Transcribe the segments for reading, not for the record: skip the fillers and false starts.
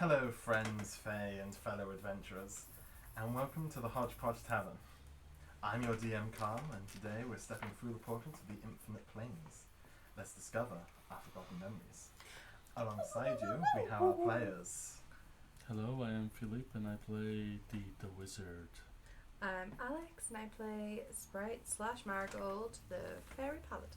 Hello friends, fae and fellow adventurers, and welcome to the Hodgepodge Tavern. I'm your DM Carl, and today we're stepping through the portal to the infinite planes. Let's discover our forgotten memories. Alongside you, we have our players. Hello, I am Philippe and I play the wizard. I'm Alex and I play Sprite / Marigold, the fairy paladin.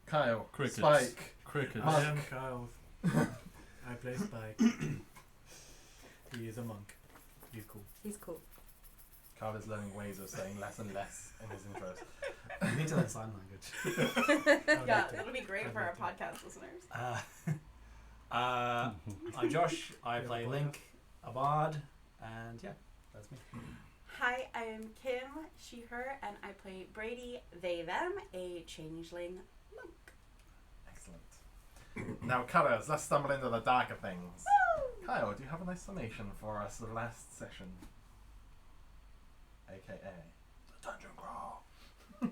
Kyle, Crickets. Spike, Crickets. Monk. I am Kyle. I play Spike. He is a monk. He's cool. He's cool. Kyle is learning ways of saying less and less in his intros. You need to learn sign language. Yeah, it'll be great for our podcast listeners. I'm Josh. I play Link, a bard, and yeah, that's me. Hi, I am Kim, she, her, and I play Brady, they, them, a changeling monk. Excellent. Now, cutters, let's stumble into the darker things. Kyle, do you have a nice summation for us of the last session? AKA the Dungeon Crawl.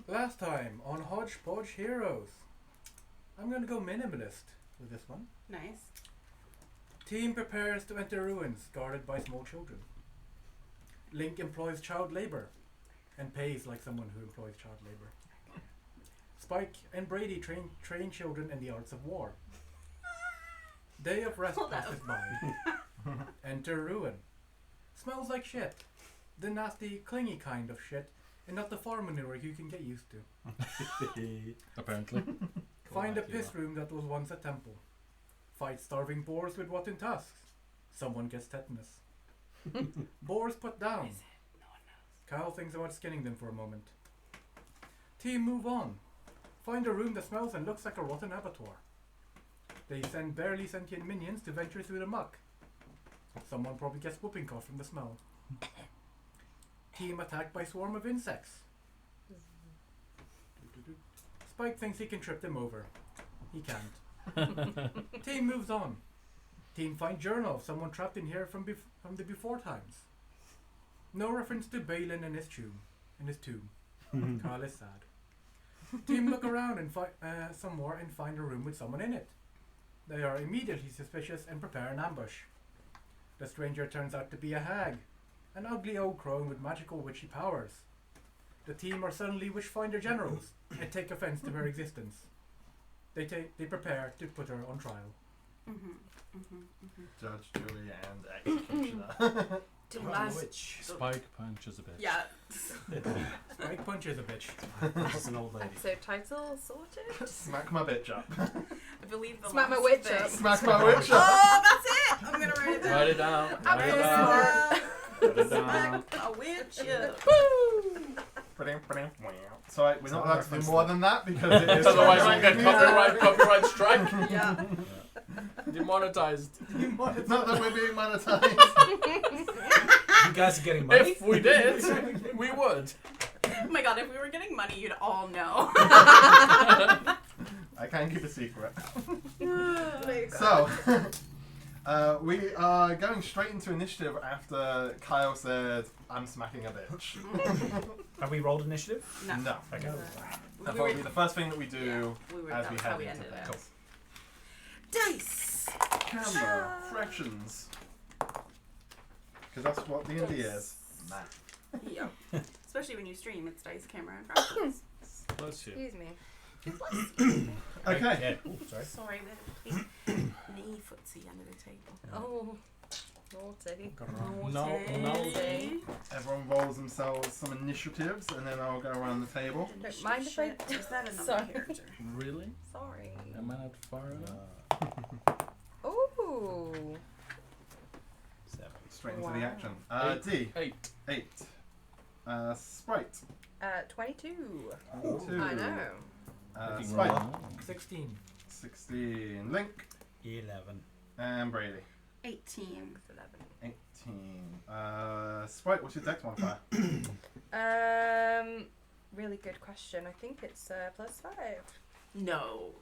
Last time on Hodgepodge Heroes. I'm gonna go minimalist with this one. Nice. Team prepares to enter ruins guarded by small children. Link employs child labor and pays like someone who employs child labor. Spike and Brady train children in the arts of war. Day of rest Hold passes up. by. Enter ruin. Smells like shit. The nasty, clingy kind of shit, and not the farm manure you can get used to. Apparently. Find a piss room that was once a temple. Fight starving boars with rotten tusks. Someone gets tetanus. Boars put down. Is it? No one knows. Kyle thinks about skinning them for a moment. Team move on. Find a room that smells and looks like a rotten abattoir. They send barely sentient minions to venture through the muck. Someone probably gets whooping cough from the smell. Team attacked by swarm of insects. Spike thinks he can trip them over. He can't. Team moves on. Team find journal of someone trapped in here from the before times. No reference to Balin and his tomb. Carl is sad. Team look around and some more and find a room with someone in it. They are immediately suspicious and prepare an ambush. The stranger turns out to be a hag, an ugly old crone with magical witchy powers. The team are suddenly witchfinder generals and take offense to her existence. They prepare to put her on trial. Judge, jury, and executioner. Spike punches a bitch. Yeah. Spike punches a bitch. That's an old lady. Episode title sorted. Smack my bitch up. I believe the Smack my last witch thing. up. Smack my witch up. Oh, that's it! I'm gonna write it down. Write it down. I'm Write it so down. smart. Write it down. Smack a witch up. So we're not allowed to do more than that because it is Otherwise we'll get copyright strike. Yeah. Demonetized. It's not that we're being monetized. You guys are getting money? If we did, we would. Oh my god, if we were getting money, you'd all know. I can't keep a secret. There you go. So, we are going straight into initiative after Kyle said, I'm smacking a bitch. Have we rolled initiative? No. Okay. That will be the first thing that we do as we that's how head we into ended this. it. Dice! Camera, fractions. Because that's what D&D is. Math. Yeah. Especially when you stream, it's dice, camera, and fractions. Bless you. Excuse me. Okay. Yeah. Ooh, sorry. Sorry, we had a big knee footsie under the table. Oh, naughty. No. Everyone rolls themselves some initiatives, and then I'll go around the table. Don't mind if I... Is that another Sorry. character? Really? Sorry. Am I not far enough? Ooh. 7. Straight into the Wow. action. D. 8. 8. Sprite. 22. 22. I know. Spike. 16. 16. Link. 11. And Brady. 18. 11. 18. Sprite, what's your dex modifier? Really good question. I think it's +5. No.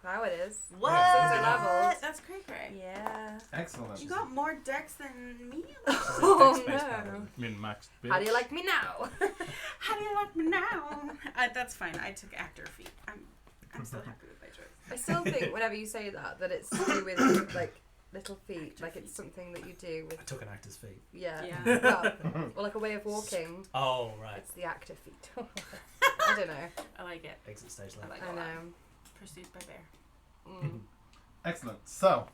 Now it is. What? Since the levels. That's cray cray. Yeah. Excellent. You got more decks than me? Oh Dex-based no. paladin. I mean, max bitch. How do you like me now? How do you like me now? That's fine. I took actor feat. I'm still happy with my choice. I still think whenever you say that it's to do with like little feet, Active like it's feet. something that you do I with. took an actor's feet. Yeah. Yeah. Well, or like a way of walking. Oh, right. It's the active feet. I don't know. I like it. Exit stage I left. like I all that. know. Pursued by bear. Mm. Excellent. So,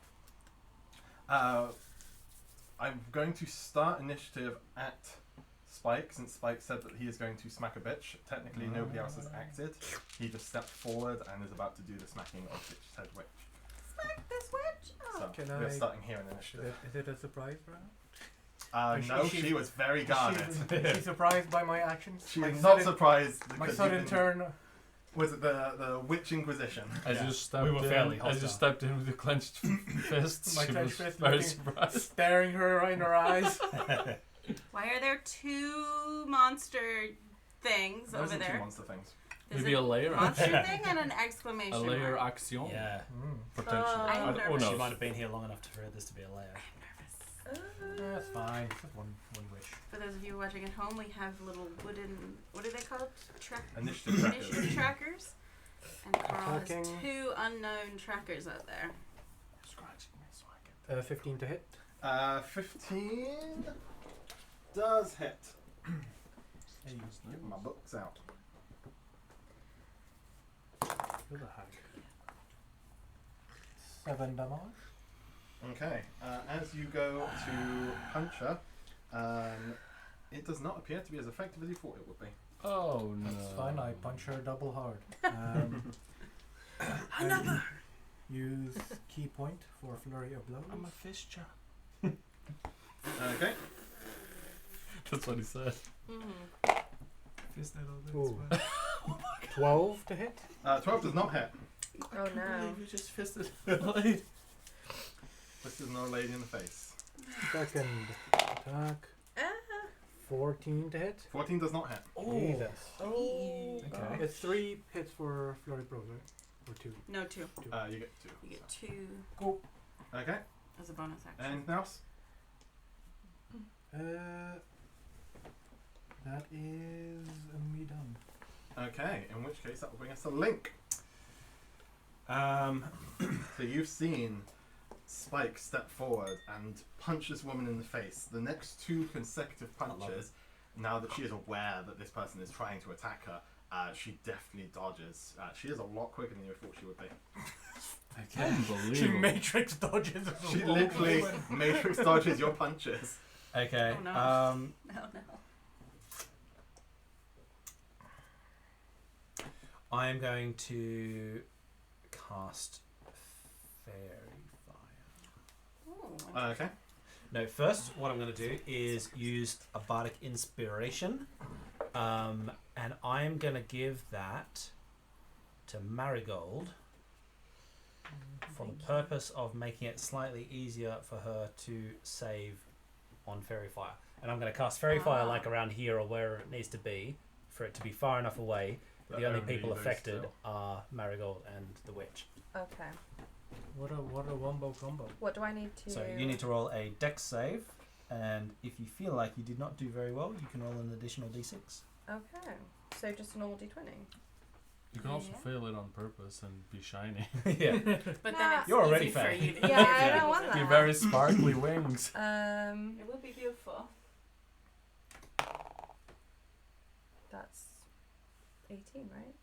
I'm going to start initiative at Spike, since Spike said that he is going to smack a bitch. Technically, nobody else has acted. He just stepped forward and is about to do the smacking of bitch said witch. Smack this witch! Oh. So, Can we're I- starting here in Is initiative. it a surprise round? No, Is she- she was very guarded. Is she surprised by my actions? She My is not sudden- surprised My because sudden you've been, turn. was it the Witch Inquisition? I Yeah. just stepped We were fairly in. I hostile. just stepped in with the clenched fists. My She clenched was fist very looking- surprised. Staring her right in her eyes. Why are there two monster things Those over are two there? monster things. There's Maybe a layer. monster thing and an exclamation A layer mark. action. Yeah. Potentially. Oh. I'm I don't- nervous. who She knows? might have been here long enough for this to be a layer. That's fine. Just one wish. For those of you watching at home, we have little wooden, what are they called? Initiative trackers. Initiative trackers. And Carl has Attacking. 2 unknown trackers out there. Scratching me so I can. 15 to hit. 15 does hit. Hey, Get my books out. You're the hag. 7 damage. Okay. As you go to punch her, it does not appear to be as effective as you thought it would be. Oh no. That's fine. I punch her double hard. Another! Use key point for flurry of blows. I'm a fisher. Okay. That's what he said. Mm. Fist Ooh. 12 to hit. 12 does not hit. Oh no. You just fisted the blade. This is no lady in the face. Second attack. Ah. 14 to hit. 14 does not hit. Jesus. Oh. Okay. It's 3 hits for flurry blows, right? Or 2. No, 2. You get 2. You get 2 Okay. as a bonus action. Anything else? That is me done. Okay. In which case, that will bring us to Link. So you've seen Spike step forward and punch this woman in the face. The next 2 consecutive love punches, now that she is aware that this person is trying to attack her, she definitely dodges. She is a lot quicker than you thought she would be. I can't believe She it. matrix dodges. She literally matrix dodges your punches. Okay. Oh, no. No, no. I am going to cast Fairy Fire. Ooh, Okay. No, first, what I'm going to do is use a Bardic Inspiration. And I'm going to give that to Marigold for the purpose of making it slightly easier for her to save on Fairy Fire. And I'm going to cast Fairy Fire like around here or where it needs to be for it to be far enough away. But The only only people those affected two. are Marigold and the Witch. Okay. What a wombo combo. What do I need to? So you need to roll a Dex save, and if you feel like you did not do very well, you can roll an additional D6. Okay. So just a normal d20. You can also Yeah. fail it on purpose and be shiny. Yeah. But Nah. then it's You're already easy for fair. you to Yeah, I don't want Be that. very sparkly wings. It will be beautiful. That's 18, right?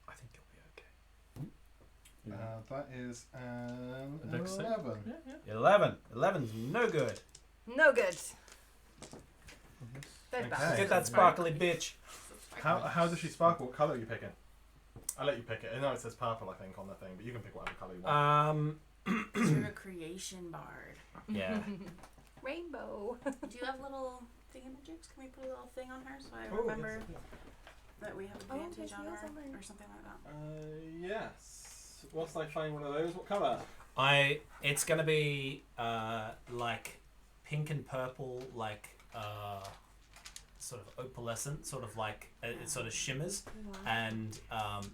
I think you'll be okay. That is an A dex save? 11. Yeah. 11. 11's no good. No good. Very Okay. bad. Get that sparkly bitch. How does she sparkle? What colour are you picking? I'll let you pick it. I know it says purple, I think, on the thing, but you can pick whatever colour you want. You're a creation bard. Yeah. Rainbow. Do you have little thingamajigs? Can we put a little thing on her so I Oh, remember that we have Oh, advantage yes, on we her have something. or something like that? Yes. Whilst I find one of those, what colour? It's gonna be like pink and purple, like sort of opalescent, sort of like it sort of shimmers, and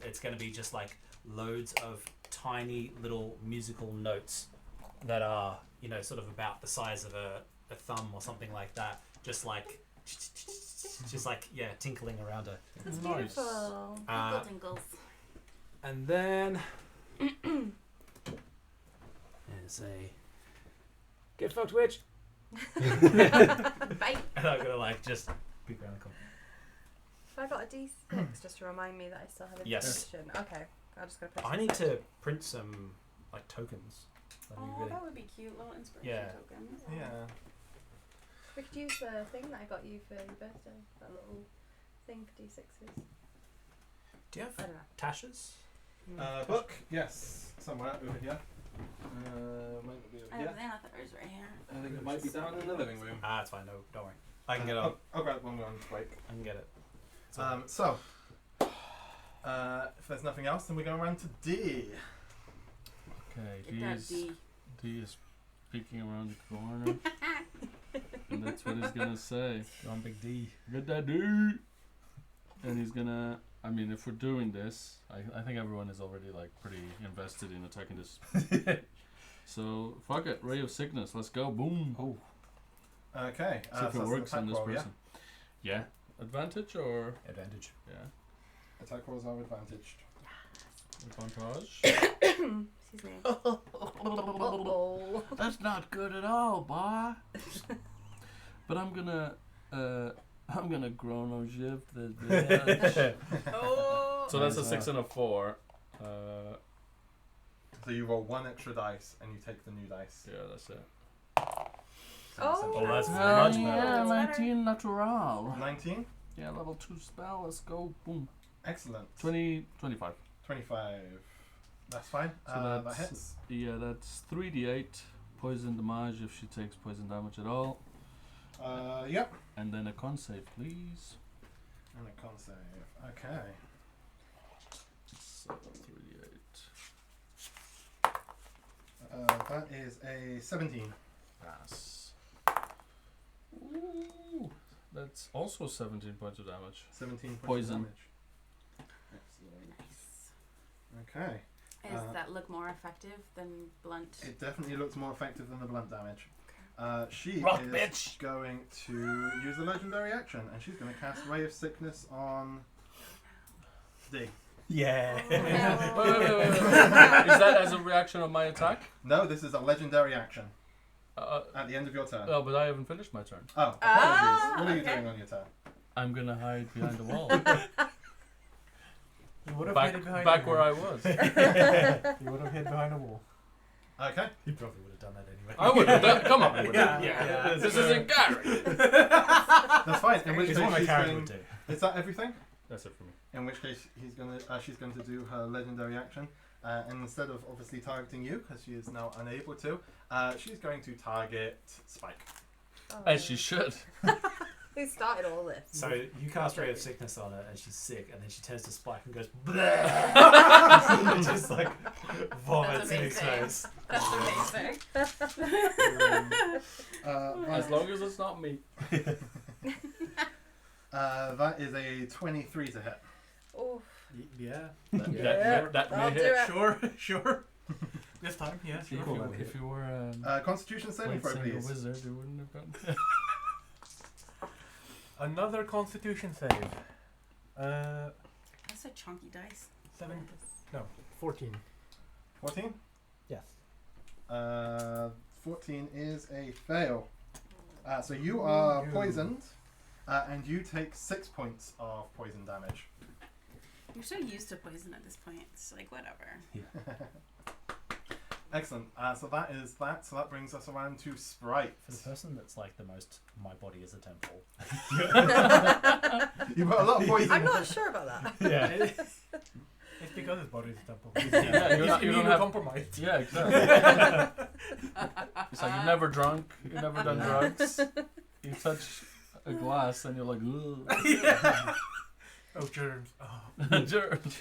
it's gonna be just like loads of tiny little musical notes that are, you know, sort of about the size of a thumb or something like that, just like tinkling around her. That's Nice. beautiful. Uh, Tinkle tinkles. And then And say, get fucked, witch. Bite. And I'm gonna like just peek around the corner. Have I got a D6 just to remind me that I still have a Yes. inspiration? Okay, I'm just gonna put. I need to print some like tokens. That'd be Oh, really... that would be cute. Little inspiration Yeah. tokens. Yeah. We could use the thing that I got you for your birthday. That little thing for D6s. Do you I have don't know. Tashes? Book, yes, somewhere over here. Might not be over I here. have Xanathars right here. I think it might be down in the living room. Ah, it's fine. No, don't worry. I can get it. I'll grab one on break. I can get it. It's all right. So, if there's nothing else, then we go around to D. Okay, Get that D. D is peeking around the corner. And that's what he's gonna say. Go on, Big D. Get that D! And he's gonna... I mean, if we're doing this, I think everyone is already like pretty invested in attacking this. So, fuck it. Ray of Sickness. Let's go. Boom. Oh. Okay. See if so it that's works an on this attack roll, person. Yeah. Advantage or... Advantage. Yeah. Yeah? Attack rolls are advantaged. Advantage. Excuse me. Uh-oh. That's not good at all, boy. But I'm gonna chrono shift this bitch. Oh. So that's a Nice. 6 and a 4. So you roll one extra dice and you take the new dice. Yeah, that's it. Oh, Oh, that's no. much better. Yeah, That's 19 natural. 19? Yeah, level 2 spell. Let's go. Boom. Excellent. 25. 25. That's fine. So That that's- hits. Yeah, that's 3d8 poison damage if she takes poison damage at all. Yep. And then a con save, please. And a con save. Okay. So 3d8. That is a 17. Yes. Ooh, that's also 17 points of damage. 17 points Poison. of damage. Excellent. Nice. Okay. Does that look more effective than blunt? It definitely looks more effective than the blunt damage. She Rock, is bitch. going to use the legendary action, and she's going to cast Ray of Sickness on D. Yeah. Oh. Wait. Is that as a reaction of my attack? No, this is a legendary action Uh, at the end of your turn. no, but I haven't finished my turn. Oh, apologies. Ah, What are you okay. doing on your turn? I'm gonna hide behind the wall. You would have back hid behind back the where wall. I was. You would have hid behind a wall. Okay. You probably would have done that anyway. I would have done. Come on. I would've. Yeah. This isn't Gary. That's fine. In which It's case what my she's character going, would do. is that everything? That's it for me. In which case she's going to do her legendary action, and instead of obviously targeting you because she is now unable to, she's going to target Spike. Oh. As she should. Who started all this? So you cast Ray of Sickness on her and she's sick, and then she turns to Spike and goes bleh. Just like vomits in his amazing. face. That's amazing. As long as it's not me. That is a 23 to hit. Oh, Yeah. That may I'll hit. do it. Sure. This time, yeah, If sure. you, if you were Constitution saving white throw, single please. wizard, you wouldn't have gotten. Another Constitution save. That's a chunky dice. 14. 14? Yes. 14 is a fail. So you are poisoned, and you take 6 points of poison damage. You're so used to poison at this point. It's like, whatever. Excellent. So that is that. So that brings us around to Sprite. For the person that's like the most, my body is a temple. You've got a lot of poison. I'm not sure about that. Yeah. It's because his body's a temple. Yeah, you're not- you don't have- compromised. Yeah, exactly. It's like you've never drunk, you've never done drugs. You touch a glass and you're like, ugh. Oh, germs. Oh. Germs.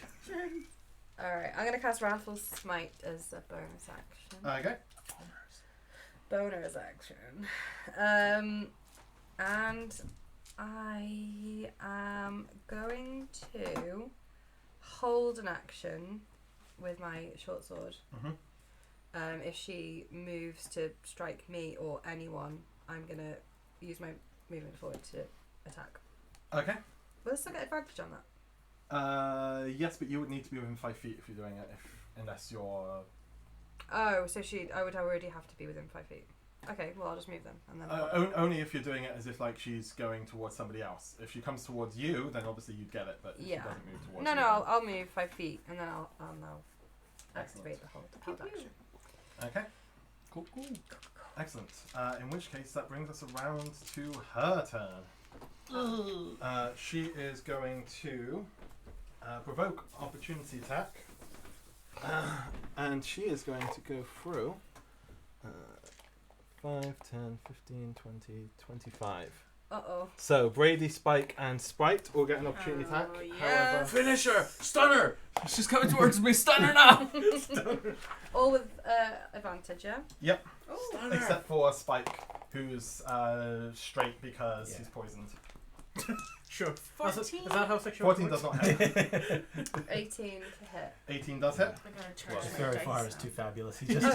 Alright, I'm gonna cast Wrathful Smite as a bonus action. Okay. Bonus action. And I am going to hold an action with my short sword. Mhm. If she moves to strike me or anyone, I'm gonna use my movement forward to attack. Okay. Will I still get advantage on that? Yes, but you would need to be within 5 feet if you're doing it. unless you're. Oh, so I would already have to be within 5 feet. Okay, well I'll just move then, and then. Only if you're doing it as if like she's going towards somebody else. If she comes towards you, then obviously you'd get it. But if she Yeah. doesn't move towards No, you, no, then- I'll move 5 feet, and then I'll now Excellent. activate the hold action. Okay. Cool. Excellent. In which case, that brings us around to her turn. She is going to provoke opportunity attack. And she is going to go through 5, 10, 15, 20, 25. Uh-oh. So, Brady, Spike, and Sprite all get an opportunity attack. Oh, yes. However, Finish her! Stun her! She's coming towards me. Stun her now! All with advantage, yeah? Oh. except for Spike, who's straight because Yeah. he's poisoned. Sure. 14. Is that how sexual 14 works? does not hit. 18 to hit. 18 does hit. I gotta charge Just my very dice far now. is too fabulous. You just,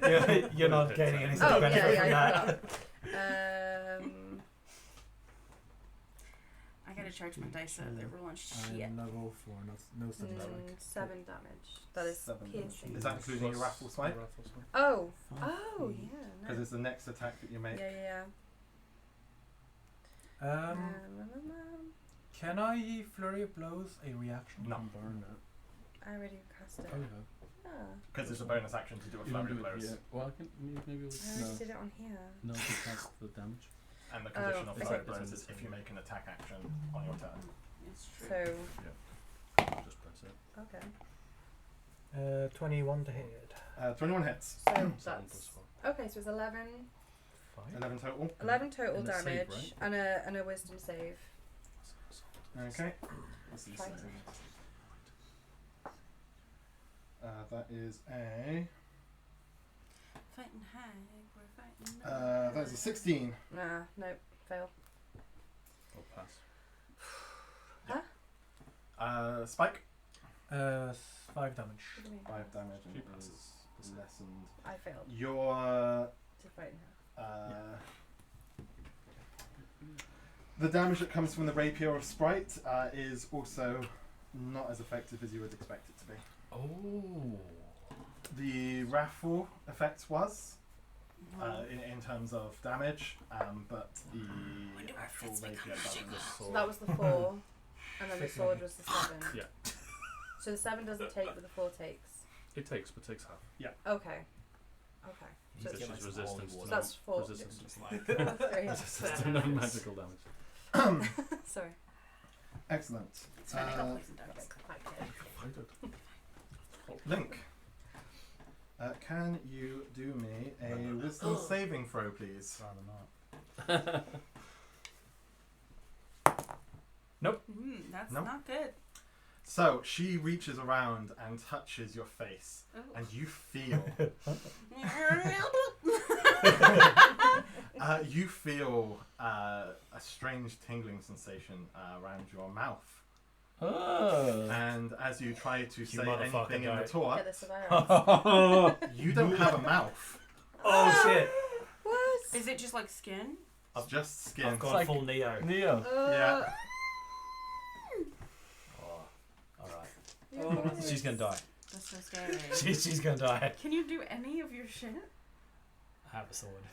Oh. you're not gaining any sort Oh, of benefit yeah, from I that. forgot. I gotta charge my dice out. They're rolling shit. I'm level 4, no sudden damage. 7 damage. That is 7 piercing. Is that including your raffle swipe? Oh. Five Oh, feet. yeah. Because it's the next attack that you make. Yeah. Can I flurry of blows a reaction? No. Burn it. I already cast it. Oh, yeah. Ah. Because it's a bonus action to do a You don't flurry of do it blows. yet. Well, I can maybe I already no. did it on here. No, because the damage. And the condition Oh, of okay. flurry of blows is if you make an attack action on your turn. It's true. So, Just press it. okay. 21 to hit. 21 hits. So 7 that's. plus 4. Okay, so it's 11. 11 total. 11 total And a save, damage right? and a wisdom save. Okay. What's the Fighting. save? That is a. Fighting hag, we're fighting. That is a 16. Nah, nope, fail. I'll pass. Spike. 5 damage. What do you mean? 5 damage and She it passes. is lessened. I failed Your. to frighten her. The damage that comes from the rapier of Sprite is also not as effective as you would expect it to be. Oh. The raffle effect was in terms of damage, but the Wonder if actual it's rapier become doesn't. So that was the 4, and then the Six sword damage. was the 7. Yeah. So the 7 doesn't take, but the 4 takes. It takes, but takes half. Okay. Okay. So Because it's she's resistant so to that's 4. resistance to Three. resistance to non-magical damage. Sorry. Excellent. It's fine, I got poison darts. Link, can you do me a wisdom saving throw, please? Rather not. That's Nope. not good. So she reaches around and touches your face, Oh. and you feel a strange tingling sensation around your mouth. Oh. And as you try to say motherfucker, anything in don't. retort, Get this virus. you don't have a mouth. Oh shit! What? Is it just like skin? It's just skin. I've gone like- full Neo. Neo. Yeah. Oh, Your alright. voice. She's gonna die. That's so scary. She's gonna die. Can you do any of your shit? I have a sword.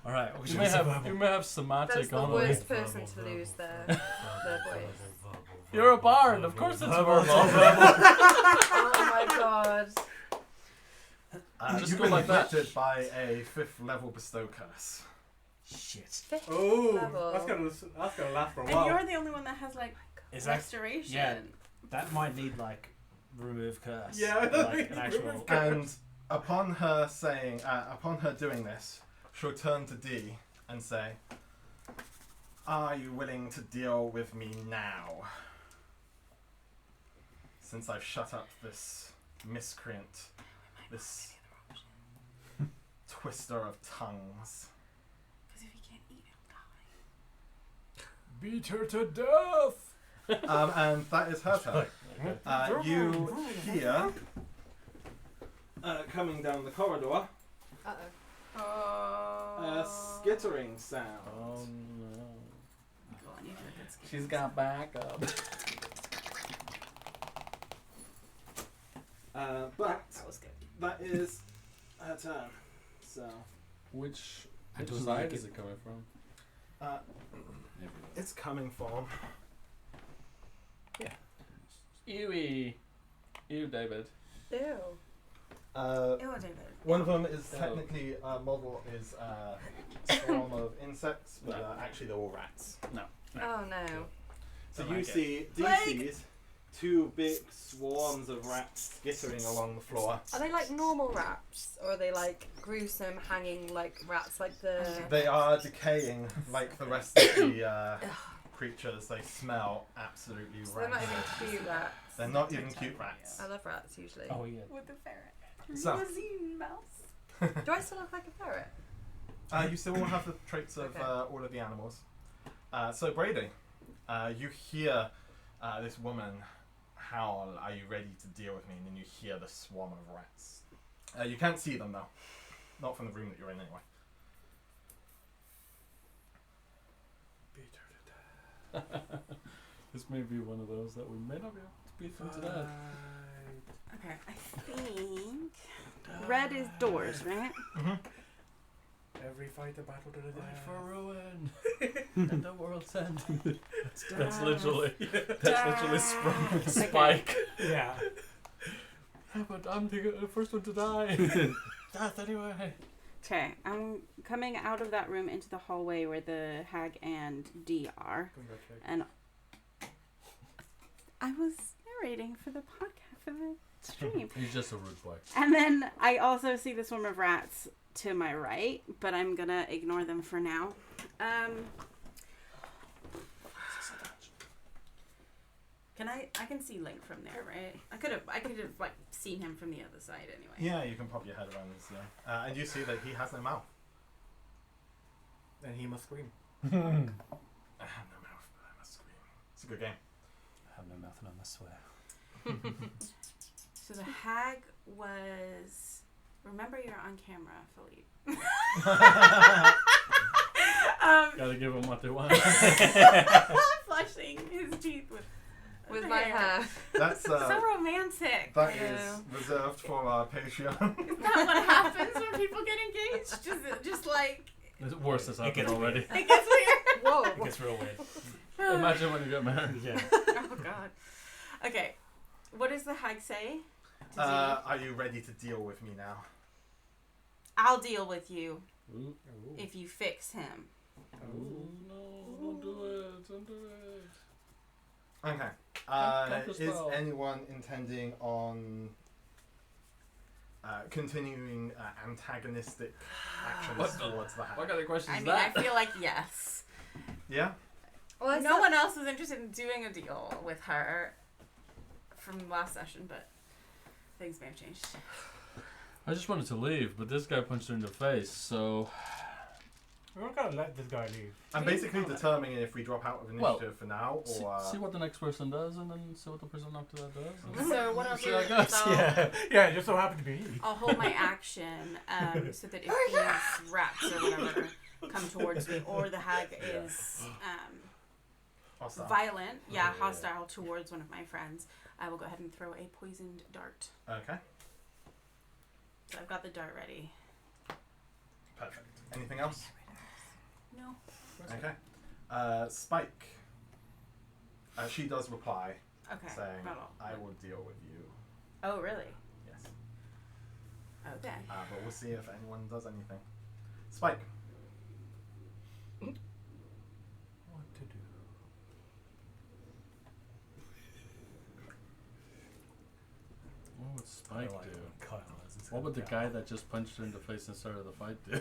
Alright, You may have somatic That's the on worst it. person to lose their voice. You're a bard, of course it's verbal. Oh my god. Just You've go been like that. afflicted by a 5th level bestow curse. Shit. Fifth Oh, level. that's gonna last for a And while. you're the only one that has like Is that restoration. yeah. That might need like remove curse. Yeah, like an actual. remove curse. And upon her doing this, she'll turn to D and say, "Are you willing to deal with me now? Since I've shut up this miscreant, this twister of tongues." Because if you can't eat, it'll die. Beat her to death. And that is her turn. You hear, coming down the corridor, Uh-oh. a Oh. skittering sound. Oh no. Go on, you do a good skin. She's got backup. But That was good. that is her turn. So Which I don't side like is it. it coming from? it's coming from. Ew, David. Ew. Uh, Ew, David. one of them is Oh. technically model is a swarm of insects, but actually they're all rats. Oh no. So Don't you like it. see DC's two big swarms of rats skittering along the floor. Are they like normal rats, or are they like gruesome hanging like rats, like the? They are decaying like the rest of the creatures. They smell absolutely So they're not rank. even cute rats. They're not even cute rats. I love rats usually. Oh yeah. With the ferret. So- Limousine mouse. Do I still look like a ferret? You still will have the traits of Okay. all of the animals. So Brady, you hear this woman howl, "Are you ready to deal with me?" And then you hear the swarm of rats. You can't see them though, not from the room that you're in anyway. This may be one of those that we may not be able to beat them to death. Okay, I think red is doors, right? Every fight, a battle to the Right death. for ruin and the world's end. That's literally sprung with Okay. Spike. Yeah. Yeah, but I'm the first one to die. Death anyway. Okay, I'm coming out of that room into the hallway where the hag and D are, Congratulations. and I was narrating for the podcast for the stream. He's just a rude boy. And then I also see the swarm of rats to my right, but I'm gonna ignore them for now. I can see Link from there, right? I could have like seen him from the other side anyway. Yeah, you can pop your head around and see him. And you see that he has no mouth. And he must scream. I have no mouth, but I must scream. It's a good game. I have no mouth and I must swear. So the hag was. Remember, you're on camera, Philippe. Gotta give them what they want. Flushing his teeth With my hair. That's So romantic. that Yeah. is reserved for our Patreon. Is that what happens when people get engaged? Just like It's worse has happened gets already. it gets weird. Whoa. It gets real weird. Imagine when you get married. Yeah. Oh god. Okay. What does the hag say? To D? Are you ready to deal with me now? I'll deal with you Ooh. if you fix him. Ooh, no, don't do it. Don't do it. Okay. Is Counterspell. anyone intending on continuing antagonistic actions What the- towards the What hag? kind of question I is mean, that? I feel like yes. Yeah? Well, No one else was interested in doing a deal with her from last session, but things may have changed. I just wanted to leave, but this guy punched her in the face, so... We're not gonna let this guy leave. I'm Please basically comment. determining if we drop out of initiative for now or. See what the next person does, and then see what the person after that does. and- So what I'll See do how it is goes. Yeah, it just so happened to be he. I'll hold my action so that if these rats or whatever come towards me, or the hag is Hostile. violent, Yeah. hostile towards one of my friends, I will go ahead and throw a poisoned dart. Okay. So I've got the dart ready. Perfect. Anything else? No. Okay. Spike. She does reply Okay. saying, not all. I will deal with you. Oh, really? Yes. Okay. But we'll see if anyone does anything. Spike. What to do? What would Spike I like do? when Kyle has his What would the head guy down. that just punched her in the face and started the fight do?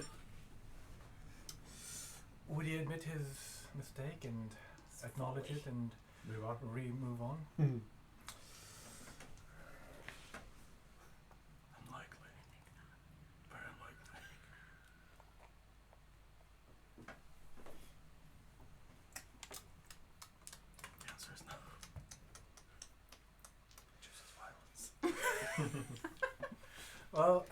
Would he admit his mistake and acknowledge it and Move on. move on? Unlikely. Very unlikely. The answer is no. Chooses violence. Well,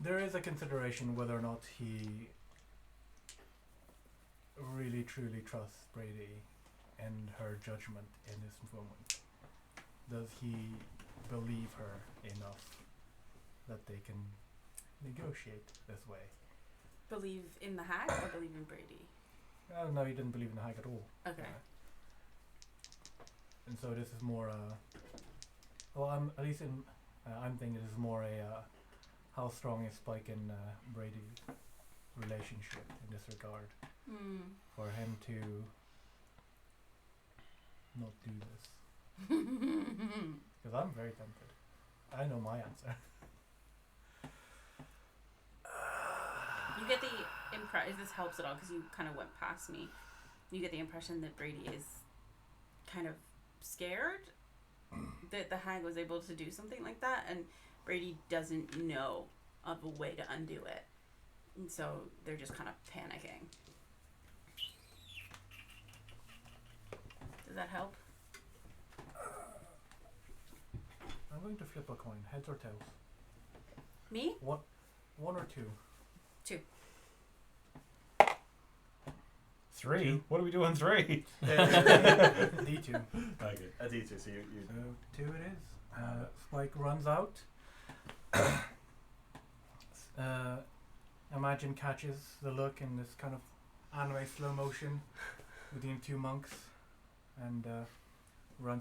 there is a consideration whether or not he really truly trusts Brady and her judgment in this moment. does he believe her enough that they can negotiate this way? Believe in the hag or believe in Brady? No, he didn't believe in the hag at all. Okay. And so this is more I'm thinking this is more how strong is Spike and Brady's relationship in this regard for him to not do this. Because I'm very tempted. I know my answer. You get the impression, if this helps at all, because you kind of went past me, you get the impression that Brady is kind of scared that the hag was able to do something like that, and Brady doesn't know of a way to undo it. And so they're just kind of panicking. Does that help? I'm going to flip a coin, heads or tails. Me? One or two. 2. 3? What do we do on 3? D2. Okay. A D2, so you So 2 it is. Spike runs out. Imagine catches the look in this kind of anime slow motion between 2 monks, and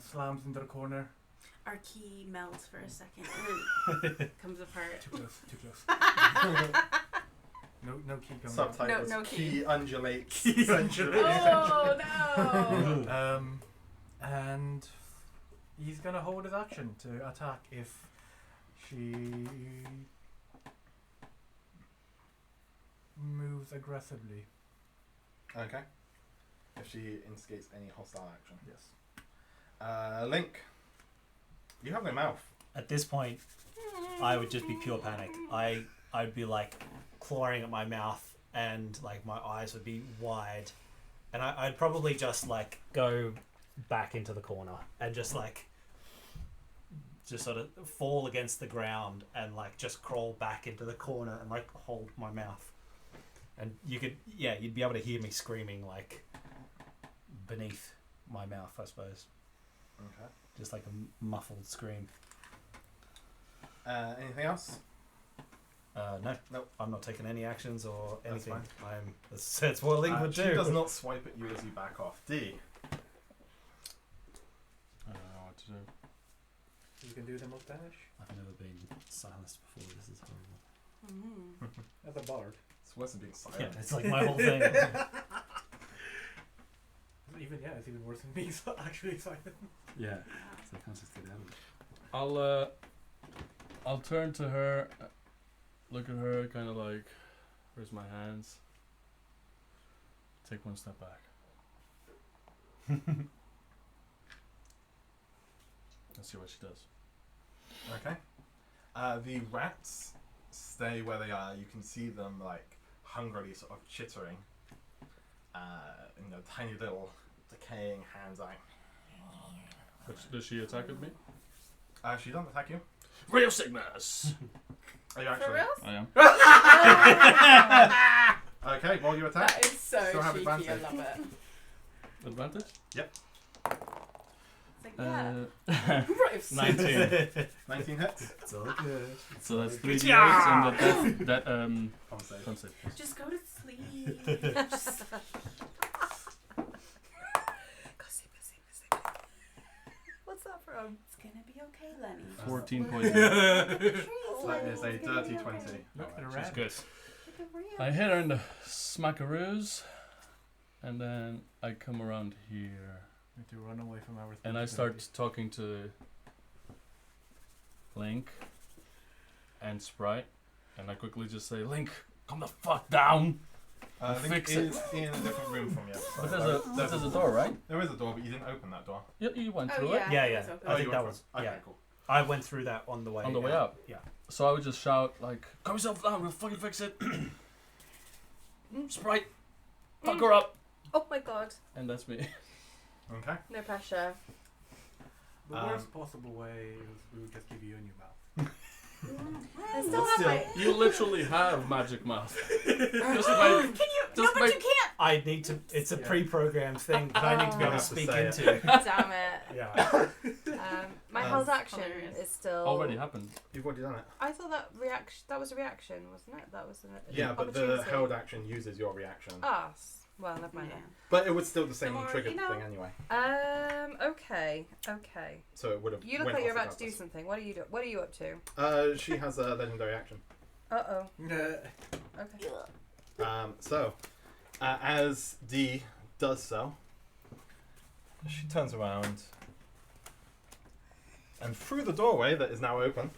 slams into the corner. Our key melts for a second and then comes apart. Too close. No key coming out. subtitles. No key. Key undulates. Key centrally. Oh no! And he's gonna hold his action to attack if she moves aggressively. Okay. If she instigates any hostile action. Yes. Link. You have no mouth. At this point, I would just be pure panic. I'd be like clawing at my mouth, and like my eyes would be wide, and I'd probably just like go back into the corner and just sort of fall against the ground and like just crawl back into the corner and like hold my mouth. And you'd be able to hear me screaming like beneath my mouth, I suppose. Okay. Just like a muffled scream. Anything else? No. Nope. I'm not taking any actions or That's anything. fine. That's what Link would She do. does not swipe at you as you back off. D. I don't know what to do. You can do the most damage. I've never been silenced before. This is horrible. As a bard. It's worse than being silent. Yeah, it's like my whole thing. It's even worse than being actually silent. Yeah. So I can't just get out of it. I'll turn to her, look at her, kind of like, where's my hands? Take one step back. Let's see what she does. Okay. The rats stay where they are. You can see them like hungrily sort of chittering. Tiny little decaying hands out. Does she attack at me? She doesn't attack you. Ray of Cygnus! Are you For actually? real? I am. Okay, roll your attack. That is so Still have cheeky, I advantage. love it. Advantage? It's like, yeah. Right. 19. 19 hits. It's all good. So that's 3d8 and that Con save. con save. Yes. Just go to sleep. What's that from? It's gonna be okay, Lenny. 14 That points. is a dirty 20. Look at the She's rat. good. I hit her in the smackaroos, and then I come around here, We need to run away from our and I start talking to Link and Sprite, and I quickly just say, Link, come the fuck down! Link Fix is it. in a different room from you. So But there's a door, right? There is a door, but you didn't open that door. You went Oh, through yeah. it Yeah, it yeah. was open. I think you that went was. through- Yeah. Okay, cool. I went through that on the way. on the way up. Yeah. So I would just shout, like, calm yourself down, we'll fucking fix it. Sprite, fuck her up! Oh my god. And that's me. Okay. No pressure. The worst possible way is we would just give you a new mouth. I still have my. You literally have magic mouth. Just Can you? Just No, but make- you can't. I need to. It's a Yeah. pre-programmed thing that I need to be able to have to speak say into. Damn it. Yeah. My held action hilarious. is still Already happened. You've already done it. I thought that reaction. That was a reaction, wasn't it? That was an Yeah, but the opportunity. held action uses your reaction. Ah, well, never mind Yeah. But it was still the same more, trigger you know. thing anyway. then. Okay. So it would have. You look like you're about to do something. What are you What are you up to? She has a legendary action. Oh. Yeah. Okay. So, as Dee does so, she turns around, and through the doorway that is now open,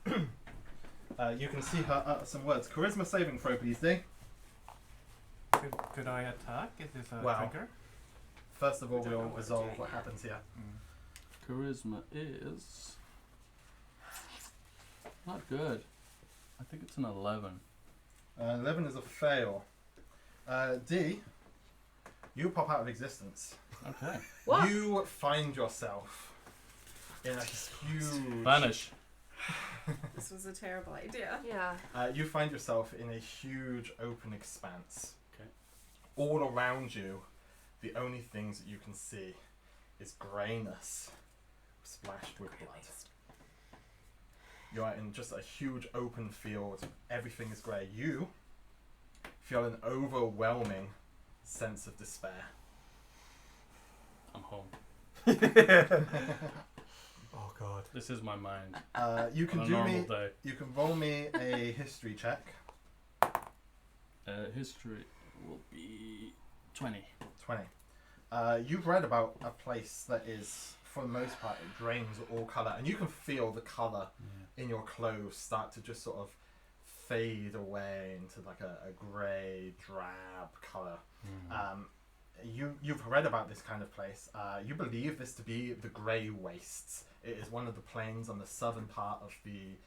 you can see her utter some words. Charisma saving throw, please, Dee. Could I attack? Is this a Wow. trigger? First of all, I don't know we'll what we're resolve doing what yet. happens here. Charisma is not good. I think it's an 11. 11 is a fail. Dee, you pop out of existence. Okay. What? You find yourself in a huge... Vanish. This was a terrible idea. Yeah. You find yourself in a huge open expanse. Okay. All around you, the only things that you can see is greyness splashed with blood. You are in just a huge open field. Everything is grey. You feel an overwhelming sense of despair. I'm home. Oh god. This is my mind. You can On a do normal me. day. You can roll me a history check. History will be 20. 20. You've read about a place that is, for the most part, it drains all colour, and you can feel the colour in your clothes start to just sort of fade away into like a grey, drab colour. You've read about this kind of place. You believe this to be the Grey Wastes. It is one of the plains on the southern part of the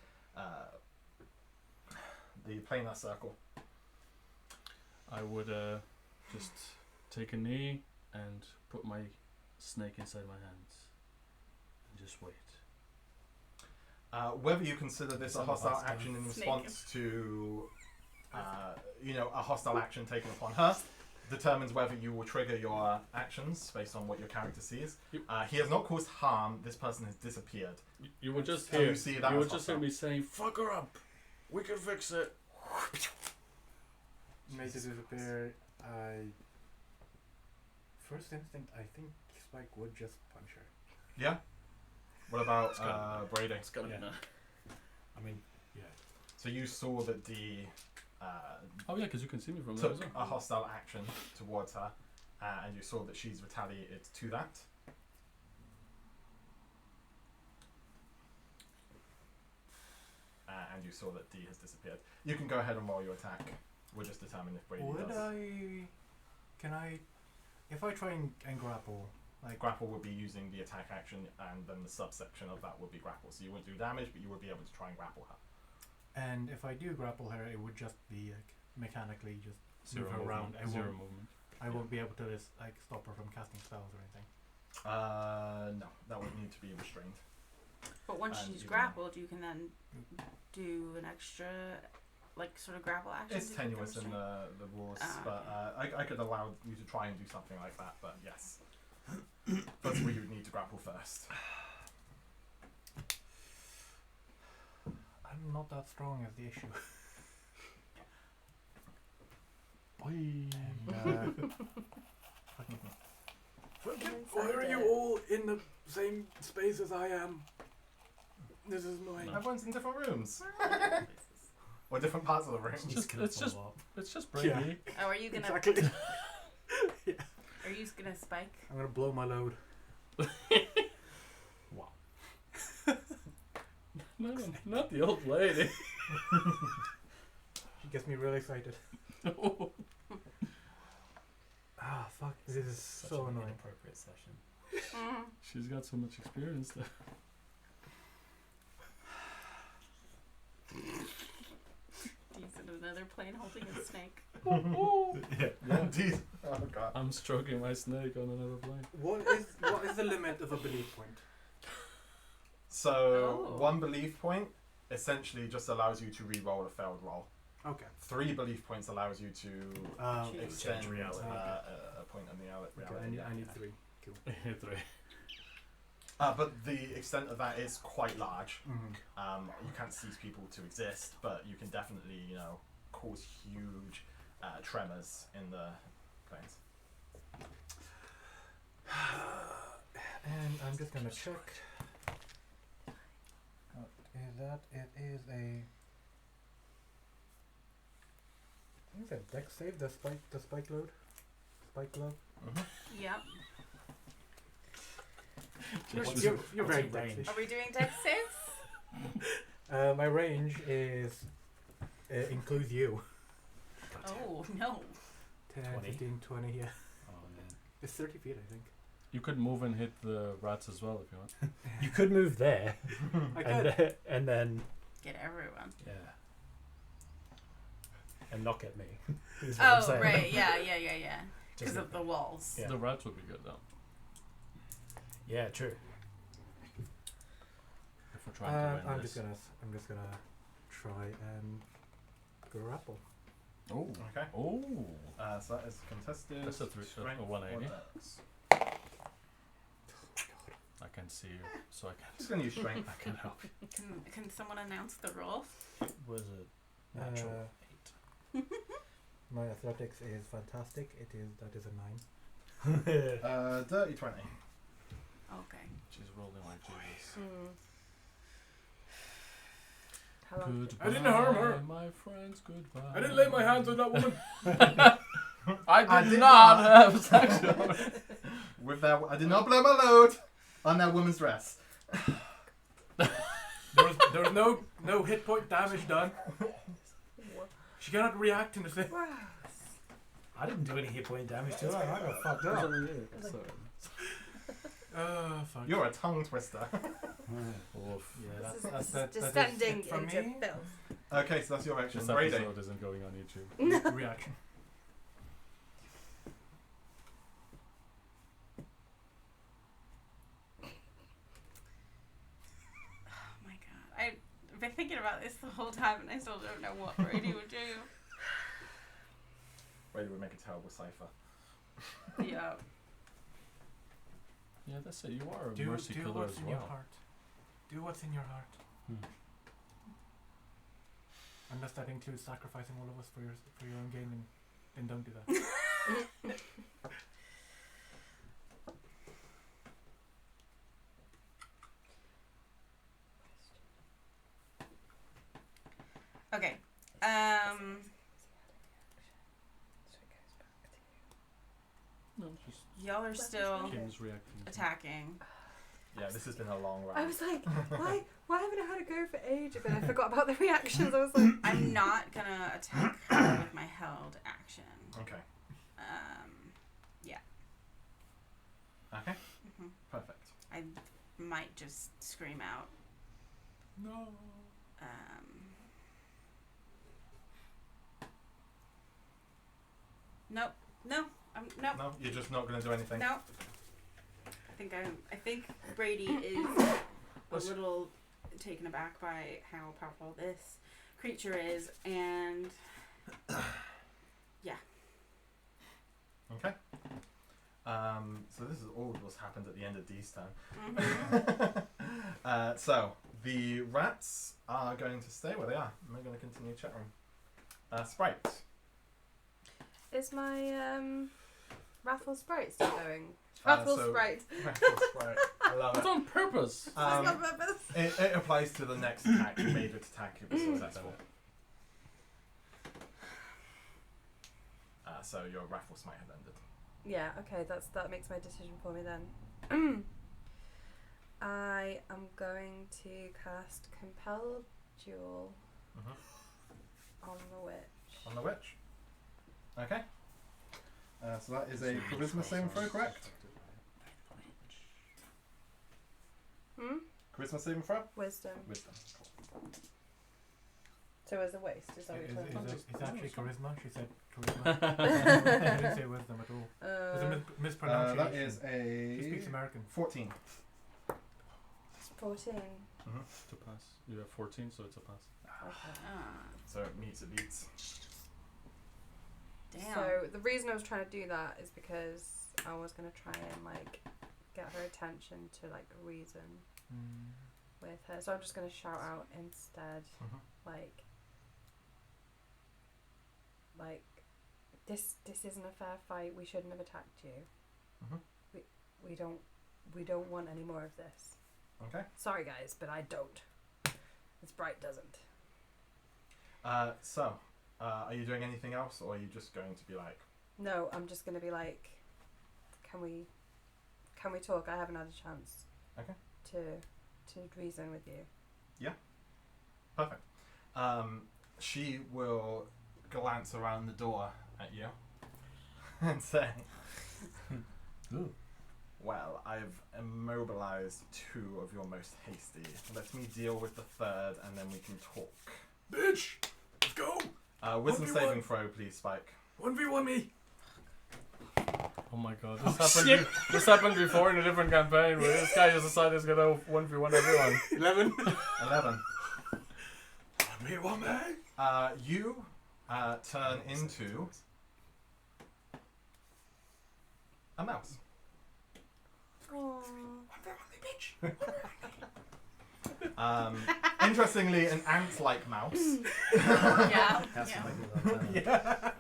planar circle. I would just take a knee and put my snake inside my hands and just wait. Whether you consider this a Some of hostile us do. action in Snake. response to, a hostile action taken upon her, determines whether you will trigger your actions based on what your character sees. He has not caused harm. This person has disappeared. You would just So hear. you see that You as would just hear hostile. me saying, "Fuck her up. We can fix it." Make it disappear. First instinct, I think Spike would just punch her. Yeah. What about It's gotta Brady? It's gotta Yeah. be done. I mean, yeah. So you saw that Dee Oh yeah, because you can see me from there took as well. a hostile action towards her, and you saw that she's retaliated to that. And you saw that Dee has disappeared. You can go ahead and roll your attack. We'll just determine if Brady Would does. can I, if I try and grapple, like, Grapple would be using the attack action, and then the subsection of that would be grapple. So you wouldn't do damage, but you would be able to try and grapple her. and if I do grapple her, it would just be like mechanically just Zero move her around. movement. Zero movement. I won't be able to just like stop her from casting spells or anything. No, that would need to be restrained. But once And she's you can- grappled, you can then do an extra, like, sort of grapple action. It's to keep them tenuous in restrained. the rules, Ah, but I could allow you to try and do something like that, but yes. That's where you would need to grapple first. I'm not that strong as the issue. Boy. Why are you all in the same space as I am? This is annoying. Everyone's in different rooms. Or different parts of the room. It's just Brady. Oh, are you gonna? Exactly. Are you gonna spike? I'm gonna blow my load. No, not the old lady. She gets me really excited. Ah, fuck. This is Such so an annoying. inappropriate session. She's got so much experience there. He's in another plane holding a snake. Yeah. Indeed. Oh god. I'm stroking my snake on another plane. What is the limit of a belief point? So Oh. 1 belief point essentially just allows you to re-roll a failed roll. Okay. 3 belief points allows you to Choose. extend Change reality. A point on the reality. Okay, I need 3. Cool. 3. But the extent of that is quite large. Mm-hmm. You can't cease people to exist, but you can definitely, cause huge tremors in the planes. And I'm just gonna check. What is that? It is a. I think it's a dex save. The spike load, spike glove. Yep. You're what's very your range? dexy. Are we doing dex saves? My range is includes you. Oh no. 10, 20. 15, 20, yeah. Oh man. It's 30 feet, I think. You could move and hit the rats as well if you want. You could move there, I could. and then Get everyone. yeah, and knock at me. is what I'm Oh saying. right, yeah. Because Just- of the walls. Yeah. The rats would be good though. Yeah, true. If we're trying to win I'm this. just gonna try and grapple. Oh. Okay. Oh. So that is contested. That's a strength 180. or dex. I can see you, so I Just can. gonna use strength. I can help. Can someone announce the roll? Was a natural 8. My athletics is fantastic. That is a 9. Dirty 20. Okay. She's rolling like Jesus. How long? Goodbye, I didn't harm her. my friends. Goodbye. I didn't lay my hands on that woman. I did did not. not have sex. With that, I did not blow my load on that woman's dress. There was no hit point damage done. She cannot react in the same. Wow. I didn't do any hit point damage to her. I got fucked up. Fuck. You're a tongue twister. Oof. Yeah, This that's is that is descending it from into me. filth. Okay, so that's your action. This Brady. episode isn't going on YouTube. Reaction. Oh my god. I've been thinking about this the whole time and I still don't know what Brady would do. Brady would make a terrible cipher. Yeah. Yeah, that's it. You are a Do mercy killer what's as in your well. heart. Do what's in your heart. Unless that includes sacrificing all of us for your own gain, then don't do that. Okay. No, just Y'all are still Kim's reacting. attacking. Yeah, this has been a long ride. I was like, why haven't I had a go for ages? But I forgot about the reactions. I was like, I'm not gonna attack her with my held action. Okay. Yeah. Okay. hmm Perfect. I might just scream out. No. Nope. No. Nope. No, you're just not going to do anything. Nope. I think Brady is a little taken aback by how powerful this creature is, and yeah. Okay. So this is all what's happened at the end of D's turn. Mm-hmm. So the rats are going to stay where they are, and they're going to continue chattering. Sprite. is my raffle sprite still going? Raffle so- sprite. Sprite. I love It's it. on purpose. That's on purpose. It applies to the next attack. You made it attack. It was successful. So your raffle smite had ended. Yeah, okay, that makes my decision for me then. I am going to cast Compel Duel on the witch. On the witch. Okay. So that is a charisma saving throw, correct? Charisma saving throw? Wisdom. Wisdom. So as a waste, is that what you're talking about? It's actually charisma. She said charisma. She didn't say wisdom at all. There's a mispronunciation. That is She speaks a American. 14. 14. To pass. You have 14, so it's a pass. Okay. So it meets, it beats. Damn. So the reason I was trying to do that is because I was going to try and get her attention to like reason with her. So I'm just gonna shout out instead, like this isn't a fair fight. We shouldn't have attacked you. We don't want any more of this. Okay. Sorry guys, but I don't. This Bright doesn't. So, are you doing anything else, or are you just going to be like? No, I'm just gonna be like, can we talk? I haven't had a chance. Okay. To reason with you. Yeah. Perfect. She will glance around the door at you and say, Ooh. "Well, I've immobilized 2 of your most hasty. Let me deal with the 3rd, and then we can talk." Bitch! Let's go! Wisdom 1v1. saving throw, please, Spike. 1v1 me! Oh my god, this happened before in a different campaign where this guy just decided he's gonna 1v1 everyone. 11. 11. 1v1 me! You turn into a mouse. Aww. 1v1 me, bitch! Interestingly, an ant-like mouse. Yeah. Has to Yeah. make me laugh.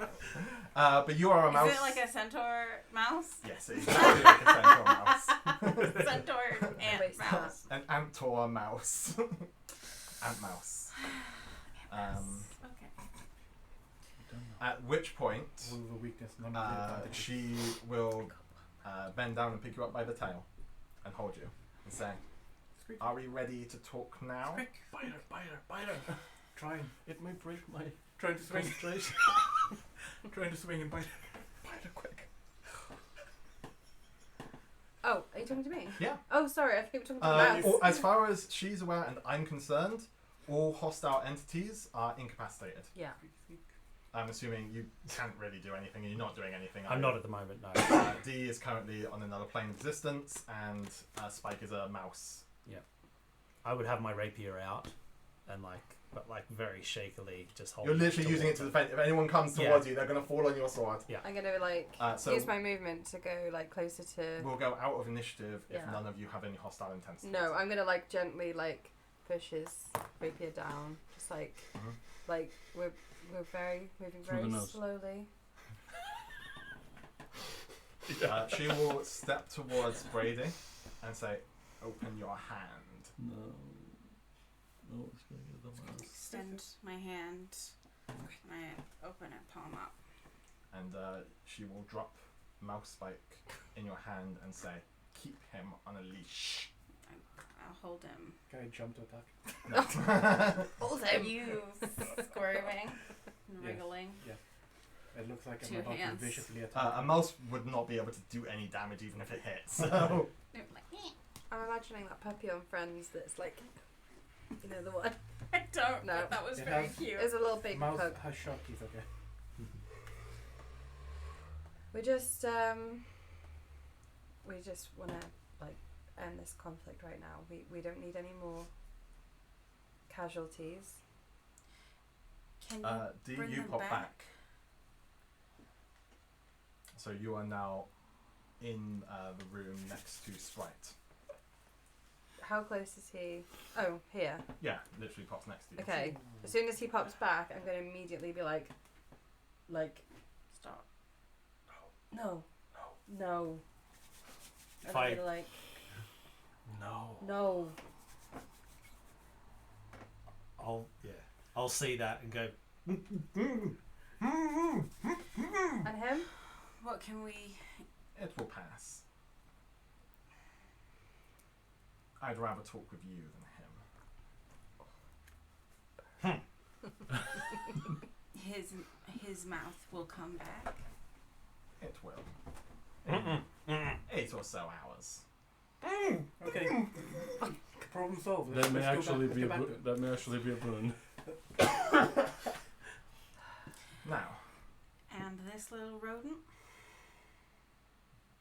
But you are a mouse. Is it like a centaur mouse? Yes, it is exactly like a centaur mouse. Centaur ant Based on mouse. An antor mouse. Ant mouse. Okay. At which point, Rule of weakness, none of the advantages. she will bend down and pick you up by the tail and hold you and say, Squeak. "Are we ready to talk now?" Quick! Bite her! Trying. It may break my Trying to swing. concentration. Trying to swing and bite her. Bite her quick. Oh, are you talking to me? Yeah. Oh, sorry, I think we were talking to the mouse. As far as she's aware and I'm concerned, all hostile entities are incapacitated. Yeah. I'm assuming you can't really do anything, and you're not doing anything. I'm not at the moment, no. D is currently on another plane of existence, and Spike is a mouse. I would have my rapier out and but very shakily just hold You're literally using it to defend. If anyone comes towards you, they're going to fall on your sword. I'm gonna So use my movement to go closer to. we'll go out of initiative if Yeah. none of you have any hostile intents. No, I'm gonna gently push his rapier down, just Mhm. we're moving Through the very nose. slowly. She will step towards Brady and say, "Open your hand." No. No, it's gonna get the mouse. Extend my hand. I open it, palm up. And she will drop Mouse Spike in your hand and say, "Keep him on a leash." I'll hold him. Can I jump to attack? Hold Are him. you squirming and Yes. wriggling? It looks like 2 I'm about hands. to viciously attack. A mouse would not be able to do any damage even if it hits. So They're like, "Eh." I'm imagining that puppy on Friends that's the one. I don't. No. But that was It very has- cute. There's a little baby Mouse pug. has sharp teeth, okay? We just want to end this conflict right now. We don't need any more casualties. Can you D, bring you them pop back? back. So you are now in the room next to Sprite. How close is he? Oh, here. Yeah, literally pops next to you. Okay. As soon as he pops back, I'm going to immediately be like, Stop. no, no. If And I'm gonna No. no. I'll see that and go. And him? What can we? It will pass. I'd rather talk with you than him. His mouth will come back. It will. In 8 or so hours. Okay. Problem solved. That may Let's go actually back- be a let's go back that may actually be a boon. Now, And this little rodent.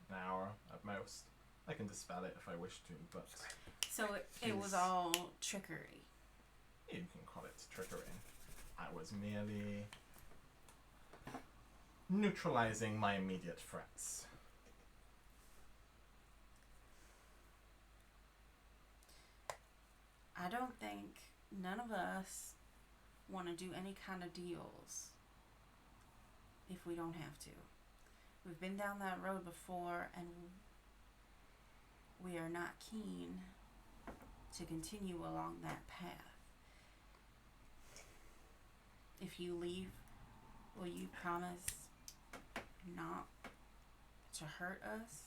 an hour at most. I can dispel it if I wish to, but So it was He's- all trickery. you can call it trickery. I was merely neutralizing my immediate threats. I don't think none of us want to do any kind of deals if we don't have to. We've been down that road before, and we are not keen to continue along that path. If you leave, will you promise not to hurt us?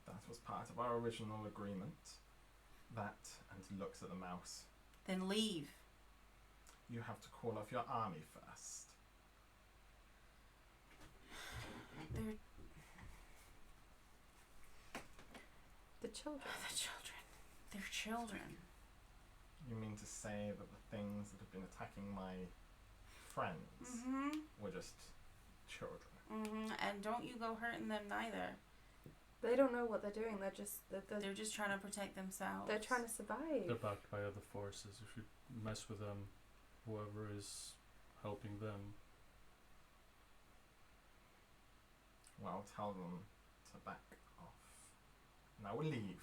That was part of our original agreement. That, and he looks at the mouse. Then leave. You have to call off your army first. They're The children. the children. They're children. You mean to say that the things that have been attacking my friends Mm-hmm. were just children? Mm-hmm. And don't you go hurting them neither. They don't know what they're doing. They're They're just trying to protect themselves. they're trying to survive. They're backed by other forces. If you mess with them, whoever is helping them. Well, tell them to back off. And I will leave.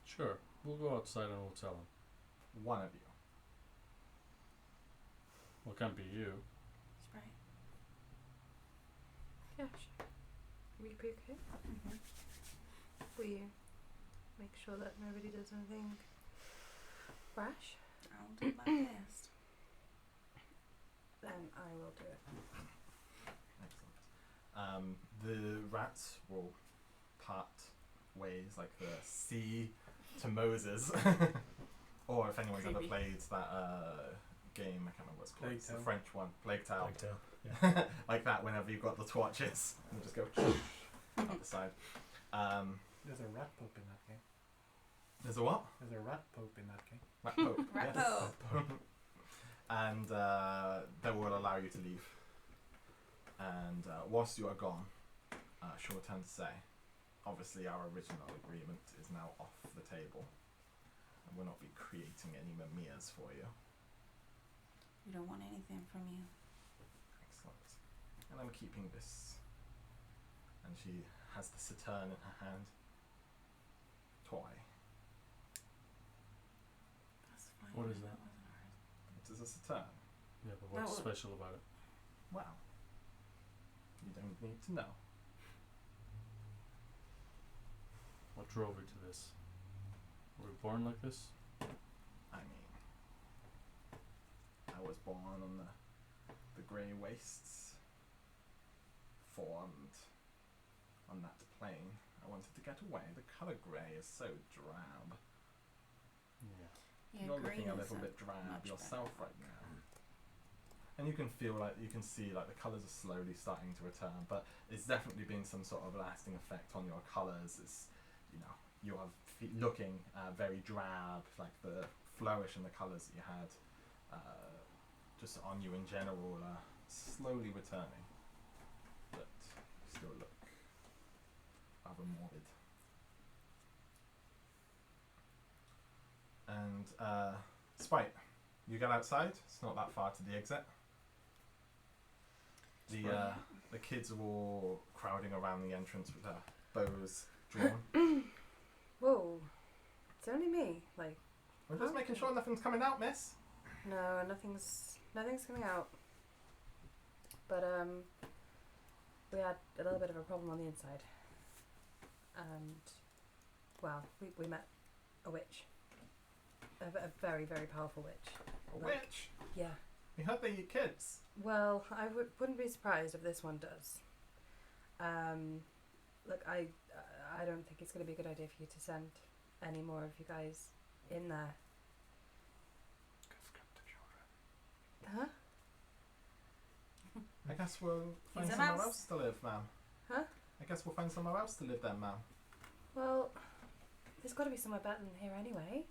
Sure, we'll go outside and we'll tell them. One of you. Well, it can't be you. That's right. Yeah, sure. Will you be okay? Mm-hmm. Will you make sure that nobody does anything rash? I'll do my best. Then I will do it. Excellent. The rats will part ways like the sea to Moses. Or if anyone's ever Creepy. played that game, I can't remember what it's called. Plague It's the Tale. French one, Plague Tale. Like to- Like that whenever you've got the torches and just go up the side. There's a rat pope in that game. There's a what? There's a rat pope in that game. Rat Pope. Rat yes. Pope. And they will allow you to leave. And whilst you are gone, she'll return to say, obviously our original agreement is now off the table. And we'll not be creating any Mamias for you. We don't want anything from you. Excellent. And I'm keeping this. And she has the Saturn in her hand. Toy. That's fine. What is that? wasn't ours. It is a Saturn. Yeah, but what's No. special about it? Wow. You don't need to know. What drove you to this? Were you born like this? I mean, I was born on the grey wastes, formed on that plane. I wanted to get away. The colour grey is so drab. Yeah. Yeah, You're green looking a is little bit drab much yourself better. right now. And you can feel like, you can see like the colours are slowly starting to return, but it's definitely been some sort of lasting effect on your colours. It's, you know, you are looking very drab, like the flourish in the colours that you had just on you in general are slowly returning, but you still look rather morbid. And Spite, you get outside. It's not that far to the exit. The kids are all crowding around the entrance with their bows drawn. Whoa. It's only me. Like, We're just making sure nothing's coming out, miss. no, nothing's coming out. But we had a little bit of a problem on the inside. And well, we met a witch. A very, very powerful witch. A Like, witch. Yeah. We heard they eat kids. Well, I wouldn't be surprised if this one does. Look, I don't think it's going to be a good idea for you to send any more of you guys in there. Huh? I guess we'll find He's a somewhere mouse. else to live, ma'am. Huh? I guess we'll find somewhere else to live then, ma'am. Well, there's got to be somewhere better than here anyway.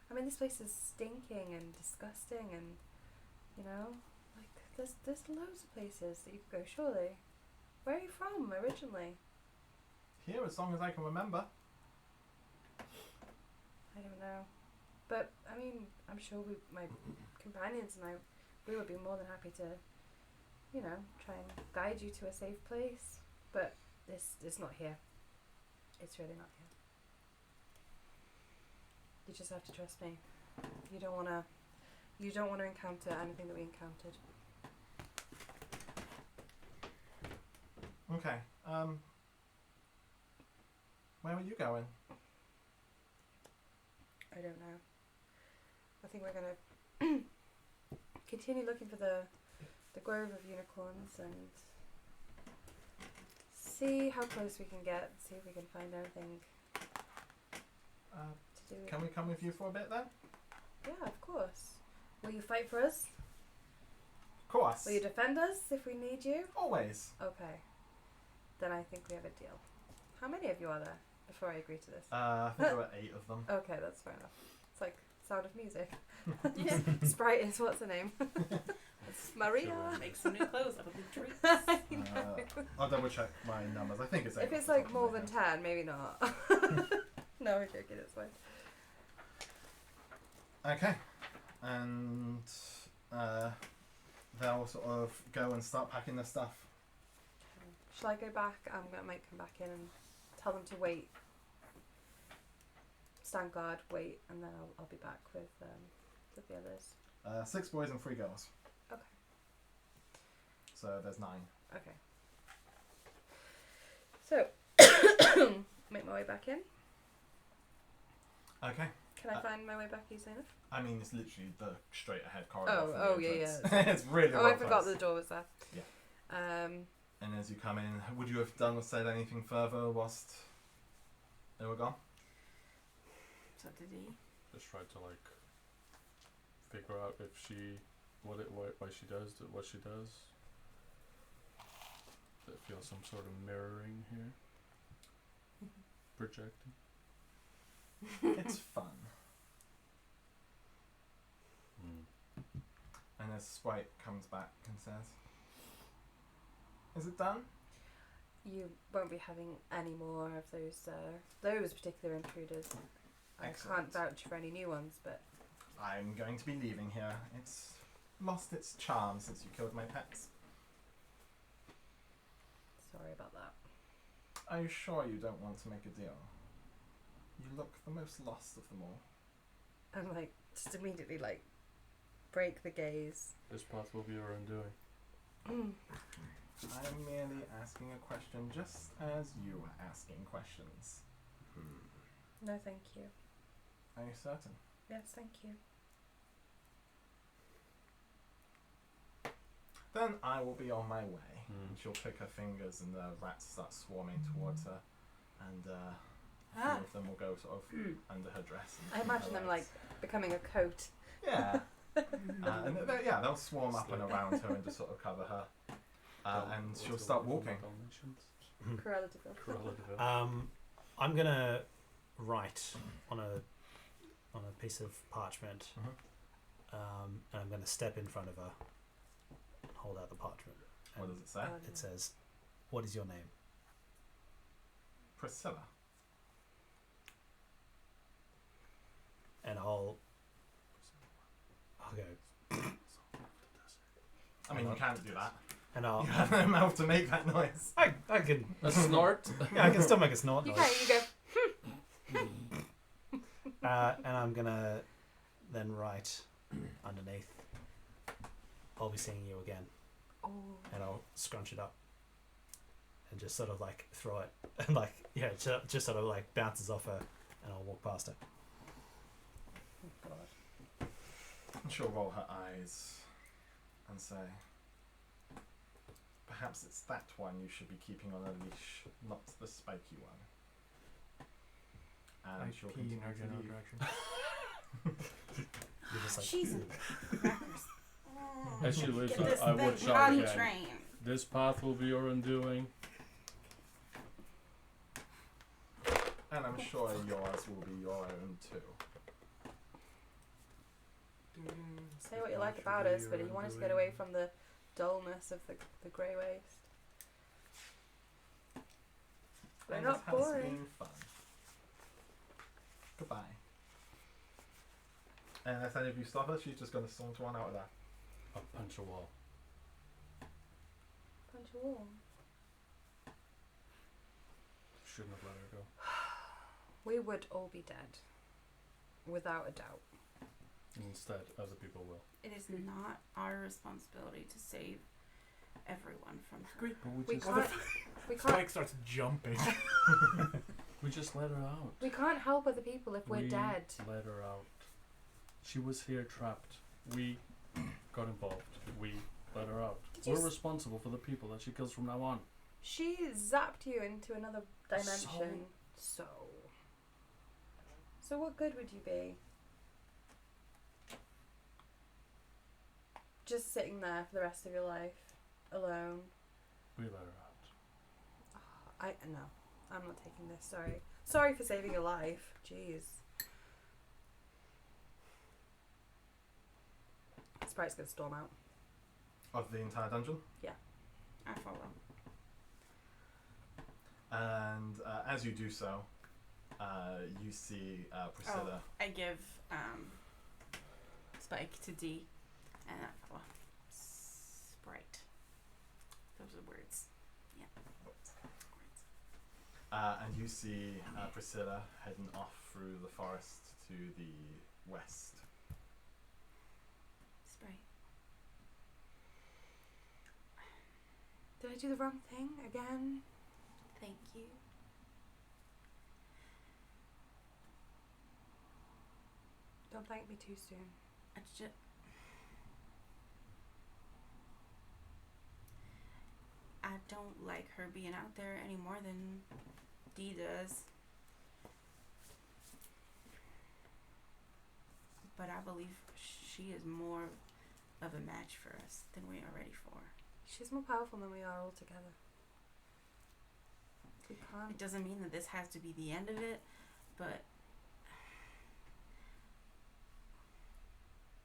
I mean, this place is stinking and disgusting, and you know, like there's loads of places that you could go. Surely, where are you from originally? Here, as long as I can remember. I don't know, but I mean, I'm sure my companions and we would be more than happy to, you know, try and guide you to a safe place. But it's not here. It's really not here. You just have to trust me. You don't wanna encounter anything that we encountered. Okay. Where were you going? I don't know. I think we're gonna continue looking for the grove of unicorns and see how close we can get. See if we can find anything to do. Can we come with you for a bit then? Yeah, of course. Will you fight for us? Of course. Will you defend us if we need you? Always. Okay. Then I think we have a deal. How many of you are there before I agree to this? I think there were 8 of them. Okay, that's fair enough. It's like Sound of Music. Sprite is what's her name? It's Maria. Make some new clothes out of the trees. I'll double check my numbers. I think it's 8. If it's like more than 10, maybe not. No, I'm joking, it's fine. Okay. And they'll sort of go and start packing their stuff. Shall I go back? I might come back in and tell them to wait. Stand guard, wait, and then I'll be back with the others. 6 boys and 3 girls. Okay. So there's 9. Okay. So, make my way back in. Okay. Can I find my way back easily enough? I mean, it's literally the straight ahead corridor. from the Oh, yeah, entrance. yeah. It's really Oh, well I forgot close. the door was there. Yeah. And as you come in, would you have done or said anything further whilst they were gone? So did he? Just tried to like figure out if she, why she does what she does. I feel some sort of mirroring here, projecting. It's fun. And as Sprite comes back and says, "Is it done?" You won't be having any more of those particular intruders. I Excellent. can't vouch for any new ones, but I'm going to be leaving here. It's lost its charm since you killed my pets. sorry about that. Are you sure you don't want to make a deal? You look the most lost of them all. I'm like, just immediately like, break the gaze. This path will be your undoing. I'm merely asking a question just as you were asking questions. No, thank you. Are you certain? Yes, thank you. Then I will be on my way. And she'll pick her fingers and the rats start swarming towards her. And a few of them will go sort of under her dress. And I imagine them like becoming a coat. Yeah. And they'll swarm up and around her and just sort of cover her. And she'll start walking. Cruella de Vil. I'm gonna write on a piece of parchment, and I'm gonna step in front of her and hold out the parchment. What And does it say? It says, "What is your name?" Priscilla. And I'll go. I mean, you can't do that. And I'll. You have no mouth to make that noise. I can. A snort. Yeah, I can still make a snort You noise. can, you go. And I'm gonna then write underneath, "I'll be seeing you again," Oh. and I'll scrunch it up and just sort of like throw it, and like just sort of like bounces off her, and I'll walk past her. God. And she'll roll her eyes and say, "Perhaps it's that one you should be keeping on a leash, not the spiky one." And I she'll pee in continue our to general leave. direction. You're just like, She's crackers. As she leaves, Get this I would thing shout potty again. trained. This path will be your undoing. And I'm sure yours will be your own too. Say what you like about us, but you want us to get away from the dullness of the grey waste. We're And not this has boring. been fun. Goodbye. And if any of you stop her, she's just going to saunter on out of there. I'll punch a wall. Punch a wall. Shouldn't have let her go. We would all be dead. without a doubt. Instead, other people will. It is not our responsibility to save everyone from her. Great. But We just can't. We can't. Spike starts jumping. we just let her out. We can't help other people if we're We dead. let her out. She was here trapped. We got involved. We let her out. Did you We're s- responsible for the people that she kills from now on. She zapped you into another dimension. So what good would you be? Just sitting there for the rest of your life, alone. We let her out. No, I'm not taking this. Sorry for saving your life. Jeez. Sprite's gonna storm out. Of the entire dungeon. I follow. And as you do so, you see Priscilla. I give Spike to D, and I follow. Sprite. Those are words. Yeah. Words. And you see Priscilla heading off through the forest to the west. Sprite. Did I do the wrong thing again? Thank you. Don't thank me too soon. I don't like her being out there any more than Dee does. But I believe she is more of a match for us than we are ready for. She's more powerful than we are all together. We can't. It doesn't mean that this has to be the end of it, but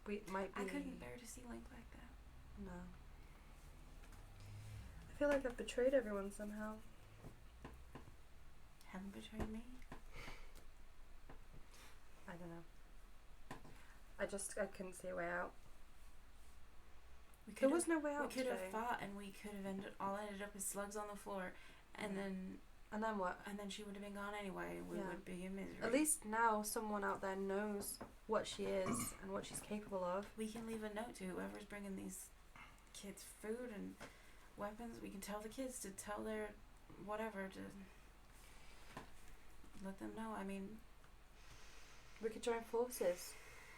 We might be. I couldn't bear to see Link like that. No. I feel like I've betrayed everyone somehow. Haven't betrayed me. I don't know. I couldn't see a way out. There was no way out We could have today. fought, and we could have ended up as slugs on the floor, and then And then what? she would have been gone anyway, and we Yeah. would be in misery. At least now someone out there knows what she is and what she's capable of. we can leave a note to whoever's bringing these kids food and weapons. We can tell the kids to tell their whatever to let them know. I mean, We could join forces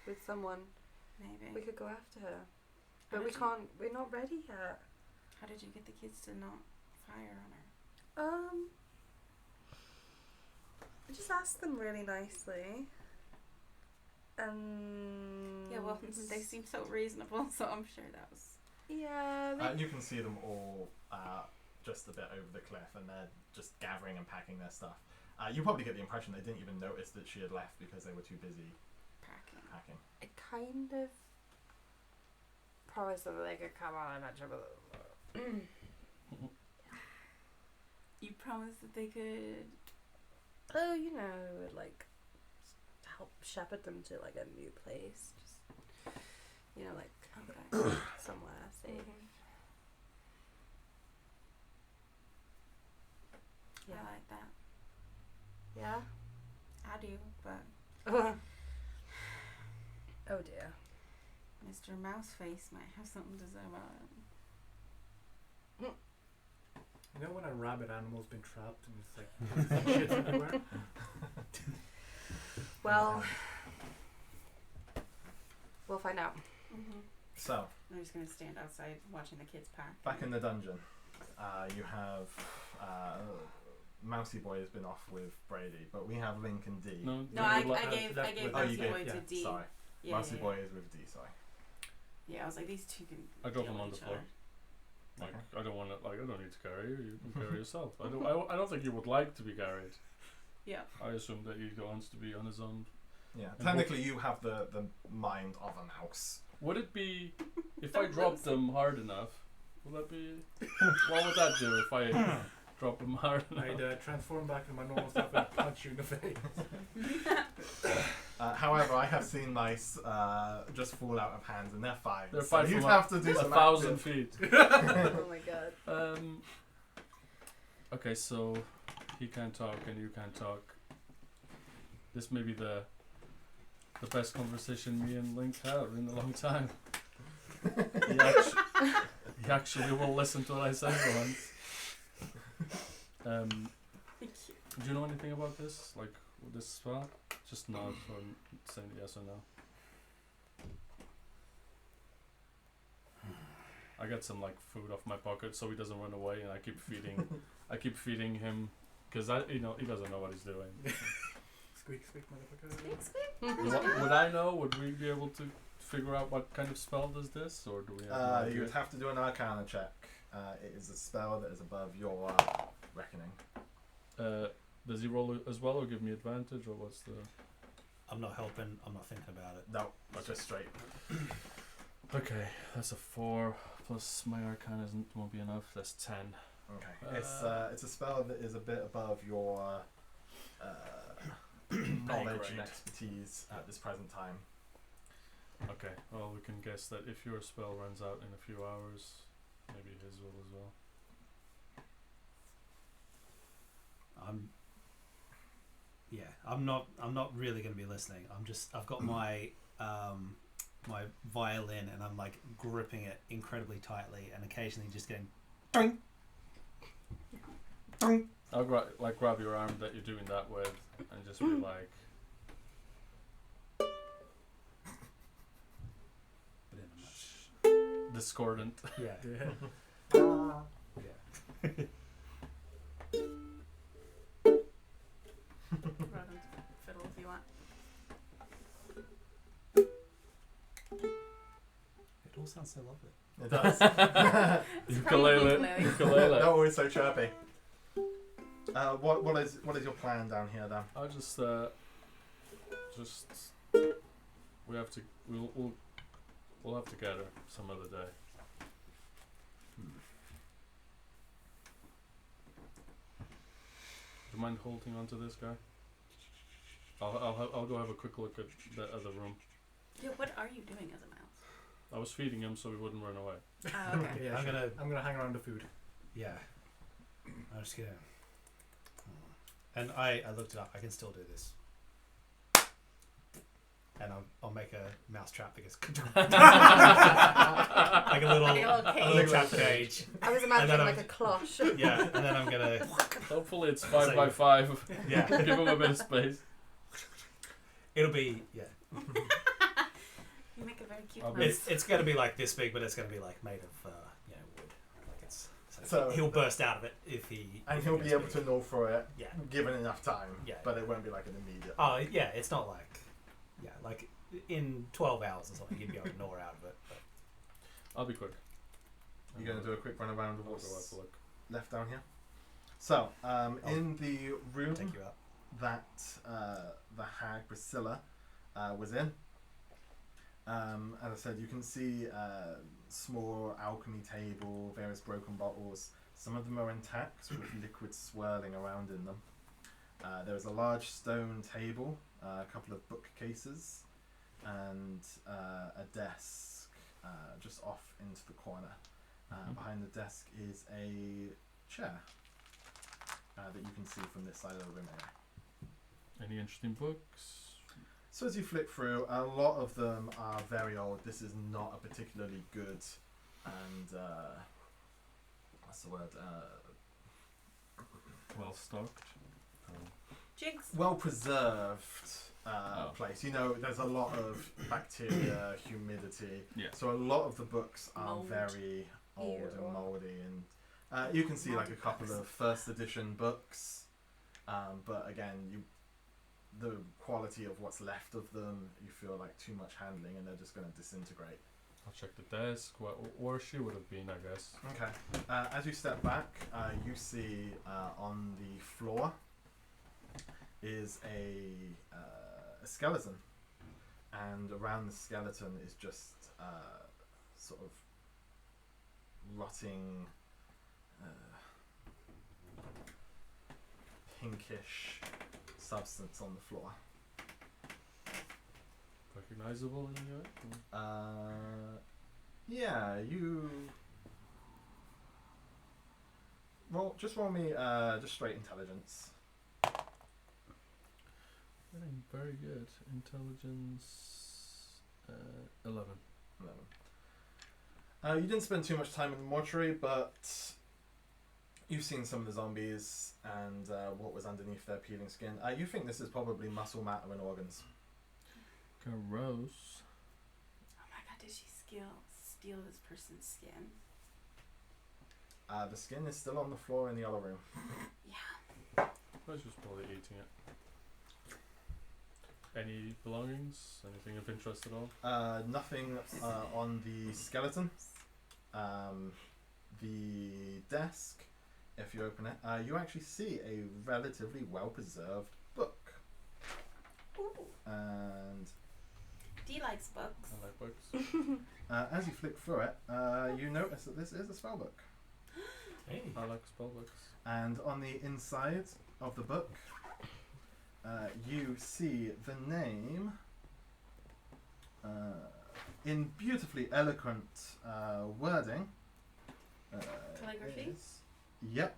with someone. maybe. We could go after her. How But we did you- can't. We're not ready yet. How did you get the kids to not fire on her? I just asked them really nicely. And Yeah, well, they seem so reasonable, so I'm sure that was. yeah, You can see them all just a bit over the cliff, and they're just gathering and packing their stuff. You probably get the impression they didn't even notice that she had left because they were too busy Packing. packing. I kind of promised them they could come on and mention You promised that they could. oh, like help shepherd them to like a new place. Just like Okay. somewhere safe. I like that. Yeah. I do, but Oh dear. Mr. Mouseface might have something to say about it. You know when a rabid animal's been trapped and it's like shit everywhere? Well, we'll find out. So, I'm just gonna stand outside watching the kids pack. back in the dungeon, you have Mousy Boy has been off with Brady, but we have Link and D. No, you I would li- gave that's Mousy with- Oh, you gave- Boy to yeah, D. Sorry, Yeah, Mousy yeah, Boy is with D. Sorry. Yeah, I was like, these two can. I drop deal them on with the each floor. other. Like, Okay. I don't want to. Like, I don't need to carry you. You can carry yourself. I don't think you would like to be carried. Yeah. I assume that he wants to be on his own. Yeah. And Technically, you have the mind of a mouse. Would it be if I dropped them hard enough? Will that be? What would that do if I drop them hard enough? I'd transform back into my normal self and punch you in the face. However, I have seen mice just fall out of hands, and they're fine. They're so fine you'd from have to do some 1,000 active- feet. Oh my god. Okay, so he can't talk and you can't talk. This may be the the best conversation me and Link have in a long time. He actually will listen to what I say for once. Thank you. Do you know anything about this? Like this spell? Just nod or saying yes or no. I got some like food off my pocket so he doesn't run away, and I keep feeding him because he doesn't know what he's doing. Squeak, squeak, motherfucker. Squeak, squeak. Would I know? Would we be able to figure out what kind of spell does this, or do we have no idea? You would have to do an Arcana check. It is a spell that is above your reckoning. Does he roll as well, or give me advantage, or what's the? I'm not helping. I'm not thinking about it. No, just straight. Okay, that's a 4 plus my Arcana won't be enough. That's 10. Okay, it's a spell that is a bit above your knowledge and expertise at this present time. Okay, well we can guess that if your spell runs out in a few hours, maybe his will as well. I'm not really going to be listening. I've got my my violin, and I'm like gripping it incredibly tightly, and occasionally just going ding, ding. I'll grab your arm that you're doing that with, and just be like, But in a much, discordant. yeah. Yeah. Yeah. Rather fiddle if you want. It all sounds so lovely. It does. Ukulele. Ukulele. No, always so chirpy. What is your plan down here then? I'll just we'll have to get her some other day. Do you mind holding on to this guy? I'll go have a quick look at the other room. Yeah, what are you doing as a mouse? I was feeding him so he wouldn't run away. Oh, okay. Yeah, I'm sure. gonna- I'm gonna hang around the food. Yeah. I'm just gonna. And I looked it up. I can still do this. And I'll make a mouse trap that goes like a little trap cage. I was And imagining then like a cloche. Yeah, and then I'm gonna. Hopefully it's So 5x5. Yeah, Give him a bit of space. it'll be You make a very cute I'll mouse. It's gonna be like this big, but it's gonna be like made of wood. Like it's. So- he'll burst out of it if he. And if he'll he be gets able big. to gnaw through it, Yeah. given enough time. Yeah. But it won't be like an immediate. Oh yeah, it's not like. Yeah, like in 12 hours or something, you'd be able to gnaw out of it. But I'll be quick. You're going to do a quick run around of I'll go what's have a look. left down here. So, in the room take you up. that the hag Priscilla was in, as I said, you can see small alchemy table, various broken bottles. Some of them are intact with liquid swirling around in them. There is a large stone table, a couple of bookcases, and a desk just off into the corner. Behind the desk is a chair that you can see from this side of the room area. Any interesting books? So as you flick through, a lot of them are very old. This is not a particularly good and what's the word? Well stocked. Jigs. Well preserved place. You know, there's a lot of bacteria, humidity. Yeah. So a lot of the books are Mold. very old Ew. and mouldy, and you can see like a couple of first edition books, but again, the quality of what's left of them, you feel like too much handling, and they're just going to disintegrate. I'll check the desk, where she would have been, I guess. Okay. As you step back, you see on the floor is a skeleton, and around the skeleton is just sort of rotting, pinkish substance on the floor. Recognizable in any way? Yeah, you roll me just straight intelligence. Getting very good. Intelligence 11. 11. You didn't spend too much time in the mortuary, but you've seen some of the zombies and what was underneath their peeling skin. You think this is probably muscle matter and organs. Gross. Oh my god, did she steal this person's skin? The skin is still on the floor in the other room. Yeah. I was just probably eating it. Any belongings? Anything of interest at all? Nothing on the skeleton. The desk, if you open it, you actually see a relatively well-preserved book. Ooh. And Dee likes books. I like books. as you flick through it, you notice that this is a spell book. Hey. I like spell books. And on the inside of the book, you see the name in beautifully eloquent wording. Calligraphy? Yep.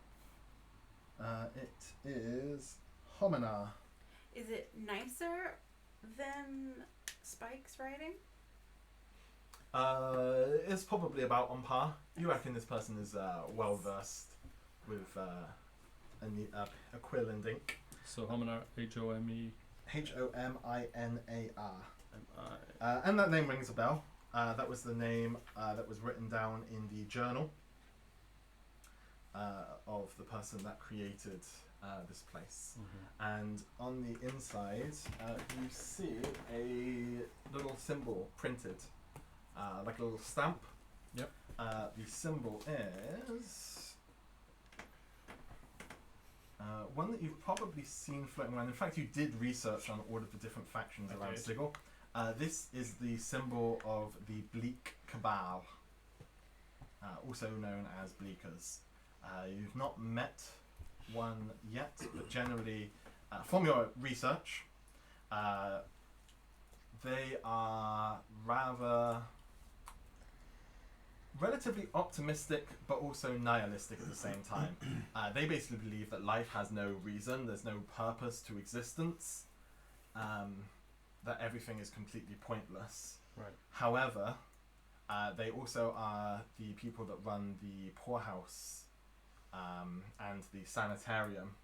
It is Homina. Is it nicer than Spike's writing? It's probably about on par. You reckon this person is well versed with a quill and ink. So Hominar, H-O-M-E. Hominar. M-I. And that name rings a bell. That was the name that was written down in the journal of the person that created this place. Mm-hmm. And on the inside, you see a little symbol printed, like a little stamp. Yep. The symbol is one that you've probably seen floating around. In fact, you did research on all of the different factions I around did. Sigil. This is the symbol of the Bleak Cabal, also known as Bleakers. You've not met one yet, but generally, from your research, they are relatively optimistic, but also nihilistic at the same time. They basically believe that life has no reason, there's no purpose to existence, that everything is completely pointless. Right. However, they also are the people that run the poorhouse and the sanitarium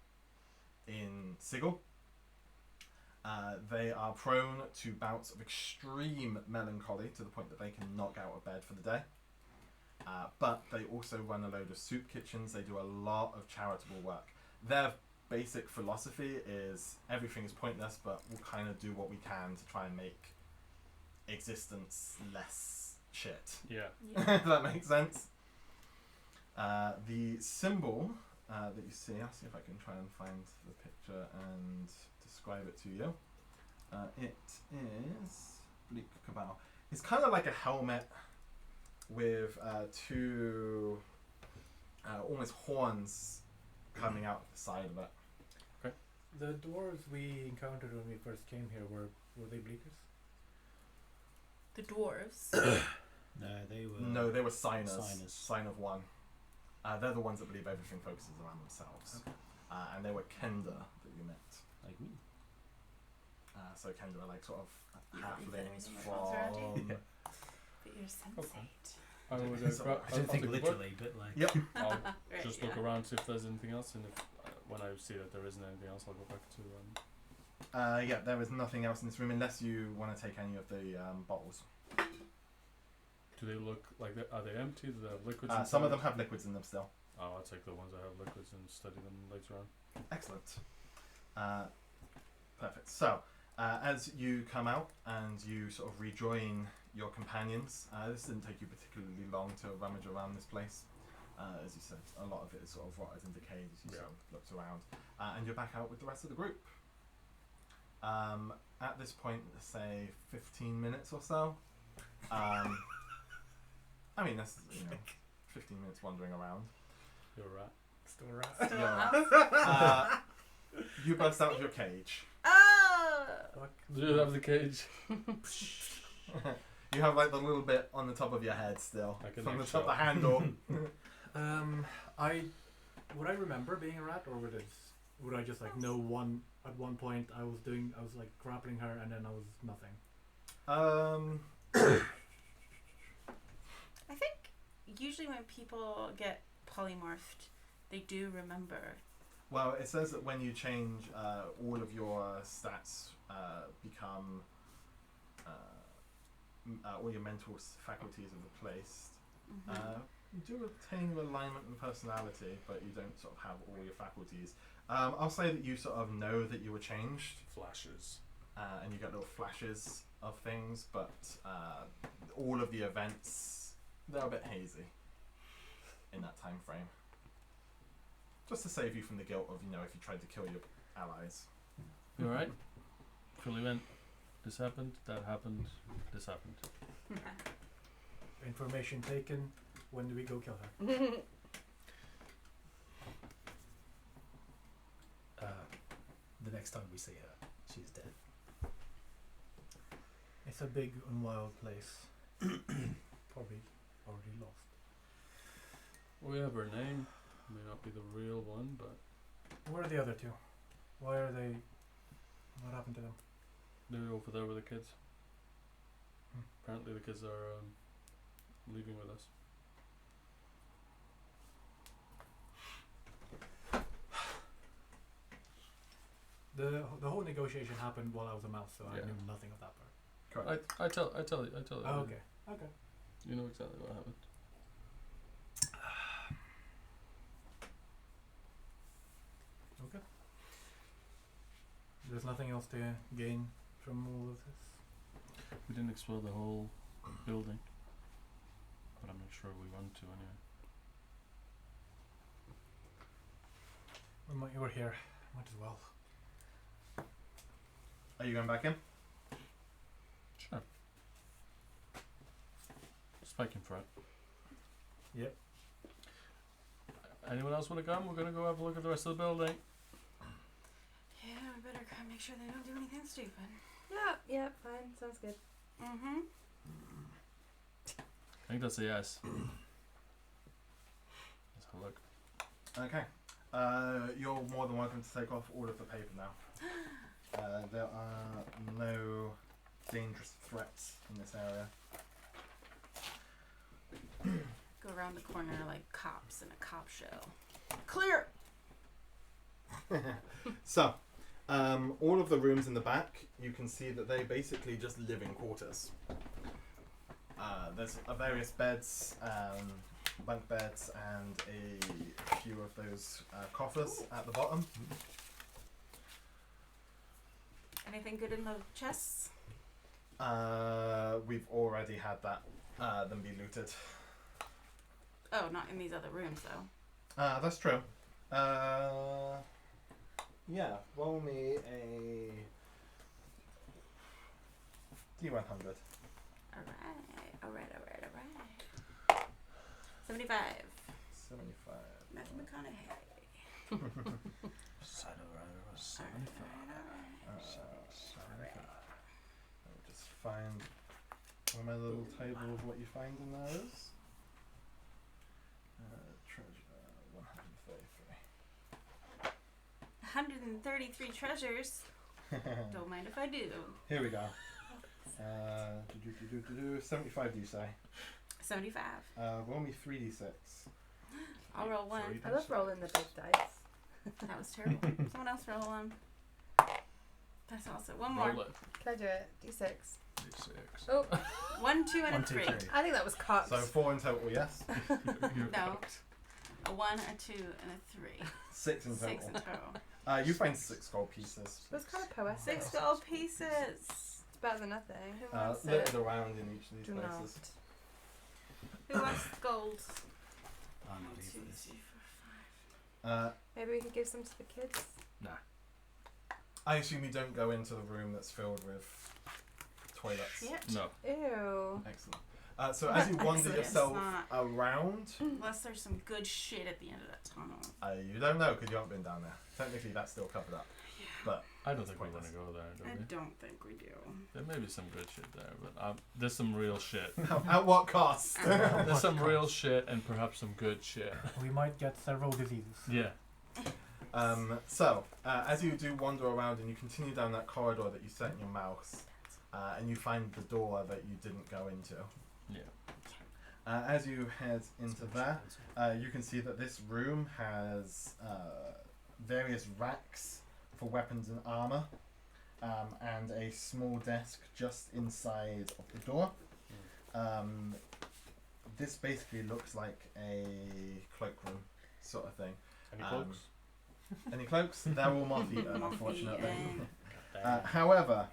in Sigil. They are prone to bouts of extreme melancholy to the point that they can knock out of bed for the day. But they also run a load of soup kitchens. They do a lot of charitable work. Their basic philosophy is everything is pointless, but we'll kind of do what we can to try and make existence less shit. Yeah. Yeah. If that makes sense. The symbol that you see, I'll see if I can try and find the picture and describe it to you. It is Bleak Cabal. It's kind of like a helmet with two almost horns coming out the side of it. The dwarves we encountered when we first came here were they bleakers? The dwarves. No, they were. No, they were signers. Signers. Sign of one. They're the ones that believe everything focuses around themselves. Okay. And they were Kenda that you met. Like me. So Kenda are like sort of You halflings think everything revolves around from... But you're sensate. I would I don't think literally, but like. Yep. I'll Right, just yeah. look around, see if there's anything else, and if when I see that there isn't anything else, I'll go back to. Yeah, there is nothing else in this room unless you want to take any of the bottles. Do they look like are they empty? Do they have liquids? Some of inside? them have liquids in them still. Oh, I'll take the ones that have liquids and study them later on. Excellent. Perfect. So, as you come out and you sort of rejoin your companions, this didn't take you particularly long to rummage around this place. As you said, a lot of it is sort of rotted and decayed as you sort of looked around. And you're back out with the rest of the group. At this point, say 15 minutes or so. I mean, that's 15 minutes wandering around. You're right. Still rat. Still Yeah. You burst out of your cage. Oh! Fuck. Do you have the cage? You have like the little bit on the top of your head still, Like an from the extra. top of the handle. Would I remember being a rat, or would it Would I just like know one at one point I was like grappling her and then I was nothing? I think usually when people get polymorphed, they do remember. Well, it says that when you change, all of your stats become, all your mental faculties are replaced. You do retain your alignment and personality, but you don't sort of have all your faculties. I'll say that you sort of know that you were changed, Flashes. and you get little flashes of things, but all of the events, they're a bit hazy in that time frame. Just to save you from the guilt of, if you tried to kill your allies. You alright? Fully went. This happened, that happened, this happened. Information taken. When do we go kill her? The next time we see her, she's dead. It's a big and wild place. Probably already lost. We have her name. May not be the real one, but Where are the other two? Why are they? What happened to them? they're over there with the kids. Hmm. Apparently the kids are leaving with us. The whole negotiation happened while I was a mouse, so Yeah. I knew nothing of that part. Correct. I tell you. Oh, okay. Okay. You know exactly what happened. Okay. There's nothing else to gain from all of this. We didn't explore the whole building, but I'm not sure we want to anyway. You were here. Might as well. Are you going back in? Sure. Spike in front. Yep. Anyone else want to come? We're gonna go have a look at the rest of the building. Yeah, we better come make sure they don't do anything stupid. Yeah, fine. Sounds good. Mm-hmm. I think that's a yes. Let's have a look. Okay. You're more than welcome to take off all of the paper now. There are no dangerous threats in this area. Go around the corner like cops in a cop show. Clear! So, all of the rooms in the back, you can see that they basically just living quarters. There's various beds, bunk beds, and a few of those coffers at the bottom. Anything good in the chests? We've already had that them be looted. Oh, not in these other rooms though. That's true. Yeah, roll me a D100. Alright. 75. 75. Matthew McConaughey. I'll just find on my little table of what you find in those. Treasure 133. 133 treasures. Don't mind if I do. Here we go. 75 do you say? 75. Roll me 3d6. I'll roll one. I love rolling the big dice. That was terrible. Someone else roll one. That's also one more. Roll it. Can I do it? D6. D6. Oh, 1, 2, and a 1, 2, 3. 3. I think that was cocked. So 4 in total, yes? You're No. fucked. A 1, a 2, and a 3. 6 in 6 in total. total. You find 6 gold pieces. That's kind of poetic. 6 gold pieces. It's better than nothing. Who wants Littered it? around in each of these Do places. Who wants gold? I'm 1, not 2, here for this. 3, 4, 5. Maybe we could give some to the kids. Nah. I assume you don't go into the room that's filled with toilets. Shit. No. Ew. Excellent. So as you wander Excellent. yourself It's not. around, Unless there's some good shit at the end of that tunnel. you don't know because you haven't been down there. Technically, that's still covered up. But I don't think we pointless. want to go there, do I we? don't think we do. There may be some good shit there, but there's some real shit. at what cost? There's some real shit and perhaps some good shit. We might get several diseases. Yeah. As you do wander around and you continue down that corridor that you set in your mouse, and you find the door that you didn't go into. Yeah. As you head into there, you can see that this room has various racks for weapons and armor, and a small desk just inside of the door. This basically looks like a cloakroom sort of thing. Any cloaks? Any cloaks? They're all moth-eaten, unfortunately. Yeah. However,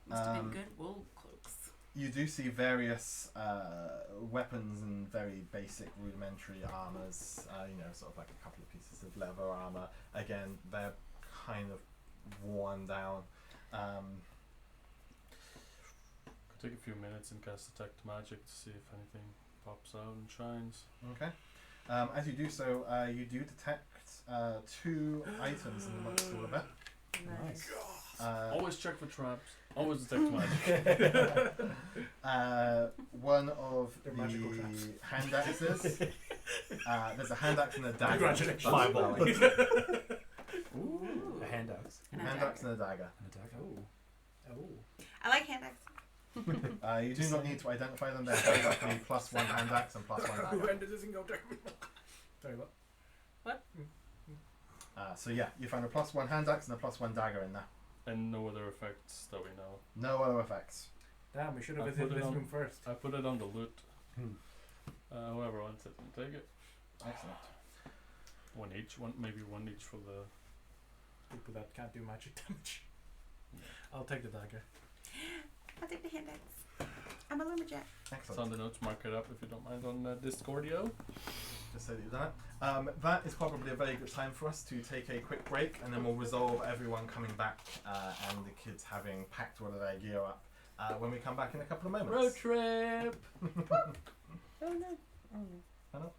Must have been good wool cloaks. you do see various weapons and very basic rudimentary armors. Sort of like a couple of pieces of leather armor. Again, they're kind of worn down. Could take a few minutes and cast detect magic to see if anything pops out and shines. Okay. As you do so, you do detect 2 items amongst all of it. Nice. Always check for traps. Always detect magic. One of They're the magical traps. hand axes. There's a hand axe and a dagger. Congratulations. Fireball. Ooh. A hand axe. And a Hand axe and a dagger. And a dagger. Oh. I like hand axes. You do not need to identify them. They're directly +1 hand axe and +1 Who dagger. ended this and go to? Sorry, what? So yeah, you find a +1 hand axe and a +1 dagger in there. And no other effects that we know. No other effects. Damn, we should I have put visited it this on- room first. I put it on the loot. Hmm. Whoever wants it can take it. Excellent. One each. Maybe one each for the. People that can't do magic damage. I'll take the dagger. I'll take the hand axe. I'm a lumberjack. It's on Excellent. the notes. Mark it up if you don't mind on Discordio. Just so that you've done it. That is probably a very good time for us to take a quick break, and then we'll resolve everyone coming back and the kids having packed all of their gear up when we come back in a couple of moments. Road trip. Oh no. Oh no.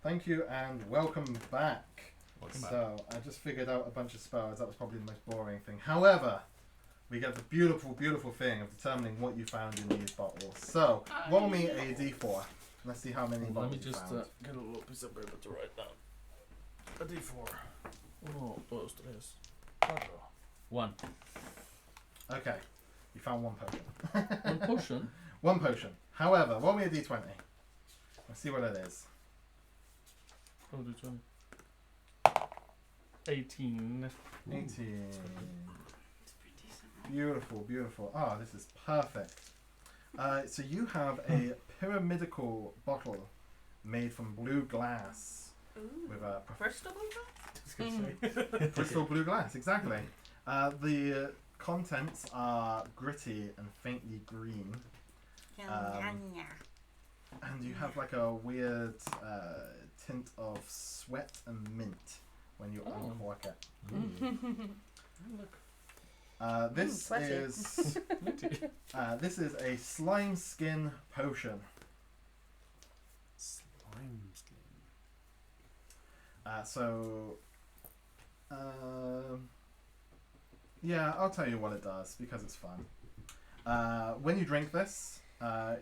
Thank you and welcome back. Welcome back. So, I just figured out a bunch of spells. That was probably the most boring thing. However, we get the beautiful, beautiful thing of determining what you found in these bottles. So, roll me a d4. Let's see how many Let bottles me just you found. get a little piece of paper to write down. A d4. 1, 2, 3, 4. 1. Okay, you found one potion. One potion? One potion. However, roll me a d20. Let's see what it is. Oh, d20. 18. 18. It's pretty decent. Beautiful, beautiful. Ah, this is perfect. So you have a pyramidical bottle made from blue glass Ooh. with a Crystal blue? crystal blue glass. Exactly. The contents are gritty and faintly green, and you have like a weird tint of sweat and mint when you uncork it. Look. This sweaty. is this is a slime skin potion. Slime skin. Yeah, I'll tell you what it does because it's fun. When you drink this,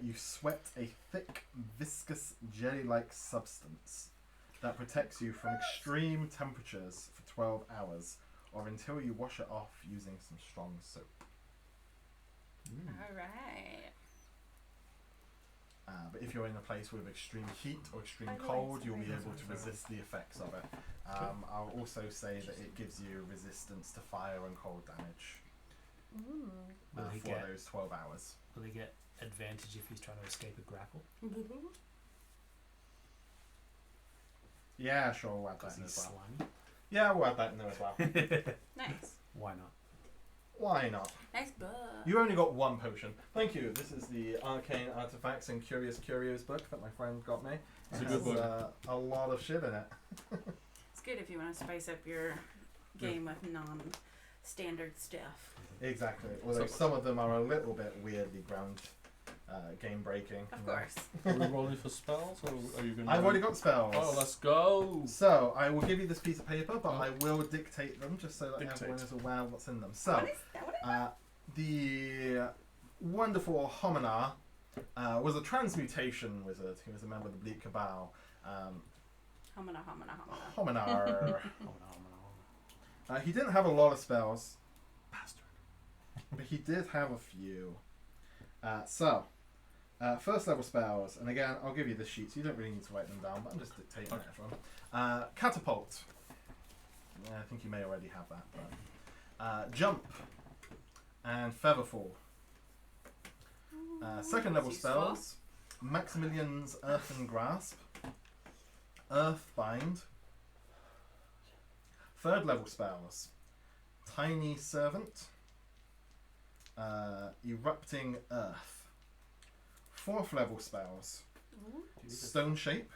you sweat a thick, viscous, jelly-like substance that protects you from extreme temperatures for 12 hours or until you wash it off using some strong soap. Alright. But if you're in a place with extreme heat or extreme I like cold, you'll be something able to that's resist the effects of it. I'll also say that it gives you resistance to fire and cold damage Will he for get? those 12 hours. Will he get advantage if he's trying to escape a grapple? Yeah, sure, we'll add Because that in he's as well. slimy. Yeah, we'll add that in there as well. Nice. Why not? Why not? Nice book. You only got one potion. Thank you. This is the Arcane Artifacts and Curious Curios book that my friend got me. It's It a good has, book. a lot of shit in it. It's good if you want to spice up your game with non-standard stuff. Exactly. Although some of them are a little bit weirdly ground game breaking. Of course. Are we rolling for spells, or are you gonna? I've already got spells. Oh, let's go! So I will give you this piece of paper, but I will dictate them just so that Dictate. everyone is aware of what's in them. So What is that? the wonderful Hominar was a transmutation wizard. He was a member of the Bleak Cabal. Homina. Hominar. Oh, He didn't have a lot of spells, bastard. but he did have a few. First level spells, and again, I'll give you the sheets. You don't really need to write them down, but I'm just dictating Okay. it from. Catapult. Yeah, I think you may already have that. But, jump and Featherfall. Second level Useful. spells: Maximilian's Earthen Grasp, Earthbind. Third level spells: Tiny Servant, Erupting Earth. Fourth level spells: Stone Shape,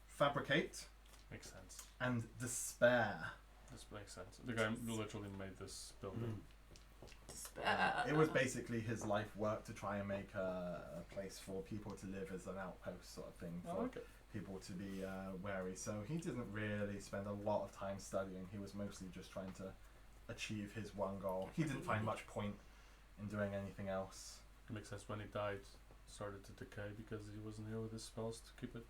Fabricate, Makes sense. and Despair. This makes sense. The guy literally made this building. It was basically his life work to try and make a place for people to live as an outpost sort of thing I for like it. people to be wary. So he didn't really spend a lot of time studying. He was mostly just trying to achieve his one goal. He didn't find much point in doing anything else. It makes sense when he died, started to decay because he wasn't here with his spells to keep it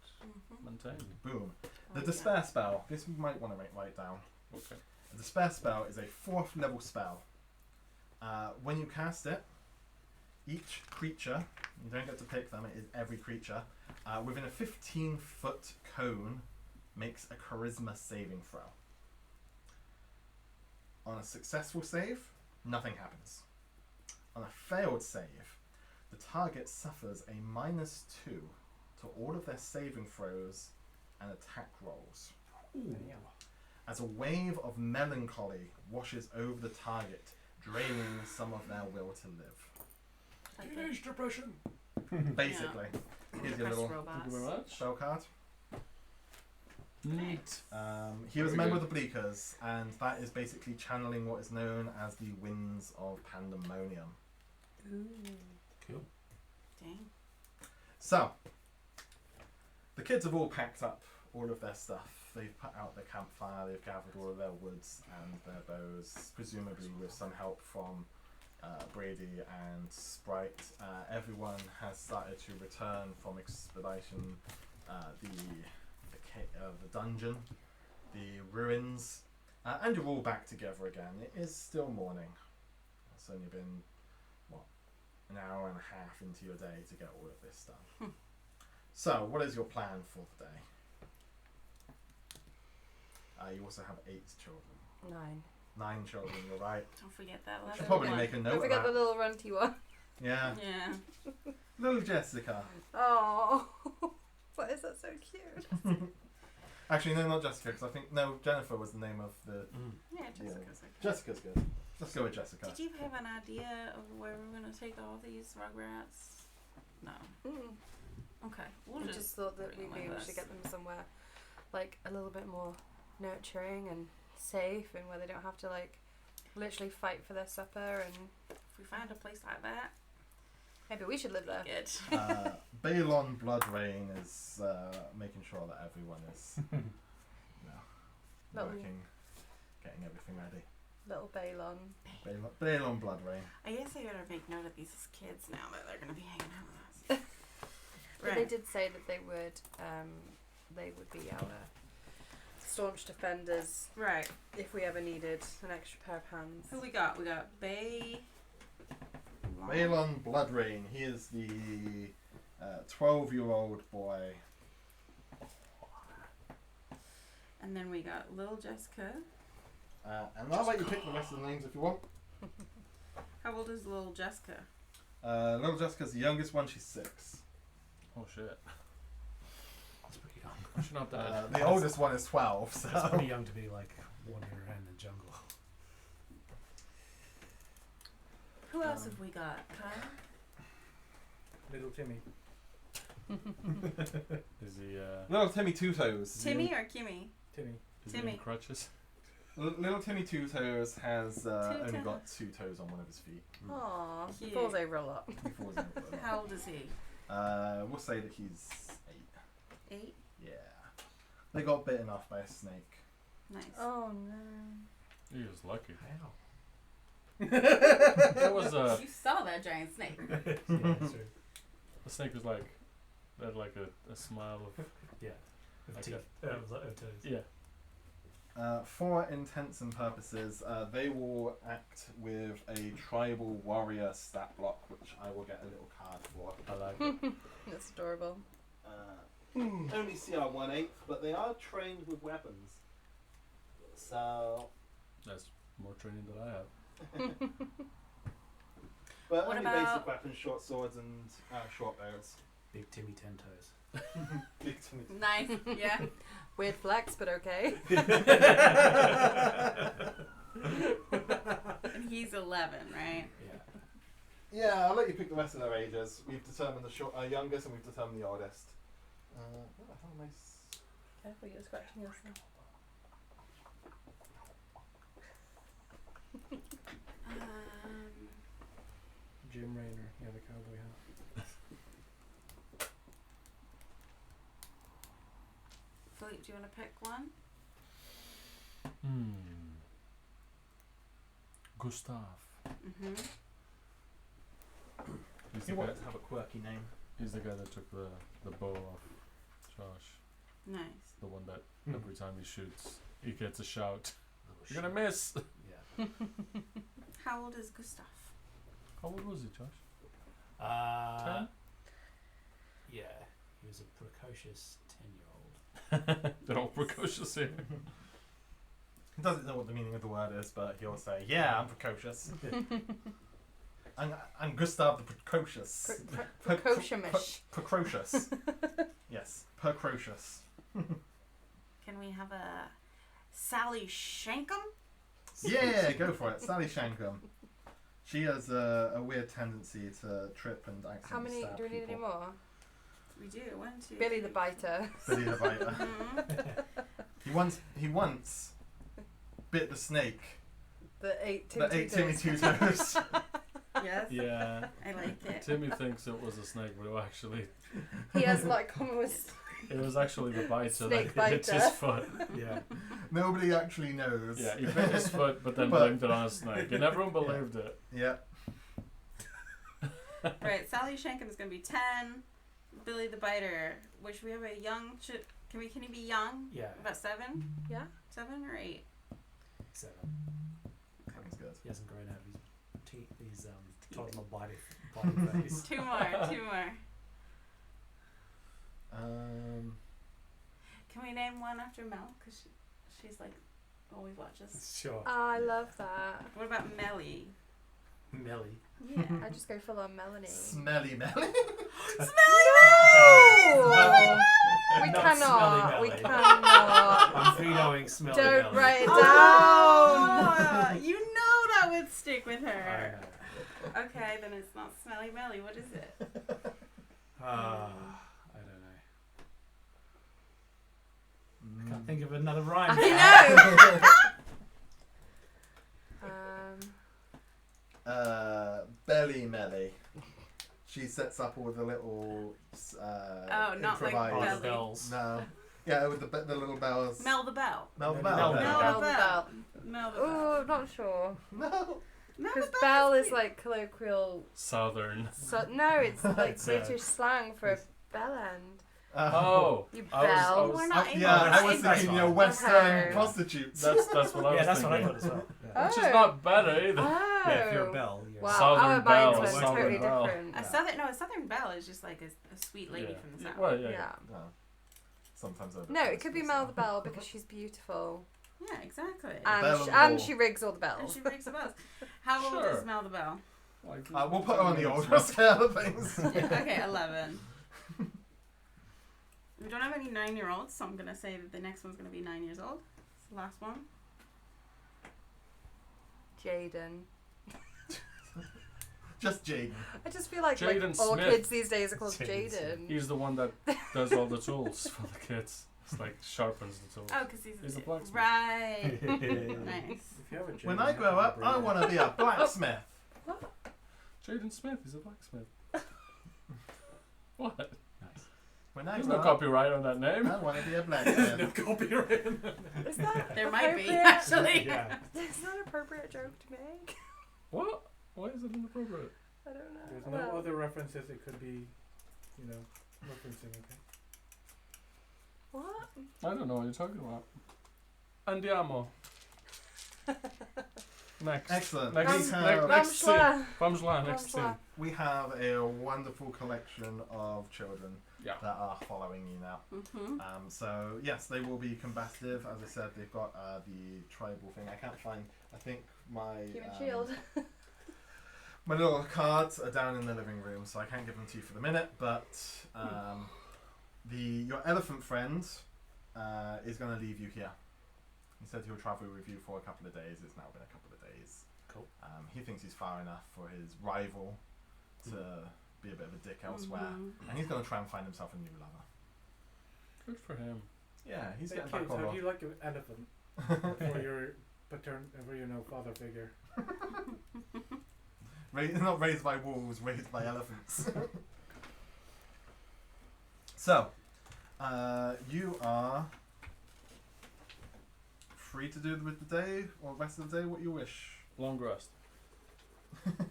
maintained. Boom. The Despair spell. This you might want to write down. Okay. The Despair spell is a 4th level spell. When you cast it, each creature, you don't get to pick them, it is every creature, within a 15-foot cone makes a charisma saving throw. On a successful save, nothing happens. On a failed save, the target suffers a -2 to all of their saving throws and attack rolls. As a wave of melancholy washes over the target, draining some of their will to live. Teenage depression. Basically. Here's your little Thank you very much. spell card. Neat. He was a Very member of good. the Bleakers, and that is basically channeling what is known as the Winds of Pandemonium. Cool. Dang. So, the kids have all packed up all of their stuff. They've put out their campfire, they've gathered all of their woods and their bows, presumably with some help from Brady and Sprite. Everyone has started to return from expedition, the dungeon, the ruins, and you're all back together again. It is still morning. It's only been, an hour and a half into your day to get all of this done. So, what is your plan for the day? You also have 8 children. 9 children, you're right. Don't forget that Should last probably one. make a note Don't of forget the that. little runty one. Yeah. Yeah. Little Jessica. Oh, why is that so cute? Actually, no, not Jessica, because I think, Jennifer was the name of the... Yeah, Jessica's okay. Jessica's good. Let's go with Jessica. Did you have an idea of where we're going to take all these rugrats? No. Okay. We'll I just thought that bring them maybe we with should us. get them somewhere like a little bit more nurturing and safe, and where they don't have to like literally fight for their supper. And If we find a place like that, maybe we should live there. good. Balon Bloodrain is making sure that everyone is Little- working, getting everything ready. Little Balon. Balon Bloodrain. I guess I better make note of these as kids now that they're going to be hanging out with us. But they did say that they would be our staunch defenders Right. if we ever needed an extra pair of hands. Who we got? We got Bay. Balon Bloodrain. He is the 12-year-old boy. And then we got Little Jessica. And I'll let you pick the rest of the names if you want. How old is Little Jessica? Little Jessica's the youngest one. She's 6. Oh shit. That's pretty young. She's not that. The oldest one is 12. So. That's pretty young to be like wandering around in the jungle. Who else have we got? Kyle? Little Timmy. Is he Little Timmy Two Toes. Timmy or Kimmy? Timmy. is he Timmy. in crutches? Little Timmy Two Toes has only Toes. got 2 toes on one of his feet. Aww, he Cute. falls over a lot. He falls over a lot. How old is he? We'll say that he's 8. 8? Yeah. They got bitten off by a snake. Nice. Oh no. He was lucky. How? That was You saw that giant snake. Yeah, that's true. the snake was like had like a smile of Yeah. With Like teeth. that. With toes. yeah. For intents and purposes, they will act with a tribal warrior stat block, which I will get a little card for. I like it. That's adorable. Only CR 1/8, but they are trained with weapons. So, That's more training than I have. but What only about- basic weapons, short swords and short bows. Big Timmy 10 toes. Big Timmy. Nice. Yeah. Weird flex, but okay. And he's 11, right? Yeah. Yeah, I'll let you pick the rest of their ages. We've determined the youngest and we've determined the oldest. What the hell am I Careful, you're scratching yourself. Jim Raynor. Yeah, the cowboy hat. Philippe, do you want to pick one? Gustav. Mm-hmm. He's He the, guy, wanted to have a quirky name. he's the guy that took the bow off Josh. Nice. The one that every time he shoots, he gets a shout. Little You're gonna miss! Yeah. How old is Gustav? How old was he, Josh? 10? Yeah. He was a precocious 10-year-old. They're all precocious here. He doesn't know what the meaning of the word is, but he'll say, "Yeah, I'm precocious. I'm Gustav the Precocious. Precocious. Precocious. Yes, precocious. Can we have a Sally Shankum? Yeah, go for it. Sally Shankum. She has a weird tendency to trip and accidentally How many? stab Do we need people. any more? We do. 1, 2. Billy the biter. Billy the biter. Mhm. He once bit the snake The 8 that ate Timmy Two Toes. Yes. Yeah. I like it. Timmy thinks it was a snake, but it actually He has like common with It was actually the biter Snake that hit his biter. foot. Yeah. Nobody actually knows. Yeah, he bit his foot, but then blamed it on a snake, and everyone believed it. Yeah. Right, Sally Shankin is going to be 10. Billy the Biter, which we have a young. Can he be young? Yeah. About 7? Yeah. 7 or 8? 7. Sounds good. He hasn't grown out of his teeth. His toddler body face. 2 more. 2 more. Can we name one after Mel? Because she's like always watches. Sure. I love that. What about Melly? Melly. Yeah. I just go full on Melanie. Smelly Melly. No! We Not cannot. Smelly We Melly. cannot. I'm vetoing Smelly Don't Melly. write it down. Oh, you know that would stick with I her. know. Okay, then it's not Smelly Melly. What is it? I don't know. I can't think of another rhyme. I Belly Melly. She sets up all the little Oh, not like improvised- belly. bells. No. Yeah, with the little bells. Mel the Bell. Mel the Mel Bell. the Mel Bell. the Bell. Mel the Bell. Oh, I'm not sure. No. Mel Because the bell is sweet. like colloquial. Southern. So, no, it's like It's, British slang for a bell end. Oh, You I was- bell. I was- We're not English. Yeah, I was English. thinking, you know, Okay. Western prostitutes. that's what I was Yeah, that's thinking. what I thought as well. Yeah. Which is Oh. not better either. Oh. Yeah, if you're a bell, you're Wow, Southern our bell, minds went Southern totally bell. different. A Southern Belle is just like a sweet lady Yeah. from the south. Well, yeah. Yeah. No. Sometimes over. No, it could be Mel the Bell because she's beautiful. Yeah, exactly. And, Bell she, and and ball. she rigs all the And bells. she rings the bells. How old Sure. is Mel the Bell? Like, We'll put her on the older scale of things. Yeah, okay, 11. We don't have any 9-year-olds, so I'm going to say that the next one's going to be 9 years old. It's the last one. Jaden. Just Jaden. I just feel like Jaden all Smith. kids these days are called Jaden Jaden. He's the one that does all the tools for the kids. It's like sharpens the tools. Oh, because He's a blacksmith. Right. Nice. If you have a When Jaden, I grow can up, bring I it. want to be a blacksmith. Jaden Smith, he's a blacksmith. What? Nice. When I There's grow no up, copyright on that name. I want to be a No blacksmith. copyright. Is that There might be, appropriate? actually. Yeah. Is that an appropriate joke to make? What? Why is it inappropriate? I don't know. There's no Well, other references it could be, you know, referencing, okay? what? I don't know what you're talking about. Andiamo. Next. Excellent. Next, We next, have, next scene. Bamsla. Bamsla, next scene. Bamsla. we have a wonderful collection of children Yeah. that are following you now. Mm-hmm. So yes, they will be combative. As I said, they've got the tribal thing. I can't find. I think my Human shield. my little cards are down in the living room, so I can't give them to you for the minute. But your elephant friend is going to leave you here. He said he'll travel with you for a couple of days. It's now been a couple of days. Cool. He thinks he's far enough for his rival to be a bit of a dick elsewhere, Mhm. and he's going to try and find himself a new lover. Good for him. Yeah, he's Hey getting kids, back on how board. do you like an elephant for your father figure? Not raised by wolves, raised by elephants. So, you are free to do with the day or rest of the day what you wish. Long rest.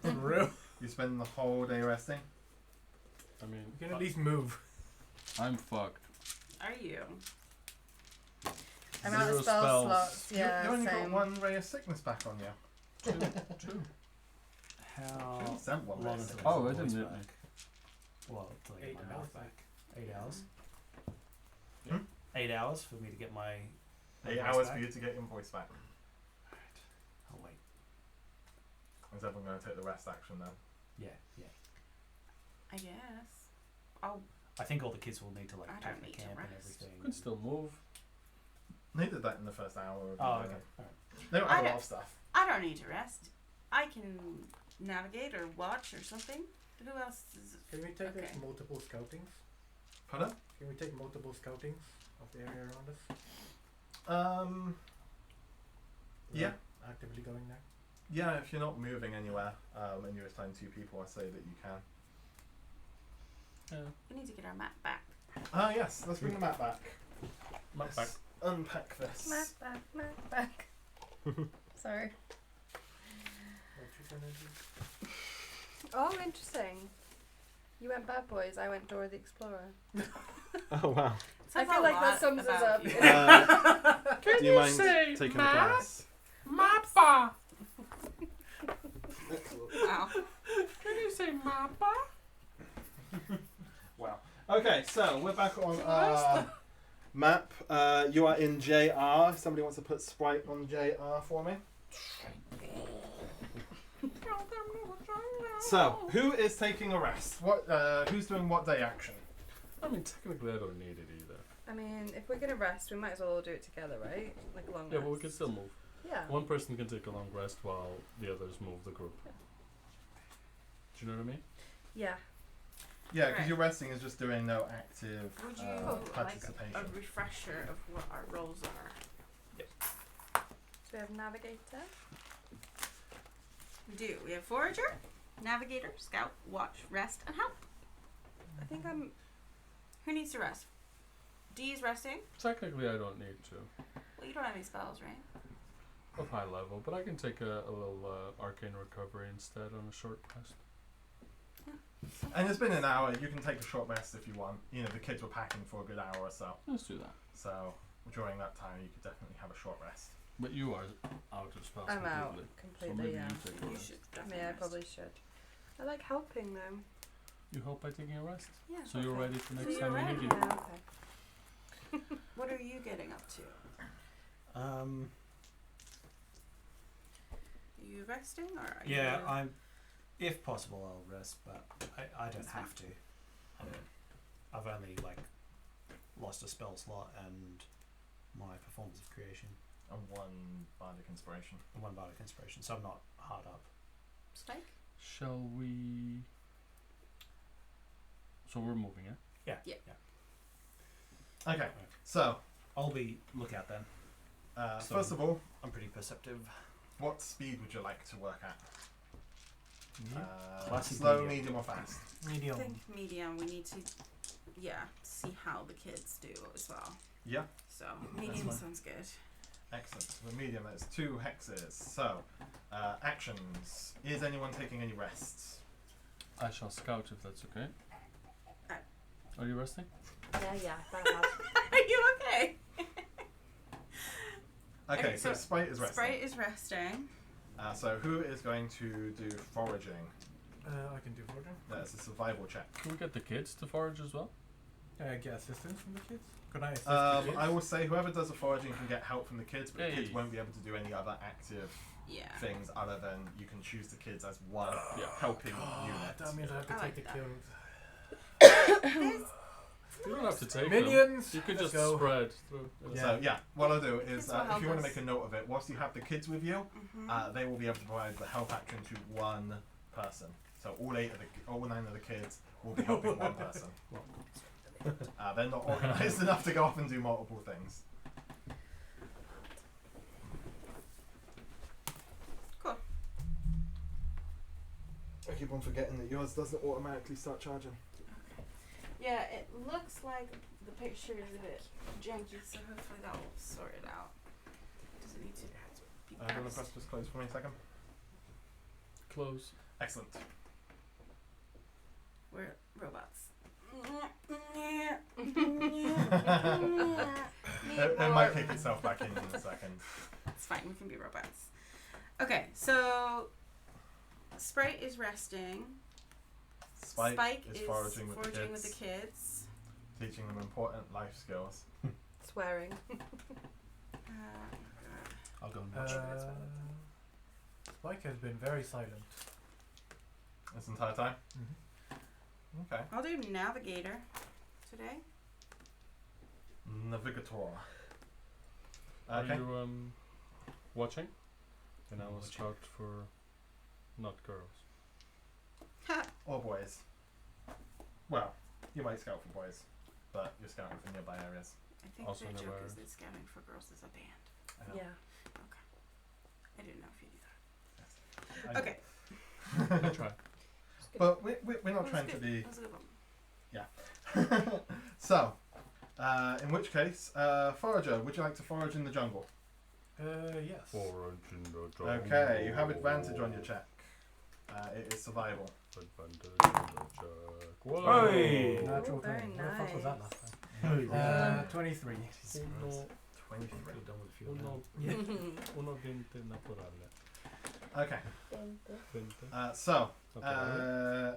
For real? You spend the whole day resting. I mean, You can at least move. I'm fucked. Are you? I'm out Zero of spell spells. slots. Yeah, you only got same. one ray of sickness back on you. Two. How You sent one ray long of is sickness. Oh, the I didn't voice hit back? me. Well, till I get 8 my hours mouth back. back. 8 hours. Yeah. 8 hours for me to get my. 8 voice hours back? for you to get your voice back. I'll wait. Is everyone going to take the rest action then? Yeah. I guess. Oh, I think all the kids will need to like I take don't the need to camp and rest. everything. You can still move. They did that in the first hour. Of Oh, the- okay. Alright. They don't I have a lot don't- of stuff. I don't need to rest. I can navigate or watch or something. Who else is... Can we take Okay. like, multiple scoutings? Pardon? Can we take multiple scoutings of the area around us? Yeah. Actively going there? Yeah, if you're not moving anywhere and you're assigned 2 people, I say that you can. Yeah. We need to get our map back. Yes, let's bring the map back. Map Let's unpack this. Map back. Sorry. Oh, interesting. You went Bad Boys, I went Dora the Explorer. Oh wow. I feel like that sums us up. Do you mind taking the glass? Mappa! Wow. Can you say mappa? Wow. Okay, so we're back on our map. You are in JR. Somebody wants to put Sprite on JR for me. So, who is taking a rest? What? Who's doing what day action? I mean, technically, I don't need it either. I mean, if we're gonna rest, we might as well all do it together, right? Like a long Yeah, rest. but we can still move. Yeah. One person can take a long rest while the others move the group. Yeah. Do you know what I mean? Yeah. Yeah, because Right. your resting is just doing no active Would you like participation. a refresher of what our roles are? So we have Navigator. We do. We have Forager, Navigator, Scout, Watch, Rest, and Help. I think I'm. Who needs to rest? D is resting. Technically, I don't need to. Well, you don't have any spells, right? Of high level, but I can take a little arcane recovery instead on a short rest. And it's been an hour. You can take a short rest if you want. You know, the kids were packing for a good hour or so. Let's do that. So during that time, you could definitely have a short rest. But you are out of spells I'm out completely. So completely. maybe Yeah. you take a You rest. should I definitely mean, I rest. probably should. I like helping though. You help by taking a rest, Yeah. so you're Okay. ready for So next you're time we ready. need you. Yeah. Okay. What are you getting up to? Are you resting or are Yeah, you... I'm. If possible, I'll rest, but I don't That's fine. have to. I've only lost a spell slot and my performance of creation And one bardic inspiration. and one bardic inspiration, so I'm not hard up. Spike? Shall we? So we're moving, yeah? Okay, so I'll be lookout then. So- first of all, I'm pretty perceptive. what speed would you like to work at? Classic Slow, medium. medium, or fast? I Medium. think medium. We need to, see how the kids do as well. Yeah, So medium fine. sounds good. excellent. For medium, that's 2 hexes. So, actions. Is anyone taking any rests? I shall scout if that's okay. Are you resting? Yeah. That helps. Are you okay? Okay, Okay, so so Sprite is resting. Sprite is resting. So who is going to do foraging? I can do foraging. That's a survival check. Can we get the kids to forage as well? Get assistance from the kids. Could I assist the kids? I will say whoever does the foraging can get help from the kids, but the kids Hey. won't be able to do any other active Yeah. things other than you can choose the kids as one Yeah. helping Oh, unit. that means I have to I take like the that. kills. You don't have to take them. Minions. You can let's just go. spread through. Yeah. So yeah, what I'll do is Kids will if help you want to us. make a note of it, whilst you have the kids with you, Mm-hmm. they will be able to provide the help action to one person. So all 9 of the kids will be helping one person. They're not organised enough to go off and do multiple things. Cool. I keep on forgetting that yours doesn't automatically start charging. Yeah, it looks like the picture is a bit janky, so hopefully that will sort it out. Doesn't need to be Do you want to pressed. press just close for me a second? Close. Excellent. We're robots. It might kick itself back in a second. It's fine, we can be robots. Okay, so Sprite is resting. Spike is foraging with the with the kids. Teaching them important life skills. Swearing. I'll go and watch it. Spike has been very silent. This entire time? Mm-hmm. Okay. I'll do Navigator today. Navigator. Are Okay. you watching? And I will Watching. scout for not girls. Or boys. Well, you might scout for boys, but you're scouting for nearby areas. I think Also the never joke heard. is that scouting for girls is a band. I know. Yeah. I didn't know if you knew that. I- Okay. I try. But we're not That was trying to good. be. That was a good one. So, in which case, Forager, would you like to forage in the jungle? Yes. Forage in the jungle. Okay, you have advantage on your check. It is survival. Advantage on the check. Whoa. Hey! Natural Ooh, very 20. Where the fuck was that nice. last time? 23. Uno, 23. Could've done with a few of uno, them. uno 20 naturale. Okay, 20. so, Naturale.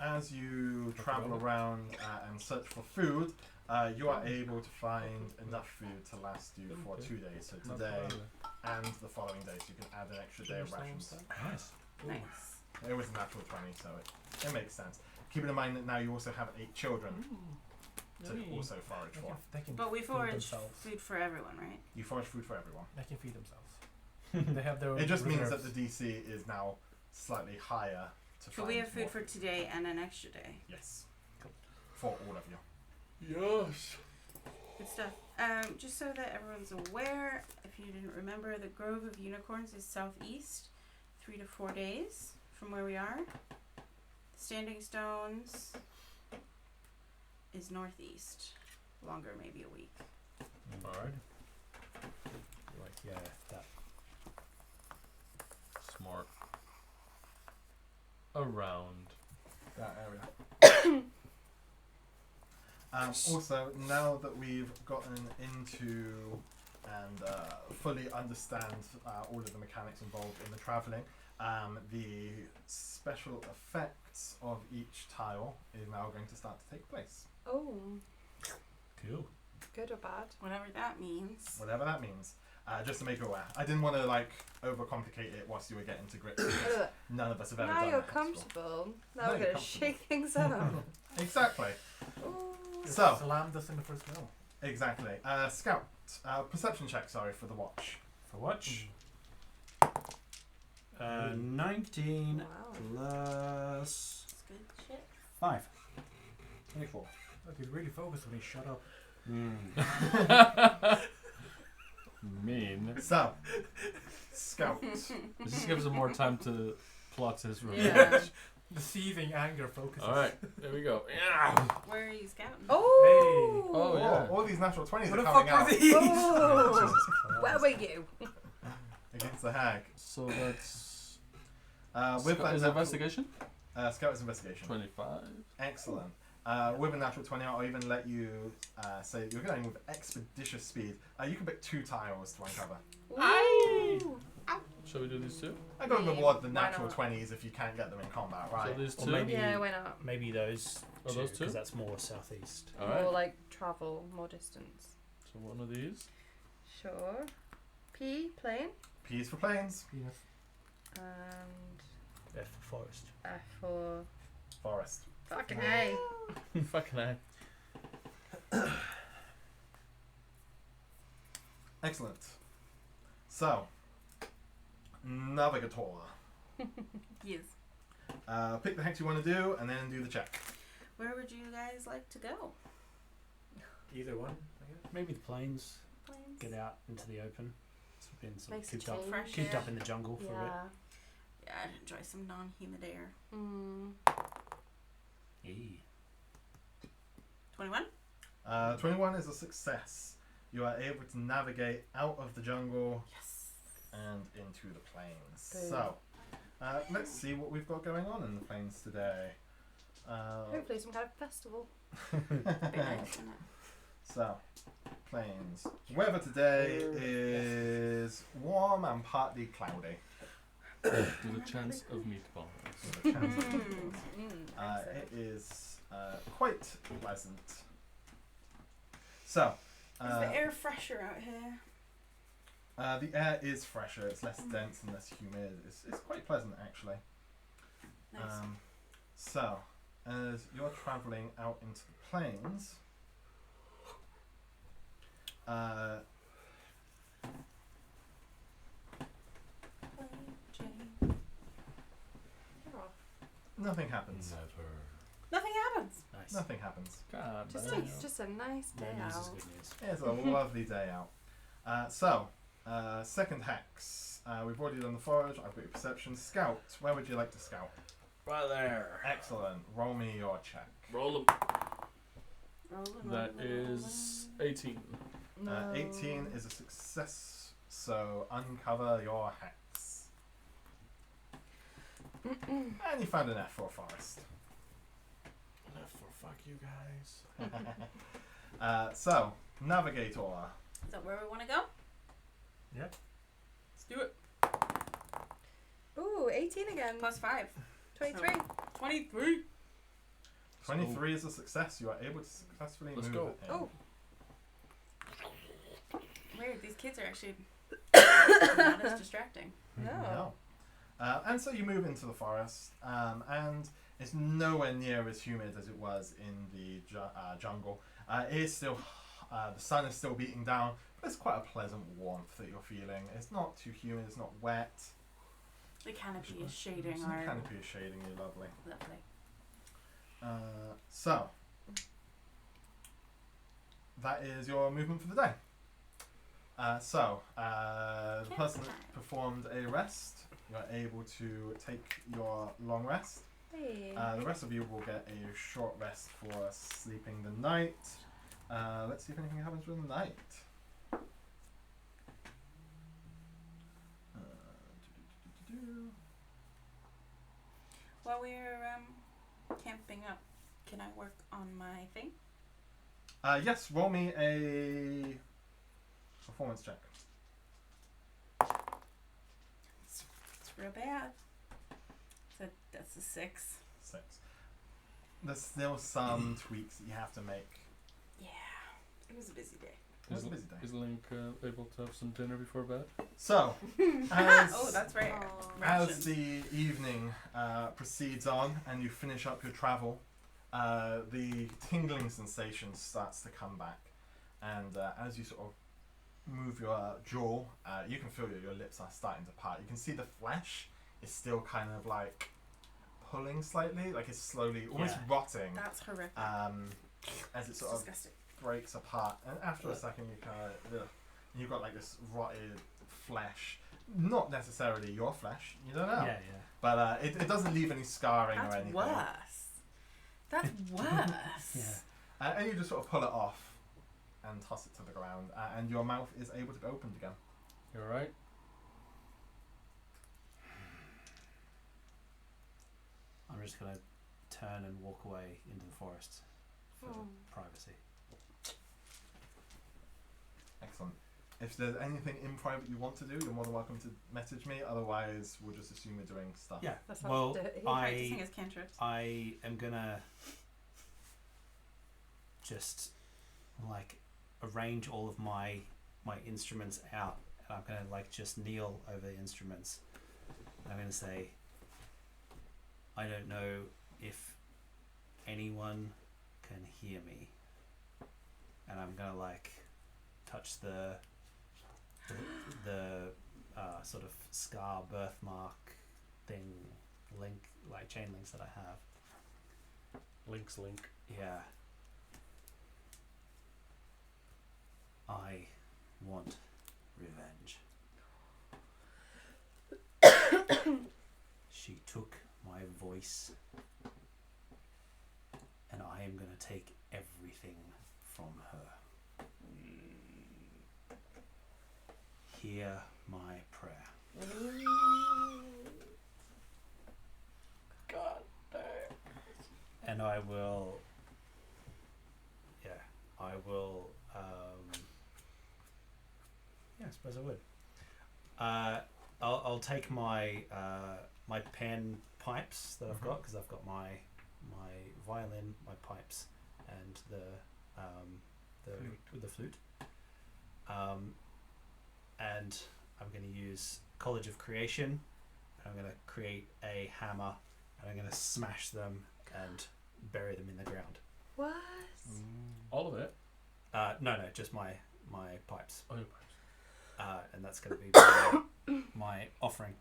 as you travel around and search for food, you are able to find enough food to last you for Okay. 2 days. So today Naturale. and the following day, so you can add an extra day of rations. Nice. Nice. It was a natural 20, so it makes sense. Keeping in mind that now you also have 8 children to also forage for. They can But we feed forage themselves. food for everyone, right? You forage food for everyone. They can feed themselves. They have their own It just means reserves. that the DC is now slightly higher to So find we have food more for today and an extra day. Yes. For all of you. Yes. Good stuff. Just so that everyone's aware, if you didn't remember, the Grove of Unicorns is southeast, 3 to 4 days from where we are. Standing Stones is northeast, longer, maybe a week. Alright. Like, yeah, that. Smart. Around. That area. Also, now that we've gotten into and fully understand all of the mechanics involved in the travelling, the special effects of each tile is now going to start to take place. Oh, Cool. good or bad? Whatever that means. Whatever that means. Just to make you aware. I didn't want to overcomplicate it whilst you were getting to grips. because Ugh. None of us have ever Now done you're that before. comfortable. Now Now we're you're gonna shake things up. Exactly. Ooh. So- Slammed us in the first row. Exactly. Scout. Perception check, sorry, for the watch. For watch. 19 Wow. plus That's good shit. 5. 24. Look, he's really focused when he shut up. Mean. So, Scout. This just gives him more time to plot his revenge. Yeah. The seething anger focuses. Alright, there we go. Yeah. Where are you scouting? Oh. Oh, yeah. All these natural 20s What are the coming fuck out were these? Oh. Jesus Christ. Where were you? against the hag. So that's. With that is natural- investigation? Scout is investigation. 25. Excellent. With a natural 20, I'll even let you say you're going with expeditious speed. You can pick 2 tiles to uncover. Ooh. Shall we do these two? I'm going to Yeah, reward the why natural not? 20s if you can't get them in combat, right? So these Or two? maybe- Yeah, why not? Maybe those Oh, those two? because that's more southeast. Alright. More like travel, more distance. So one of these. Sure. P, plane. P is for planes, Penis. And F for forest. F for forest. fucking A. Fucking A. Excellent. So, Navigator. Yes. Pick the hex you want to do and then do the check. Where would you guys like to go? Either one, I guess. Maybe the plains. Plains? Get out into the open. It's been sort of Makes a cooped up, change. Fresh cooped air. up in the jungle for a bit. Yeah. Yeah, I'd enjoy some non-humid air. Mm. Eee. 21? 21 is a success. You are able to navigate out of the jungle Yes. and into the plains. Boom. So, let's see what we've got going on in the plains today. Hopefully some kind of festival. Be nice, wouldn't it? So, plains. Weather today is warm and partly cloudy. With a chance of meatballs. With a chance of Mm. meatballs. Excellent. It is quite pleasant. So, Is the air fresher out here? the air is fresher. It's less dense and less humid. It's quite pleasant actually. Nice. So, as you're travelling out into the plains, You're off. nothing happens. Never. Nothing happens. Nice. Nothing happens. God Just damn. nice. Just a nice No day news is out. good news. It's a lovely day out. Second hex. We've already done the forage. I've got your perception. Scout. Where would you like to scout? Right there. Excellent. Roll me your check. Roll them. Rolling, That rolling, is 18. 18 is a success, so uncover your hats. And you found an F for a forest. For fuck you guys. So, Navigator. Is that where we want to go? Yeah. Let's do it. Ooh, 18 again. Plus 5. 23. 23. 23 is a success. You are able to successfully Let's move go. it in. Oh. Weird, these kids are actually not as distracting. No. And so you move into the forest, and it's nowhere near as humid as it was in the jungle. It is still, the sun is still beating down, but it's quite a pleasant warmth that you're feeling. It's not too humid, it's not wet. The canopy is shading The our... canopy is shading you, lovely. Lovely. So, that is your movement for the day. The person that performed a rest, you're able to take your long rest. Hey. The rest of you will get a short rest for sleeping the night. Let's see if anything happens during the night. While we're camping up, can I work on my thing? Yes, roll me a performance check. It's real bad. That's a 6. 6. There's still some tweaks that you have to make. Yeah. It was a busy day. It was a busy day. Is Link able to have some dinner before bed? So, as, Oh, that's right. Aw. as Rations. the evening proceeds on and you finish up your travel, the tingling sensation starts to come back. And as you sort of move your jaw, you can feel your lips are starting to part. You can see the flesh is still kind of like pulling slightly, like it's slowly, almost Yeah. rotting, That's horrific. as it It's sort of disgusting. breaks apart. And after a Ugh. second, you kind of, you've got like this rotted flesh. Not necessarily your flesh, you don't know. Yeah, But it doesn't leave any scarring or That's anything. worse. That's worse. yeah. And you just sort of pull it off and toss it to the ground, and your mouth is able to be opened again. You alright? I'm just gonna turn and walk away into the forest for Oh. privacy. Excellent. If there's anything in private you want to do, you're more than welcome to message me. Otherwise, we'll just assume you're doing stuff. Yeah. That sounds Well, dirty. Practicing his cantrips. I am gonna just like arrange all of my instruments out, and I'm gonna like just kneel over the instruments. And I'm gonna say, I don't know if anyone can hear me, and I'm gonna like touch the sort of scar birthmark thing, link, like chain links that I have. Link's Link. Yeah. I want revenge. She took my voice, and I am going to take everything from her. Hear my prayer. God damn. And I will. Yeah, I will. Yeah, I suppose I would. I'll take my my pen pipes that I've got, because I've got my violin, my pipes, and the flute. And I'm going to use College of Creation. I'm going to create a hammer, and I'm going to smash them and bury them in the ground. What? All of it? No, just my pipes. Oh, And that's going to be my offering.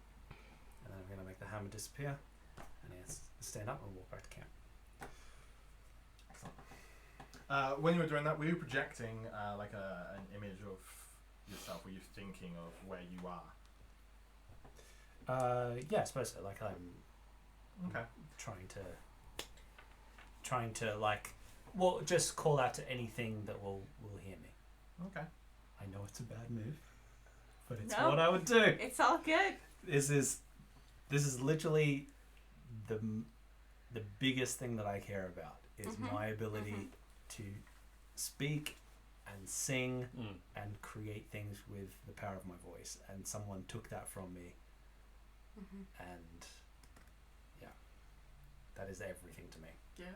And then I'm going to make the hammer disappear, and then stand up and walk back to camp. Excellent. When you were doing that, were you projecting like an image of yourself? Were you thinking of where you are? Yeah, I suppose so. Like I'm Okay. trying to like Well, just call out to anything that will hear me. Okay. I know it's a bad move, but it's No. what I would do. It's all good. This is literally the biggest thing that I care about is Mhm. my ability to speak and sing Mm. and create things with the power of my voice. And someone took that from me, and yeah, that is everything to me. Yeah.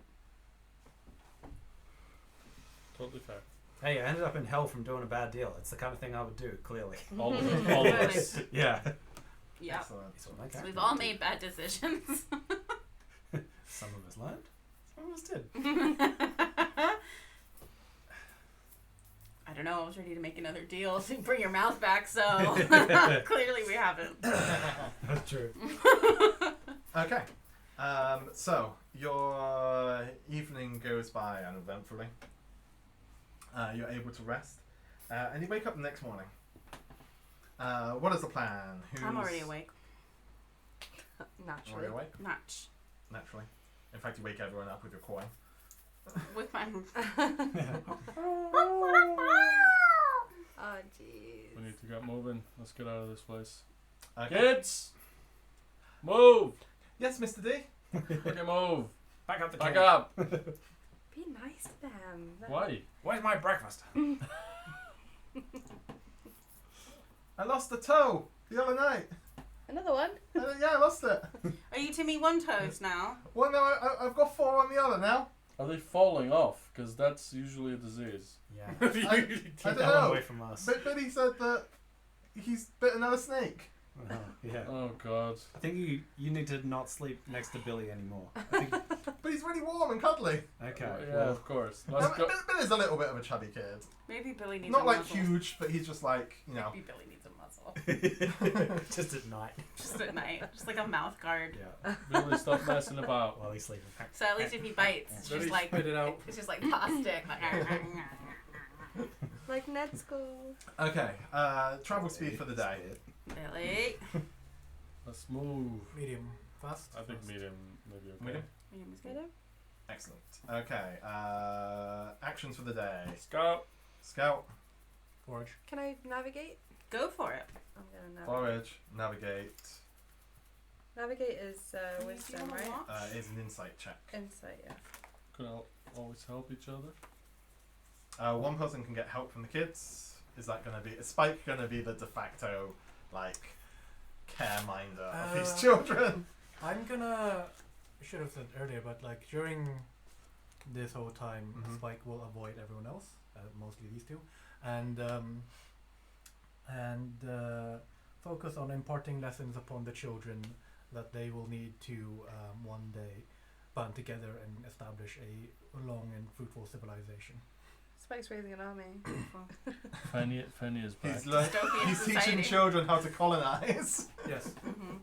Totally fair. Hey, I ended up in hell from doing a bad deal. It's the kind of thing I would do, clearly. All of us. All of us. Yeah. Yeah. Excellent. It's what I So can we've do. all made bad decisions. Some of us learned, some of us did. I don't know. I was ready to make another deal to bring your mouth back, so clearly we haven't. That's true. Okay. So your evening goes by uneventfully. You're able to rest, and you wake up the next morning. What is the plan? I'm already awake. Naturally. Already awake? Naturally. In fact, you wake everyone up with your coin. With my. Oh jeez. We need to get moving. Let's get out of this place. Okay. Kids! Move! Yes, Mr. D. Okay, move. Back up the Back cake. up. Be nice to them. Why? Where's my breakfast? I lost the toe the other night. Another one. Yeah, I lost it. Are you to me one toast now? Well, no, I've got 4 on the other now. Are they falling off? Because that's usually a disease. Yeah. I Keep don't that one know. away from us. But Billy said that he's bit another snake. Oh, yeah. Oh god. I think you need to not sleep next to Billy anymore. I think, But he's really warm and cuddly. okay. Yeah, Well, of course. Now, Let's go. Billy's a little bit of a chubby kid. Maybe Billy needs Not a like muscle. huge, but he's just like, you know. Maybe Billy needs a muscle. just at night. Just at night. Just like a mouth guard. Yeah. Billy, stop messing about. While he's sleeping. So at least if he bites, it's just Billy, like spit it out. it's just like plastic. Like, Like Ned's school. Okay, travel speed for the day. Billy. Let's move. Medium. Fast. I think medium, maybe okay. Medium? Medium is good. Medium? Excellent. Okay, actions for the day. Scout. Scout, Forge. Can I navigate? Go for it. I'm gonna navigate. forage, navigate. Navigate is Do you wisdom, wanna right? watch? Is an insight check. Insight, yeah. Could always help each other. One person can get help from the kids. Is Spike gonna be the de facto, like, careminder of these children? I'm gonna. I should have said earlier, but like during this whole time, Mhm. Spike will avoid everyone else, mostly these two, and focus on imparting lessons upon the children that they will need to one day band together and establish a long and fruitful civilization. Spike's raising an army. Fanny is back. Dystopian He's teaching society. children how to colonize. Yes, Mm-hmm.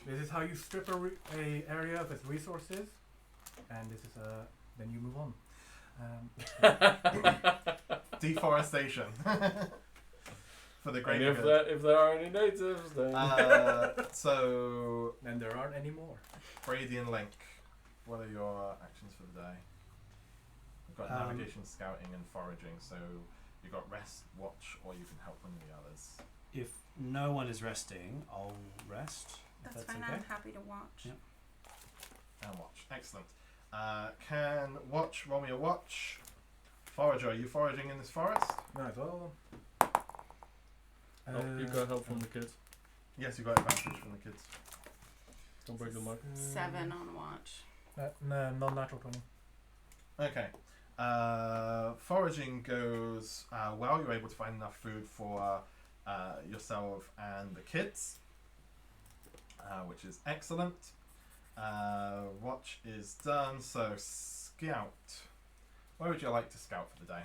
this is how you strip a area of its resources, and this is then you move on. Deforestation. For the And greater if good. if there are any natives, then So, And there aren't any more. Brady and Link, what are your actions for the day? We've got navigation, scouting, and foraging. So you've got rest, watch, or you can help one of the others. If no one is resting, I'll rest. If That's that's fine. okay. I'm happy to watch. Yeah. And watch. Excellent. Can watch roll me a watch? Forager, are you foraging in this forest? Might as well. you got help from the kids. Yes, you got advantage from the kids. Don't break the mic. 7 on watch. No, non-natural 20. Okay. Foraging goes well. You're able to find enough food for yourself and the kids, which is excellent. Watch is done. So scout. Where would you like to scout for the day?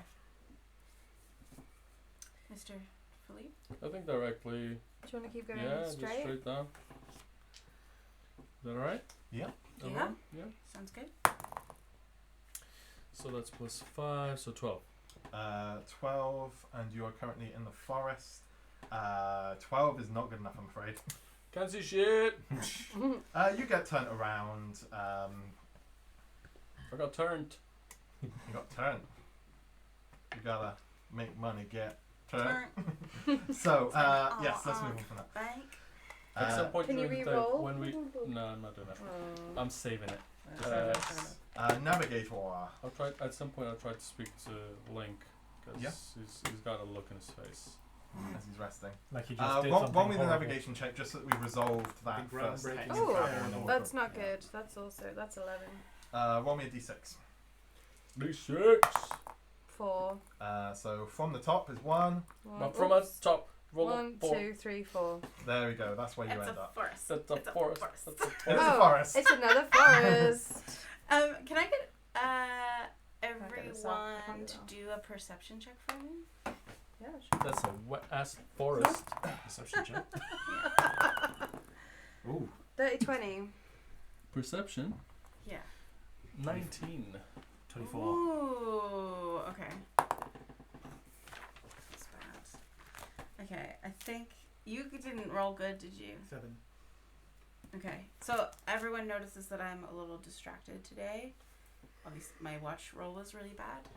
Mr. Philippe? I think directly. Do you want to keep going Yeah, just straight? straight down. Is that alright? Yeah. Yeah. Everyone? Yeah. Sounds good. So that's plus 5, so 12. 12, and you are currently in the forest. 12 is not good enough, I'm afraid. Can't see shit. You get turned around. I got turned. You got turn. You gotta make money, get turn. So, yes, let's move on from that. Bank. At some point Can you during the day, re-roll? when we no, I'm not doing that. Oh. I'm saving it. Yes. Navigator. I'll try at some point. I'll try to speak to Link because Yeah. he's got a look in his face. As he's resting. Like you just did Roll something me the horrible. navigation check just so that we resolved that Big first groundbreaking hex. Oh, travel and all that's the- not yeah. good. That's 11. Roll me a d6. D6. 4. So from the top is 1. But from us top, roll a 1, 4. 2, 3, 4. There we go. That's where you It's end a up. forest. That's a It's a forest. forest. That's a It's forest. a forest. It's another forest. Can I get get a sock. I can't everyone do to that. do a perception check for me? Yeah, sure. That's a wet ass forest. Perception check. Ooh. 30, 20. Perception. Yeah. 19. 24. Ooh, okay. That's bad. Okay, I think you didn't roll good, did you? 7. Okay, so everyone notices that I'm a little distracted today. At least my watch roll was really bad.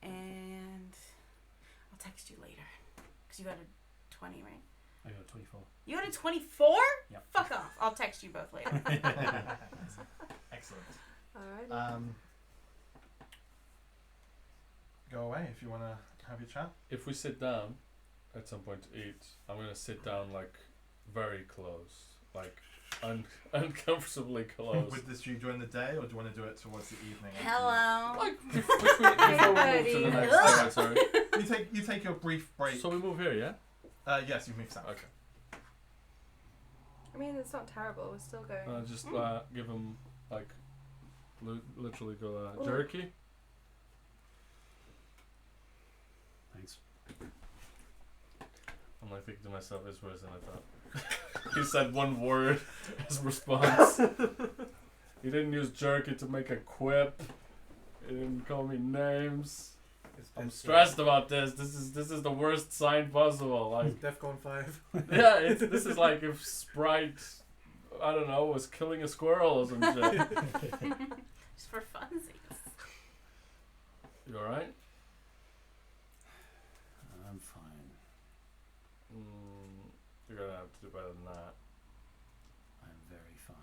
And I'll text you later. Because you got a 20, right? I got 24. You got a 24? Yep. Fuck off. I'll text you both later. Excellent. Alright. Go away if you want to have your chat. If we sit down at some point to eat, I'm gonna sit down like very close, like uncomfortably close. With this, do you during the day or do you want to do it towards the evening? Hello. Like before we move to the next Hello. sorry. You take your brief break. So we move here, yeah? Yes, you move south. Okay. I mean, it's not terrible. We're still going. Just give him like literally go Ooh. jerky. Thanks. I'm like thinking to myself, it's worse than I thought. He said one word as response. He didn't use jerky to make a quip. He didn't call me names. I'm stressed about this. This is the worst sign possible. Like, Defcon 5. yeah, this is like if Sprite, I don't know, was killing a squirrel or some shit. Just for funsies. You alright? I'm fine. You're gonna have to do better than that. I'm very fine.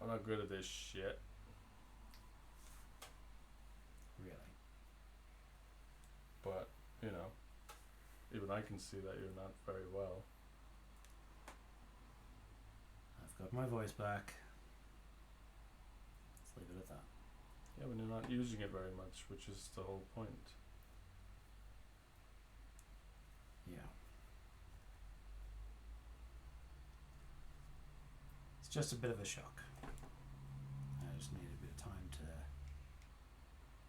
I'm not good at this shit. Really. But, you know, even I can see that you're not very well. I've got my voice back. Let's leave it at that. Yeah, but you're not using it very much, which is the whole point. Yeah. It's just a bit of a shock. I just need a bit of time to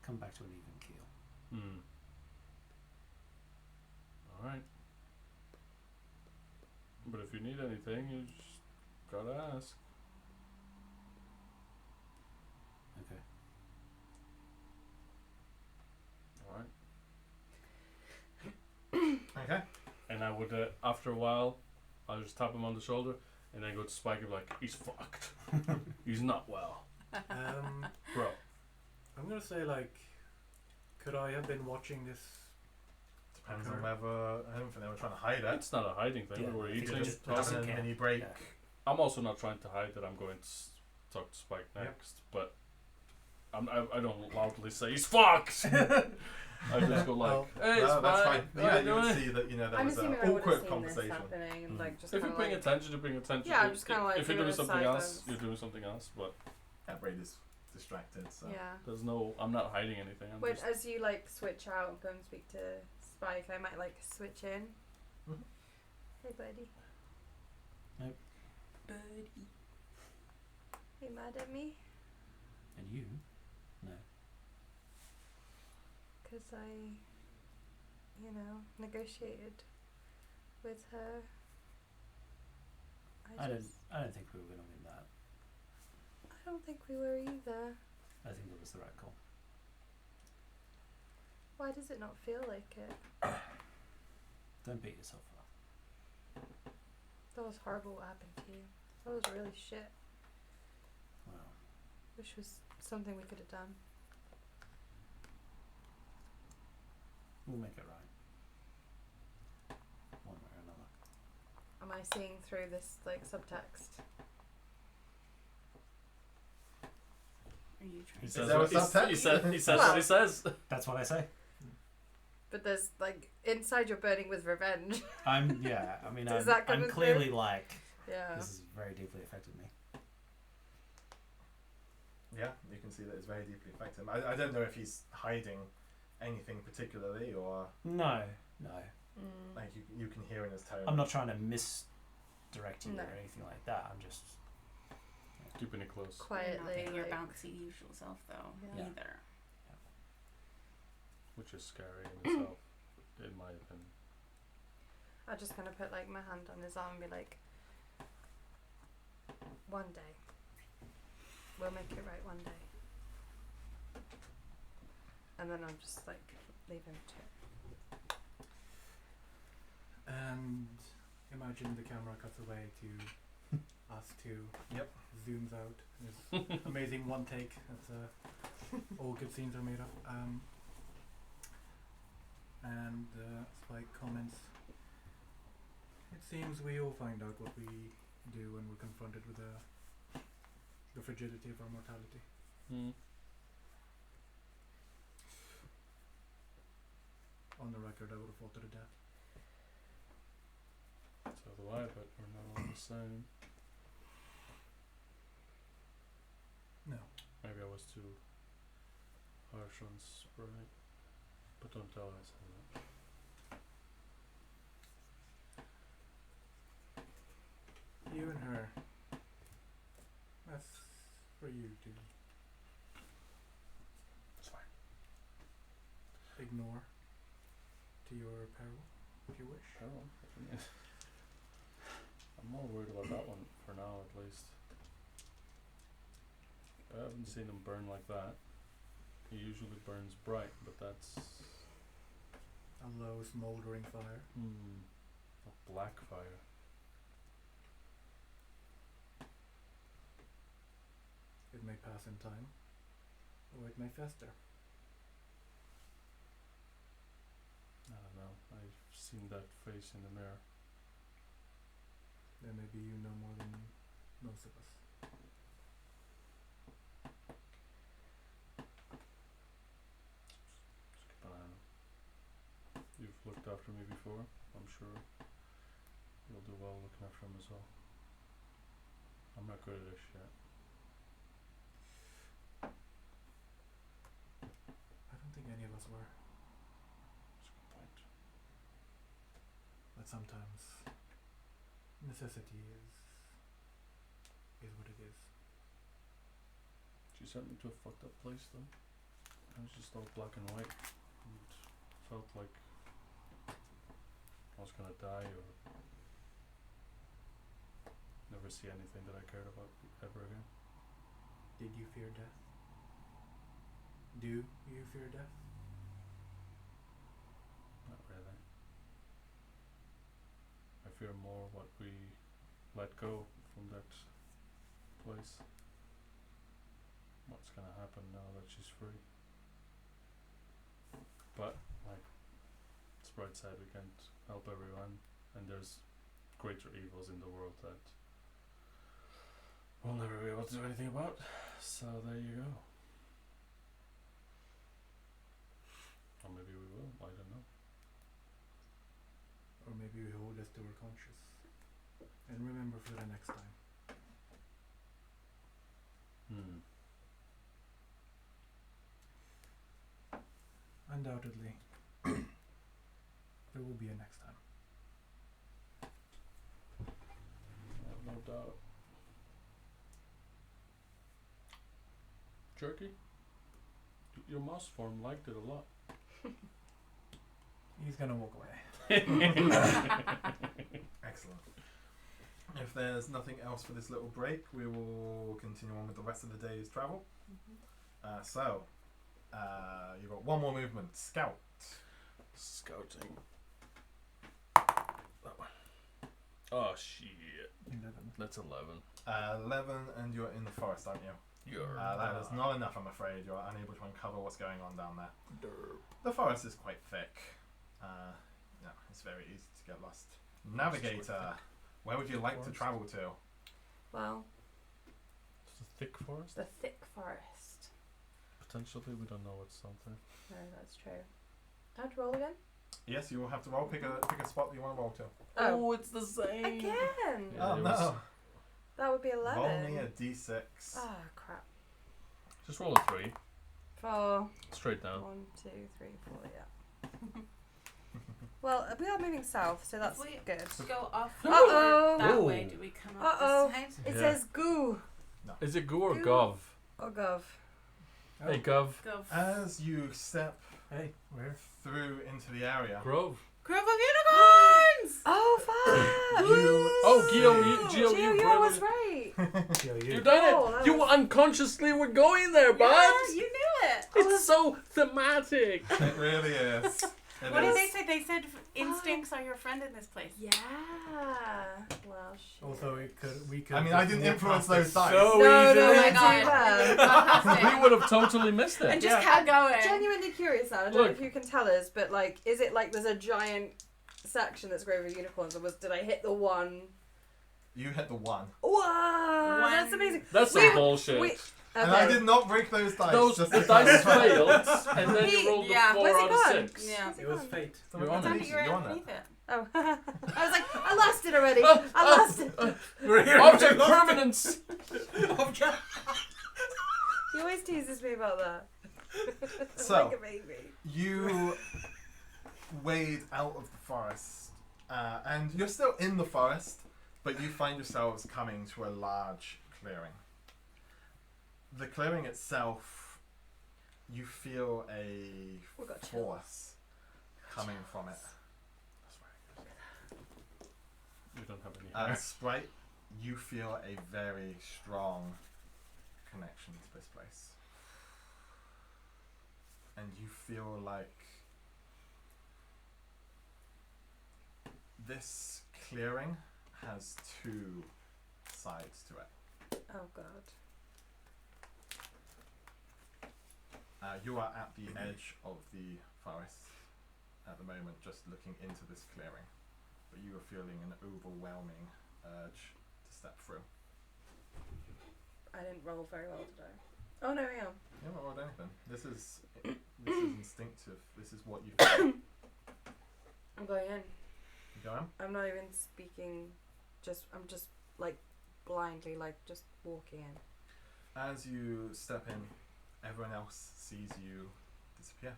come back to an even keel. Alright. But if you need anything, you just gotta ask. Okay. Alright. Okay. And I would, after a while, I'll just tap him on the shoulder and then go to Spike and be like, he's fucked. He's not well. Bro. I'm gonna say, like, could I have been watching this? Depends on whether I don't think they were trying to hide it. It's not a hiding thing. Yeah, We're I think eating. it just Having doesn't a care. mini break. Yeah. I'm also not trying to hide that I'm going to talk to Spike Yep. next, but I don't loudly say he's fucked. I just go like, Well, hey, No, Spike, that's fine. how Yeah, you you would doing? see that there I'm was an assuming I would have awkward seen conversation. this happening and like just If you're kinda paying like, attention, you're paying attention. Yeah, I'm just kinda like if you're giving doing it something side else, glance. you're doing something else. But Yeah, Braid is distracted, so. yeah. there's no, I'm not hiding anything. I'm When just, as you like switch out and go and speak to Spike, I might like switch in. Mhm. Hey, buddy. Buddy. You mad at me? And you? No. 'Cause I, negotiated with her. I don't think we were going to win that. I don't think we were either. I think it was the right call. Why does it not feel like it? Don't beat yourself up. That was horrible what happened to you. That was really shit. Well, Wish was something we could have done. we'll make it right. One way or another. Am I seeing through this like subtext? Are you trying He to says that what what he subtext? says Well- what he says. That's what I say. But there's like inside you're burning with revenge. I mean, Does that come I'm through? clearly like, Yeah. this has very deeply affected me. Yeah, you can see that it's very deeply affected him. I don't know if he's hiding anything particularly, or No. like you can hear in his tone. I'm not trying to misdirect you No. or anything like that. I'm just. Keeping it close. You're not Quietly. being your Like, bouncy usual self, though. Yeah. Either. Which is scary in itself, in my opinion. I'm just gonna put like my hand on his arm and be like, one day. We'll make it right one day. And then I'm just like, leave him to it. And imagine the camera cuts away to us two. Yep. Zooms out. This amazing one take. That's all good scenes are made of. And Spike comments. It seems we all find out what we do when we're confronted with the frigidity of our mortality. Mm. On the record, I would have fought to the death. So do I, but we're not all the same. No. Maybe I was too harsh on Sprite. But don't tell her I said that. You and her. That's for you to It's fine. ignore to your peril, if you wish. Peril. I'm more worried about that one for now, at least. I haven't seen him burn like that. He usually burns bright, but that's A low, smouldering fire. a black fire. It may pass in time, or it may fester. I don't know. I've seen that face in the mirror. Then maybe you know more than most of us. Just keep an eye on him. You've looked after me before. I'm sure you'll do well looking after him as well. I'm not good at this yet. I don't think any of us were, That's a good point. but sometimes necessity is what it is. She sent me to a fucked up place though. It was just all black and white. And felt like I was gonna die or never see anything that I cared about ever again. Did you fear death? Do you fear death? Not really. I fear more what we let go from that place. What's gonna happen now that she's free? But, like Sprite said, we can't help everyone, and there's greater evils in the world that we'll never be able to do anything about. So there you go. Or maybe we will, I don't know. Or maybe we hold us to our conscious and remember for the next time. Undoubtedly, there will be a next time. I have no doubt. Jerky? Your mouse form liked it a lot. He's gonna walk away. Excellent. If there's nothing else for this little break, we will continue on with the rest of the day's travel. So, you've got one more movement. Scout. Scouting. Oh shit. 11. That's 11. 11, and you're in the forest, aren't you? That is not enough, I'm afraid. You're unable to uncover what's going on down there. Derp. The forest is quite thick. It's very easy to get lost. Navigator, where would you like to travel to? Well, It's a thick forest. the thick forest. Potentially, we don't know what's something. No, that's true. Do I have to roll again? Yes, you will have to roll. Pick a spot that you want to roll to. Oh, it's the same. again! Yeah, Oh it no! was- That would be 11. Roll me a d6. Ah, crap. Just roll a 3. 4. Straight down. 1, 2, 3, 4, yeah. Well, we are moving south, so that's If we good. go off Uh-oh. that Ooh. way, do we come up Uh-oh. this side? It Yeah. says goo. Is it Goo or Goo. Gov? Or gov. Hey, Gov. Go As you step Hey, where? through into the area, Grove. Grove of Unicorns! Oh, fuck! you Oh, Gio, Gio, you Grove was of- right. You done Oh, it! that You was- unconsciously were going there, bud! Yeah, you knew it. It's so thematic! It really is. It What is. did they say? They said instincts are your friend in this place. Yeah. Well, shit. Also, we could. I mean, I didn't walk influence past those it dice. So No, no, easily. Oh my it's God. too bad. Fantastic. We would have totally missed And it. just Yeah. kept going. Genuinely curious now. I don't know if you can tell us, but like, is it like there's a giant section that's Grove of Unicorns, or did I hit the one? You hit the 1. Wow, that's amazing. That's We- some bullshit. we- And I did not break those dice. just The to dice clarify. failed, and then you rolled the Yeah. 4 Where's it out of gone? 6. Yeah. Where's It was gone? fate. You're on It's it. under, you're You're on underneath it. Oh, I was like, I lost it already. I lost it. We're here. Object permanence! He always teases me about that. So- like a baby. You wade out of the forest, and you're still in the forest, but you find yourselves coming to a large clearing. The clearing itself, you feel a We got chills. force coming from it. We don't have any hair. Sprite, you feel a very strong connection to this place. And you feel like this clearing has 2 sides to it. Oh god. You are at the edge of the forest at the moment, just looking into this clearing. But you are feeling an overwhelming urge to step through. I didn't roll very well today. Oh no, I am. You haven't rolled anything. This is instinctive. This is what you feel. I'm going in. You go on? I'm not even speaking. I'm just like blindly, like just walking in. As you step in, everyone else sees you disappear.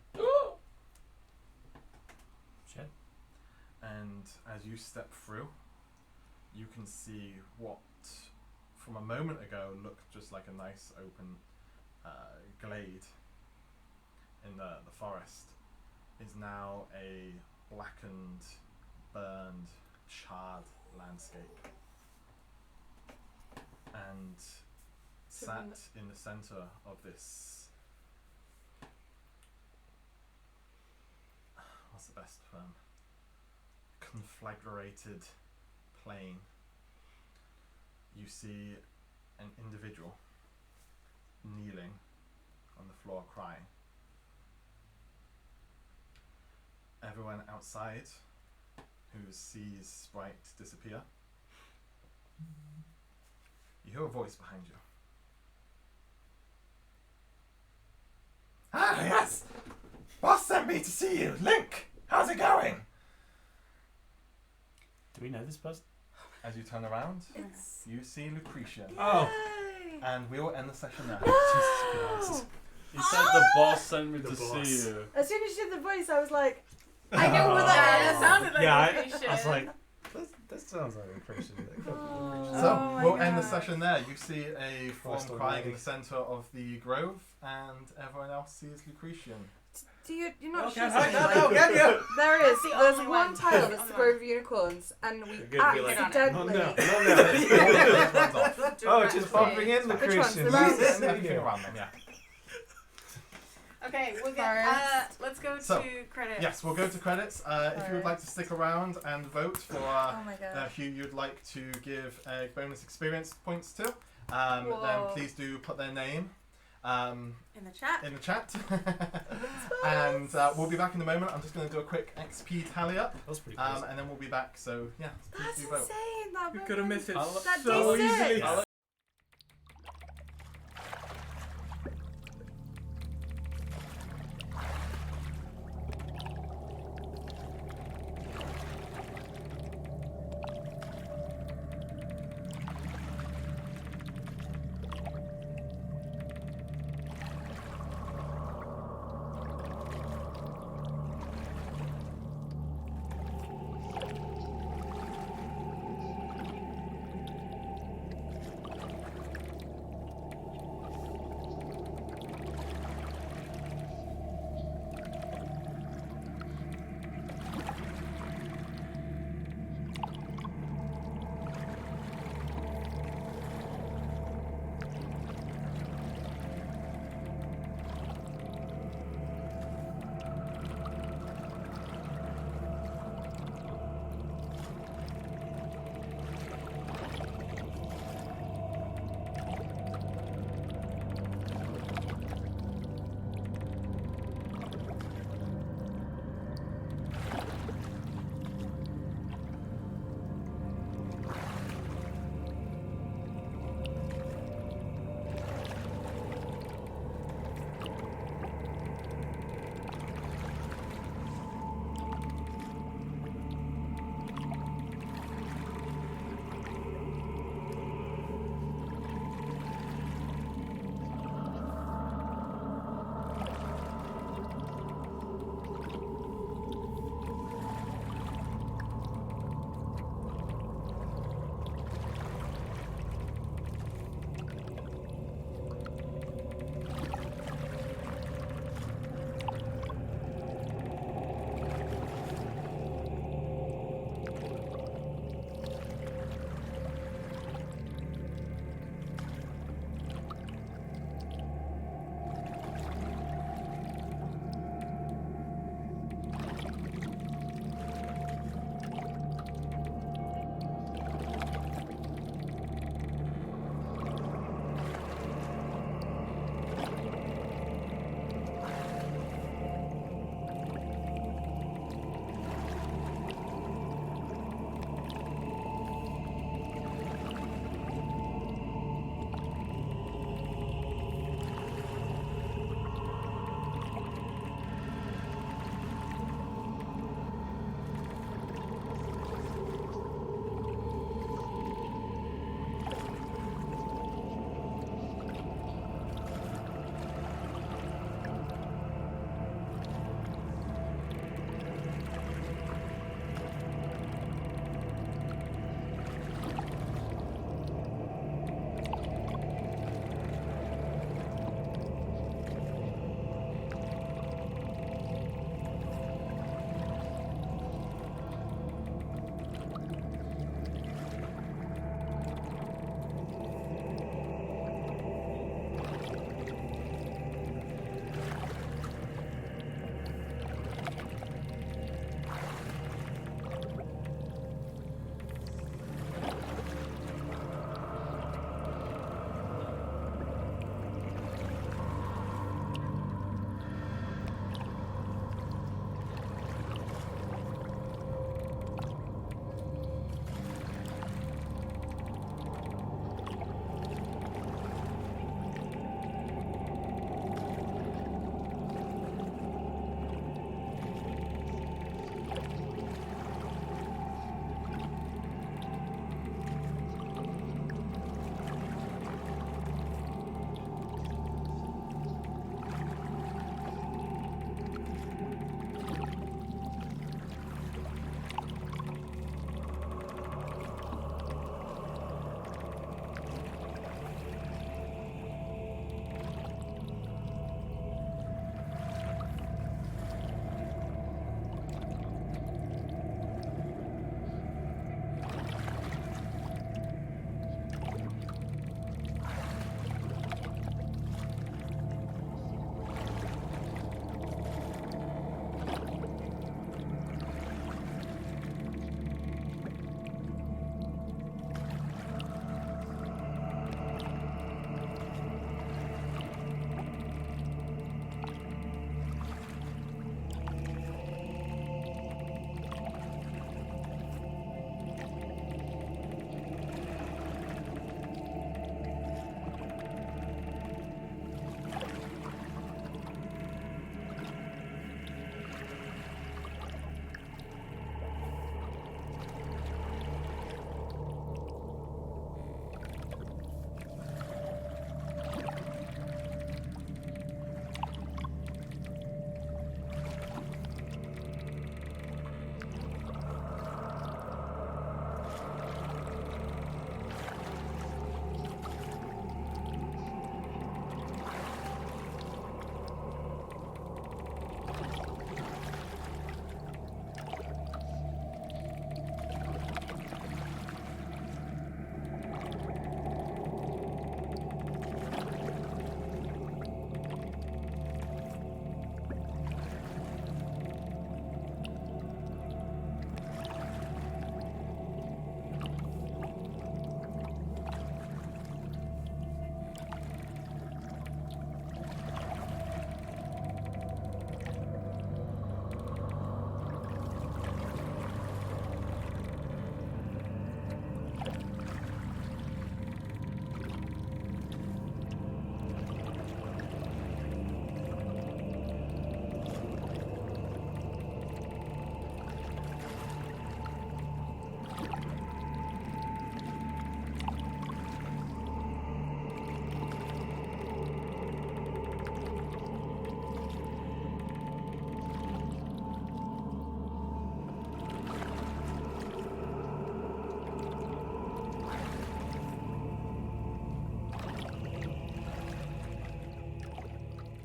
Shit. And as you step through, you can see what, from a moment ago, looked just like a nice open glade in the forest, is now a blackened, burned, charred landscape. And sat in the center of this, what's the best term? Conflagrated plain. You see an individual kneeling on the floor crying. Everyone outside who sees Sprite disappear, you hear a voice behind you. Ah, yes! Boss sent me to see you. Link, how's it going? Do we know this person? As you turn around, It's you see Lucretia. Oh. Yay! And we will end the session there. Oh! You said the boss sent me The to boss. see you. As soon as you did the voice, I was like, I know who Yeah, that sounded like Yeah, Lucretia. I was like, this sounds like a Christian. oh, So my we'll end the God. session there. You see a form Christ crying in almighty. the centre of the grove, and everyone else sees Lucretian. Do you're not Okay, sure hi, something, no, like, get you. there is. That's the There's only one one. tile Only that's the one. Grove of Unicorns, and we You're gonna be like, accidentally. Not now. Runs off. Oh, just bumping in the Which one's Christian. the round one? Anything around them, yeah. Okay, we'll First. let's go So, to credits. Yes, we'll go to credits. If you would like to stick around and vote for Oh my god. who you'd like to give bonus experience points to, then Whoa. please do put their name In the chat. in the chat. And we'll be back in a moment. I'm just going to do a quick XP tally up, That was pretty crazy. and then we'll be back. So, yeah, please That's do vote. insane. That You would could have be- missed it That so D6. easily. Yeah.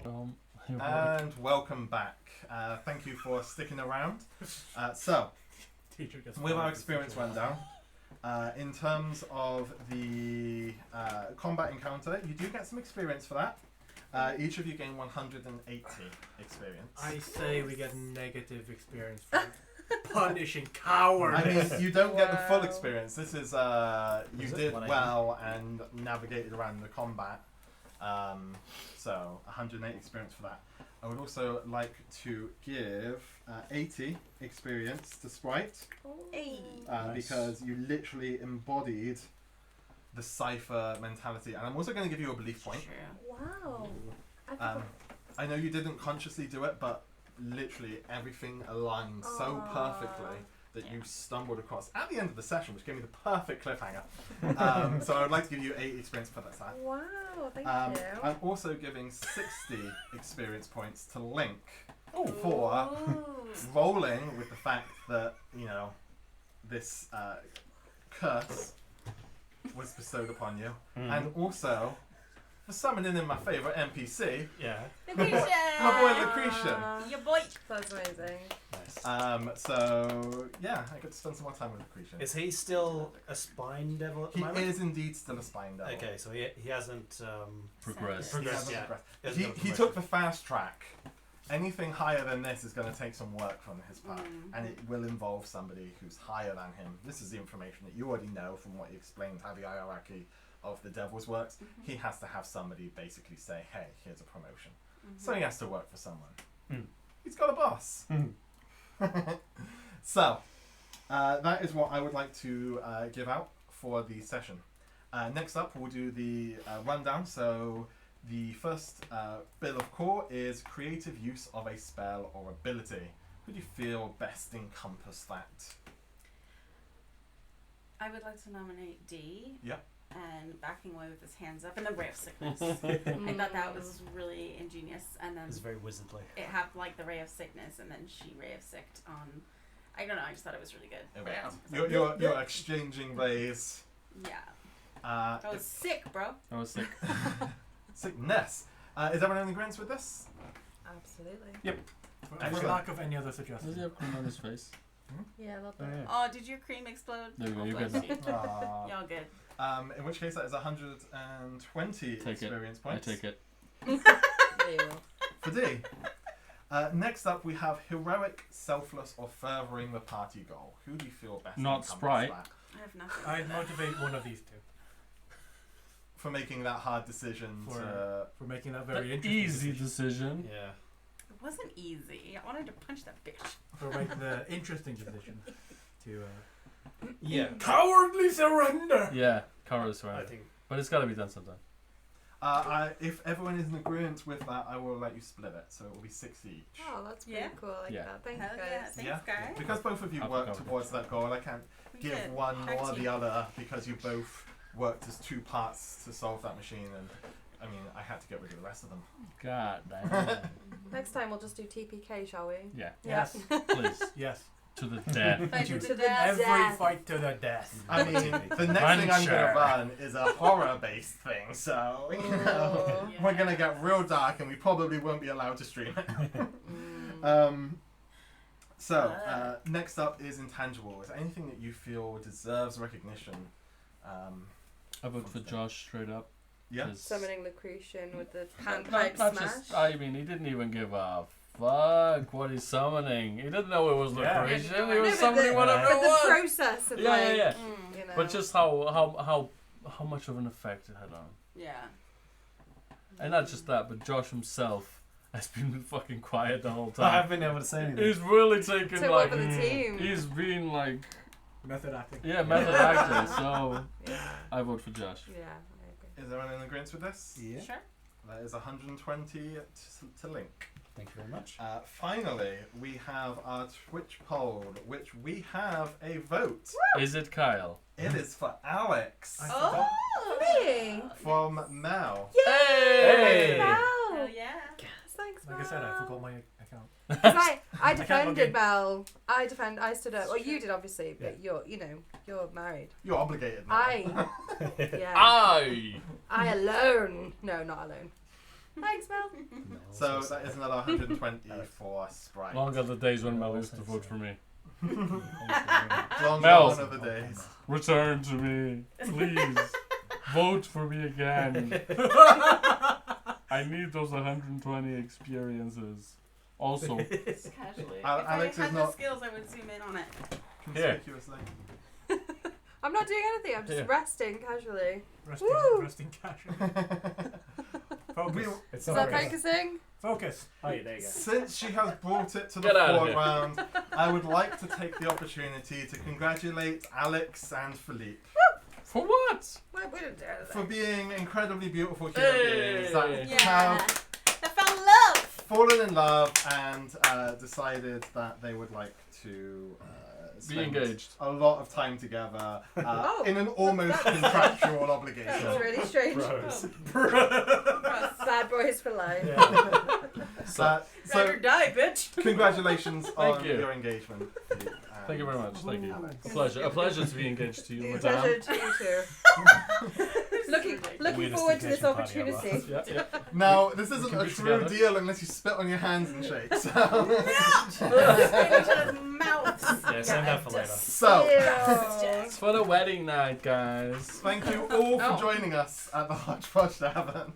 And welcome back. Thank you for sticking around. So, Teacher gets with our fired. experience rundown, in terms of the combat encounter, you do get some experience for that. Each of you gain 180 experience. I say we get negative experience for punishing cowardice. I mean, you don't get the full Wow. experience. This is, you Is it did 180? well and navigated around the combat. So, 180 experience for that. I would also like to give 80 experience to Sprite. Hey. Nice. Because you literally embodied the cipher mentality. And I'm also going to give you a belief point. True. Wow. I Um, I know you didn't consciously do it, but literally everything aligned so perfectly that you stumbled across at the end of the session, which gave me the perfect cliffhanger. So I would like to give you 8 experience for that side. Wow, thank you. I'm also giving 60 experience points to Link for rolling with the fact that, you know, this curse was bestowed upon you, and also for summoning in my favourite NPC, Yeah. Lucretia! my boy Lucretia. Your boy. That's amazing. Nice. So yeah, I get to spend some more time with Lucretia. Is he still a spine devil at the He moment? is indeed still a spine devil. Okay, so he hasn't. Progress. He Progressed, hasn't yeah. progressed. Hasn't got a He took the fast track. Anything higher than this is going to take some work from his part, and it will involve somebody who's higher than him. This is the information that you already know from what you explained how the hierarchy of the devils works. He has to have somebody basically say, hey, here's a promotion. So he has to work for someone. He's got a boss. So that is what I would like to give out for the session. Next up, we'll do the rundown. So the first bill of core is creative use of a spell or ability. Who do you feel best encompass that? I would like to nominate D. Yep. And backing away with his hands up and the ray of sickness. I thought that was really ingenious. And then It's very wizardly. it had like the ray of sickness and then she ray of sicked on. I don't know. I just thought it was really good. It But, was. You're exchanging rays. yeah. That I was sick, bro. I was sick. sickness. Is everyone in agreement with this? Absolutely. For Excellent. lack of any other Does he suggestions. have cream on his face? Yeah, I love that. Oh, yeah. Oh, did your cream explode? There we go, Oh, you're good bless now. you. Aw. Y'all good. In which case that is 120 Take it. experience I points take it. There you go. for D. Next up we have heroic, selfless, or furthering the party goal. Who do you feel best Not encompass Sprite. that? I have nothing. I'd motivate one of these two For making that hard decision to... for making that very The interesting easy decision. decision. Yeah. It wasn't easy. I wanted to punch that bitch. For making the interesting decision to Yeah. cowardly surrender. Yeah, cowardice I surrender. think. But it's got to be done sometime. if everyone is in agreement with that, I will let you split it, so it will be 60 each. Oh, that's pretty Yeah. cool. I like Yeah. that. Thanks, Hell guys. yeah. Thanks, Yeah. guys. Because both of you I'll work cover towards that goal, I can't We give did. one Tag or team. the other because you both worked as two parts to solve that machine, and I mean, I had to get rid of the rest of them. God damn. Next time we'll just do TPK, shall we? Yeah, Yes. please. Yes. To the death. Fight To to the the death. death. Every fight to the death. I mean, the next thing I'm going to run is a horror-based thing, so, you know, Oh. Yeah. we're going to get real dark and we probably won't be allowed to stream it. Next up is intangible. Is there anything that you feel deserves recognition? I vote for Josh straight up. Yeah? 'cause- Summoning Lucretian with the Not panpipe not smash. just, I mean, he didn't even give a fuck what he's summoning. He didn't know it was Yeah. Lucretia. Yeah, He no, was but summoning the, whatever but it the was. process of Yeah, like, yeah. you know. But just how much of an effect it had on him. Yeah. And not just that, but Josh himself has been fucking quiet the whole I time. haven't been able to say anything. He's really taken took like over the team. he's been like Method acting. method acting. So Yeah, I vote for Josh. yeah, I agree. Is everyone in agreement with this? Yeah. Sure. That is 120 to Link. Thank you very much. Finally, we have our Twitch poll, which we have a vote. Is it Kyle? It is for Alex I Oh. Me? from Mel. Hey! Hell Mel! yeah. Yes, thanks, Mel. Like I said, I forgot my account. 'Cause I can't log defended in. Mel. I stood up. Well, you did obviously, but Yeah. you're married. You're obligated now. I, yeah, I. I alone. No, not alone. Thanks, Mel. So that is another 120 for Sprite. Long are the days when Mel used to vote for me. Long Mel. gone are the days. Return to me, please. Vote for me again. I need those 120 experiences. Also, Just casually. Alex if I is had not- the skills, I would zoom in on it. Conspicuously. I'm not doing anything. I'm just Yeah. resting casually. Resting, resting cash. Focus. We- It's Is not that very- focusing? Focus. Oh, yeah, there you go. Since she has brought it to the Get out of here. foreground, I would like to take the opportunity to congratulate Alex and Philippe for what? We didn't do anything. for being incredibly beautiful human beings that Hey. have I found love! fallen in love and decided that they would like to Be spend engaged. a lot of time together Oh, in an almost that's- contractual That was obligation. really strange. Bros. Bad boys for life. So, Ride or die, bitch! congratulations Thank on you. your engagement. Philippe, Thank you very much. Thank you. Alex. A pleasure. A pleasure to be engaged to you, Pleasure madame. to you too. looking Weirdest forward to this engagement party ever. opportunity. Yeah, yeah. Now, this isn't can a be true together. deal unless you spit on your hands and shake. So, Spit in each other's mouths! Yeah, save that for later. so Ew. It's for the wedding night, guys. thank you all for Oh. joining us at the Hodgepodge Tavern.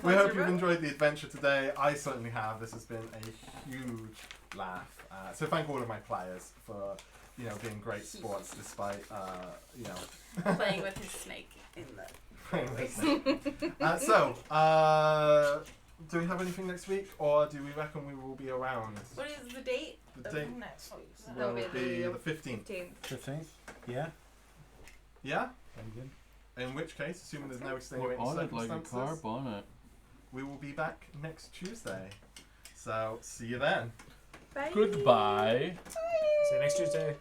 We hope you've enjoyed the adventure today. I certainly have. This has been a huge laugh. So thank all of my players for, being great sports despite, Playing with his snake in the. Do we have anything next week, or do we reckon we will be around? What is the date? The of date next week? That'll will be be the the 15th. 15th. 15th? Yeah? Yeah? Very good. In which case, assuming there's no We're extenuating on it like a circumstances, car bonnet. we will be back next Tuesday. So, see you then. Bye. Goodbye. See you next Tuesday.